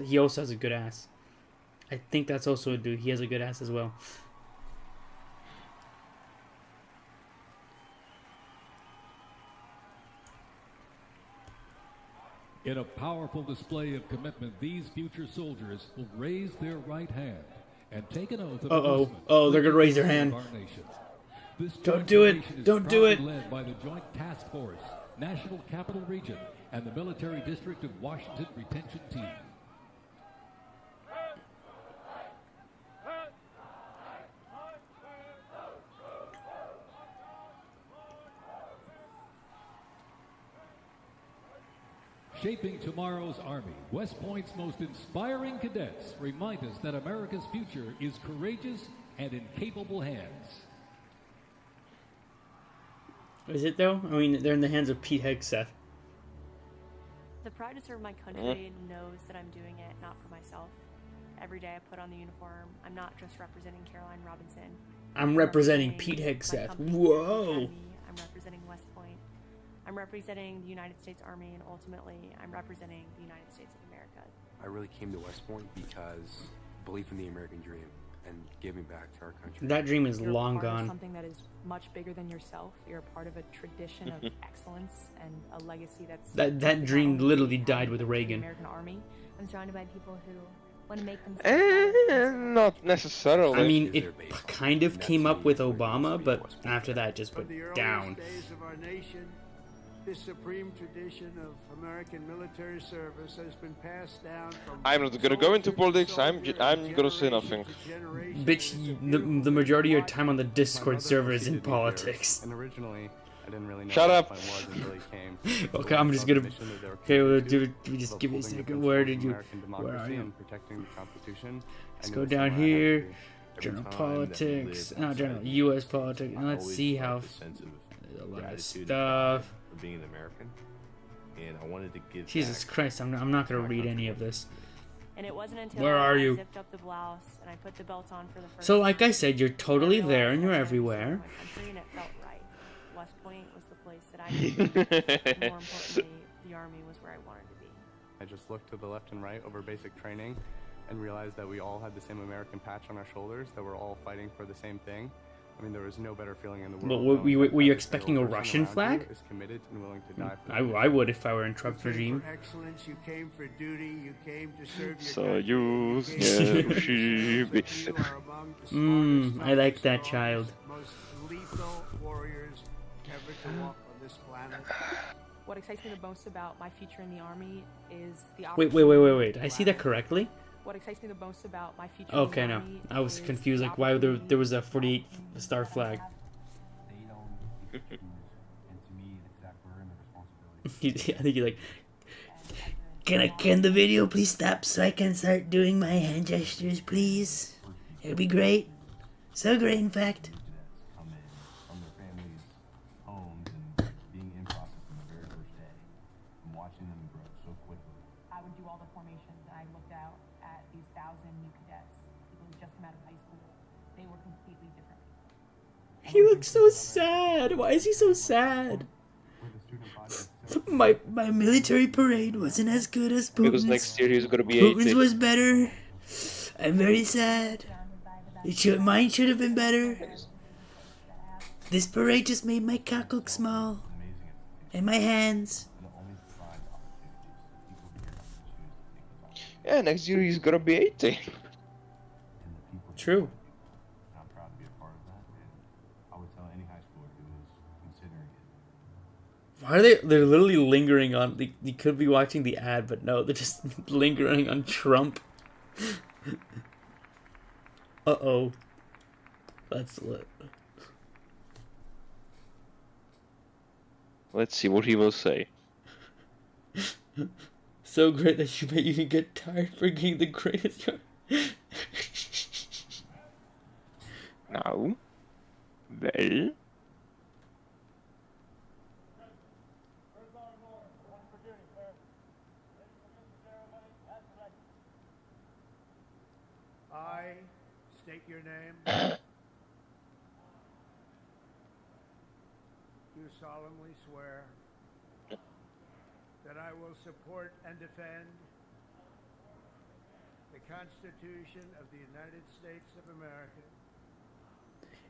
He also has a good ass. I think that's also a dude. He has a good ass as well. In a powerful display of commitment, these future soldiers will raise their right hand and take an oath of enlistment. Oh, they're gonna raise their to hand. serve our nation. This Don't joint do it. formation is Don't do it. proudly led by the Joint Task Force, National Capital Region, and the Military District of Washington Retention Team. Shaping tomorrow's Army, West Point's most inspiring cadets remind us that America's future is courageous and in capable hands. Is it though? I mean, they're in the hands of Pete Hegseth. The pride to serve my country knows that I'm doing it not for myself. Every day I put on the uniform, I'm not just representing Caroline Robinson. I'm representing Pete Hegseth. Whoa! I'm representing West Point. I'm representing the United States Army, and ultimately, I'm representing the United States of America. I really came to West Point because belief in the American dream and giving back to our country. That dream is You're long part of gone. Something that is much bigger than yourself. You're a part of a tradition of excellence and a legacy that's... That dream literally died with Reagan. American Army. I'm surrounded by people who want to make themselves Not necessarily. I mean, it kind of came up with Obama, but after that, it just went down. Days of our nation, this supreme tradition of American military service has been passed down from... I'm not gonna go into politics. I'm gonna say nothing. Bitch, the majority of your time on the Discord server is in politics. And originally, I didn't really know Shut up. what was until he came. Okay, I'm just gonna. Okay, we'll just give me a second. Where did you? Where are you? Let's go down here. General politics. No, general U.S. politics. And let's see how. A lot of stuff. Being an American, and I wanted to give. Jesus Christ, I'm not gonna read any of this. And it wasn't until Where are I you? zipped up the blouse and I put the belt on for the first So, like I time, said, you're totally there and you're everywhere. my country, and it felt right. West Point was the place that I needed. More importantly, the Army was where I wanted to be. I just looked to the left and right over basic training and realized that we all had the same American patch on our shoulders, that we're all fighting for the same thing. I mean, there was no better feeling in the world. But were you expecting a Russian flag? Is committed and willing to die for I would if I were in Trump's regime. For excellence, you came for duty, you came to serve Mmm, I like that child. most lethal warriors ever to walk on this planet. What excites me the most about my future in the Army is the Wait. Did I see that correctly? What excites me the most about my future Okay, in the no. Army I was is confused, the like why there was a 48-star flag. I think you're like, can the video please stop so I can start doing my hand gestures, please? It would be great. So great, in fact. Come in from their families' homes and being in process from the very first day, and watching them grow so quickly. I would do all the formations, and I looked out at these 1,000 new cadets, people who just come out of high school. They were completely different. He looks so sad. Why is he so sad? My military parade wasn't as good as Putin's. Because next year he's gonna be Putin's 80. was better. I'm very sad. Mine should have been better. This parade just made my cock look small. And my hands. Yeah, next year he's gonna be 80. True. I'm proud to be a part of that, and I would tell any high schooler who is considering it. Why are they're literally lingering on, you could be watching the ad, but no, they're just lingering on Trump. Uh-oh. That's lit. Let's see what he will say. So great that you may even get tired for being the greatest. Now, well, I state your name. Do solemnly swear that I will support and defend the Constitution of the United States of America.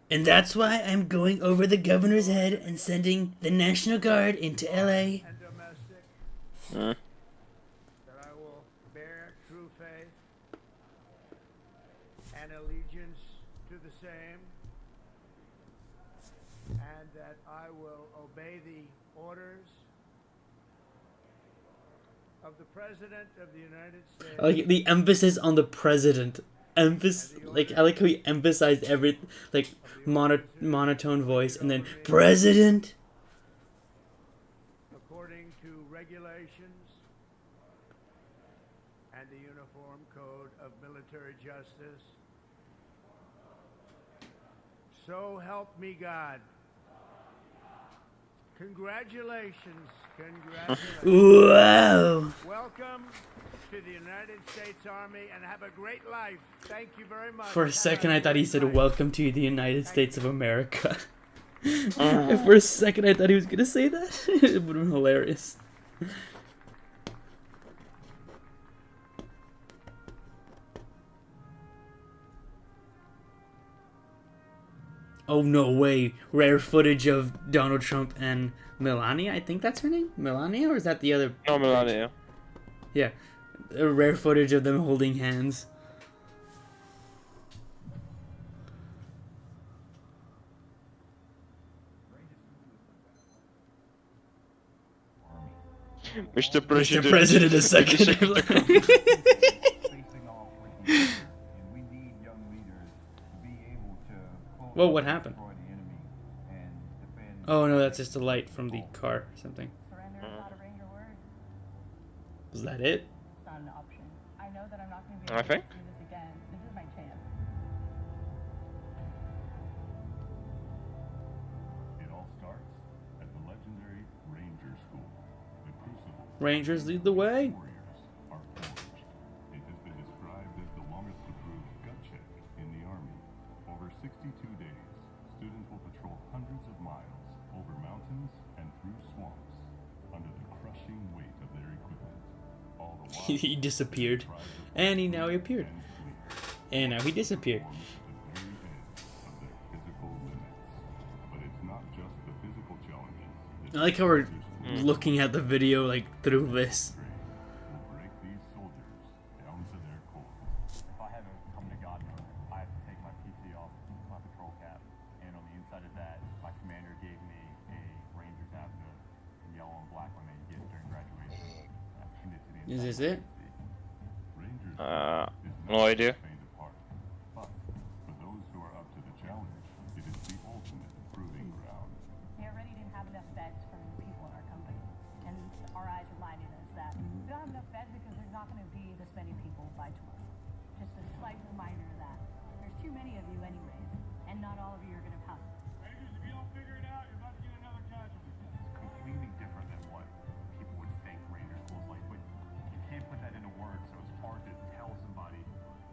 And that's why I'm going over the governor's head and sending the National Guard into LA. And domestic. That I will bear true faith and allegiance to the same. And that I will obey the orders of the President of the United States. I like the emphasis on the president. I like how he emphasized every, like, monotone voice, and then president. According to regulations military justice. So help me God. Congratulations. Congratulations. Wow. Welcome to the United States Army and have a great life. Thank you very much. For a second, I thought he said, "Welcome to the United States of America." For a second, I thought he was gonna say that. It would have been hilarious. Oh, no way. Rare footage of Donald Trump and Melania. I think that's her name. Melania, or is that the other? No, Melania. Yeah. A rare footage of them holding hands. Mr. President. Mr. President a second. Whoa, what happened? Oh no, that's just a light from the car or something. Surrender is not a Ranger word. Was that it? It's not an option. I know that I'm not going to be I able think. to do this again. This is my chance. It all starts at the legendary Ranger School. The Crucible. Rangers lead the way. Warriors are forged. It has been described as the longest approved gut check in the Army. Over 62 days, students will patrol hundreds of miles over mountains and through swamps under the crushing weight of their equipment. All the while, He disappeared. And he now he appeared. And now he disappeared. the very edge of their physical limits. But it's not just the physical challenges. I like how we're looking at the video like through this. Will break these soldiers down to their core. If I have a come to God moment, I have to take my PT off my patrol cap, and on the inside of that, my commander gave me a Ranger tablet in yellow and black when they get during graduation. I've pinned it to the Is inside this it? No idea. But for those who are up to the challenge, it is the ultimate proving ground. We already didn't have enough vets from the people in our company. And our eyes reminded us that we don't have enough vets because there's not going to be this many people by tomorrow. Just a slight reminder of that. There's too many of you anyways, and not all of you are going to pass. Rangers, if you don't figure it out, you're about to get another casualty. It's completely different than what people would think Ranger School is like, but you can't put that into words, so it's hard to tell somebody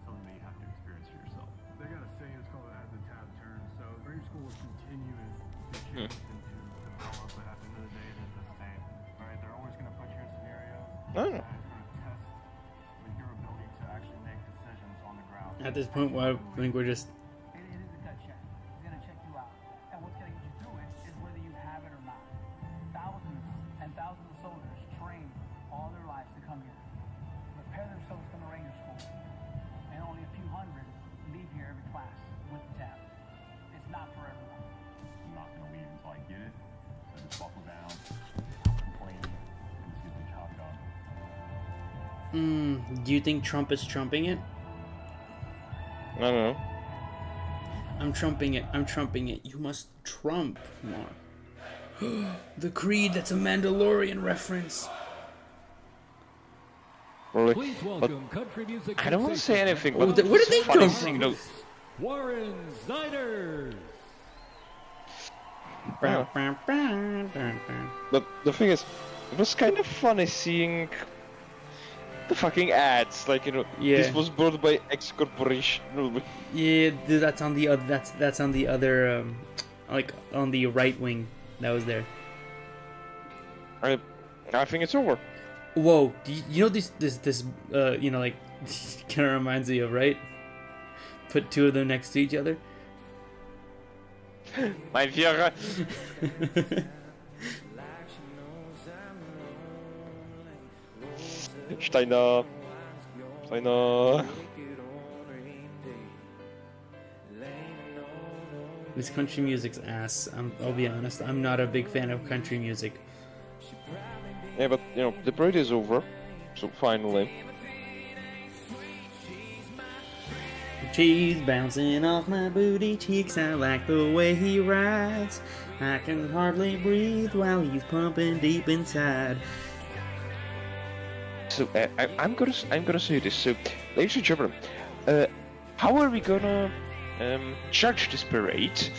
something that you have to experience for yourself. They got a saying, it's called as the tab turns, so Ranger School will continue to change and to develop, but at the end of the day, it is the same. Right? They're always going to put you in scenarios that are going to test with your ability to actually make decisions on the ground. At this point, well, I think we're just. It is a gut check. It's going to check you out. And what's going to get you through it is whether you have it or not. Thousands and thousands of soldiers train all their lives to come here, prepare themselves to come to Ranger School, and only a few hundred leave here every class with the tab. It's not for everyone. I'm not going to leave until I get it, so just buckle down, stop complaining, and just get the job done. Do you think Trump is trumping it? I don't know. I'm trumping it. I'm trumping it. You must trump more. The Creed, that's a Mandalorian reference. Really? Please But welcome country music I don't want to say anything, Oh, but where did they funny come thing, from? though. Warren Zniders. But the thing is, it was kind of funny seeing the fucking ads. Like, you know, Yeah. this was brought by X Corporation. Yeah, that's on the other. That's on the other. Like on the right wing. That was there. I think it's over. Whoa! You know this you know, like kind of reminds me of, right? Put two of them next to each other. Mein Führer. Steiner. Steiner. This country music's ass. I'll be honest. I'm not a big fan of country music. Yeah, but you know the parade is over, so finally. Cheese bouncing off my booty cheeks. I like the way he rides. I can hardly breathe while he's pumping deep inside. So I'm gonna say this. So, ladies and gentlemen, how are we gonna judge this parade?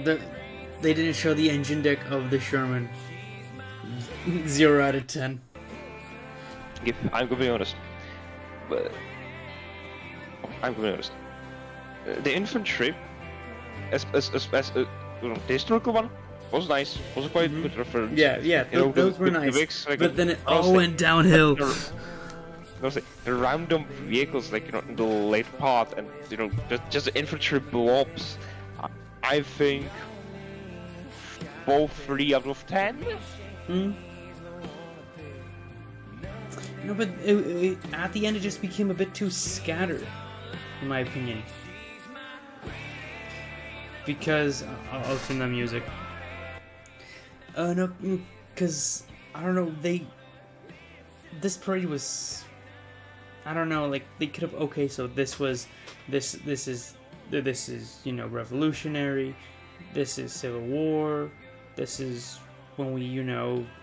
They didn't show the engine deck of the Sherman. 0 out of 10. If I'm gonna be honest, the infantry, as the historical one, was nice. Was a quite good reference. Yeah, those were nice. Mix, like, but then it all went downhill. The random vehicles, like in the late part, and just the infantry blobs. I think 3 out of 10. No, but at the end it just became a bit too scattered, in my opinion. Because I'll turn the music. No, because I don't know. This parade was, I don't know. Like they could have. Okay, so this is revolutionary. This is Civil War. This is when we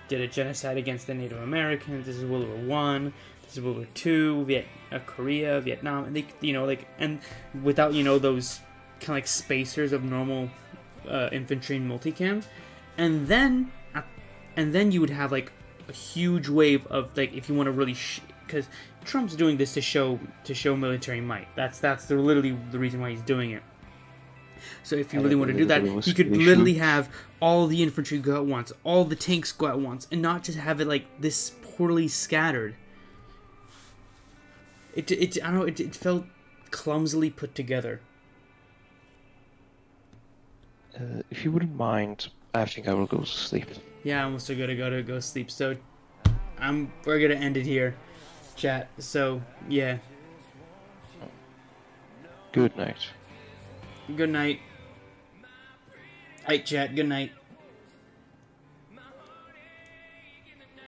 did a genocide against the Native Americans. This is World War One. This is World War Two. Korea, Vietnam, and and without those kind of like spacers of normal infantry and multicam, and then you would have like a huge wave of like, if you want to really because Trump's doing this to show military might. That's literally the reason why he's doing it. So if you really want to do that, you could literally have all the infantry go at once, all the tanks go at once, and not just have it like this poorly scattered. I don't know, it felt clumsily put together. If you wouldn't mind, I think I will go to sleep. Yeah, I'm also gonna go sleep. So we're gonna end it here, chat. So yeah. Good night. Good night. Alright, chat. Good night.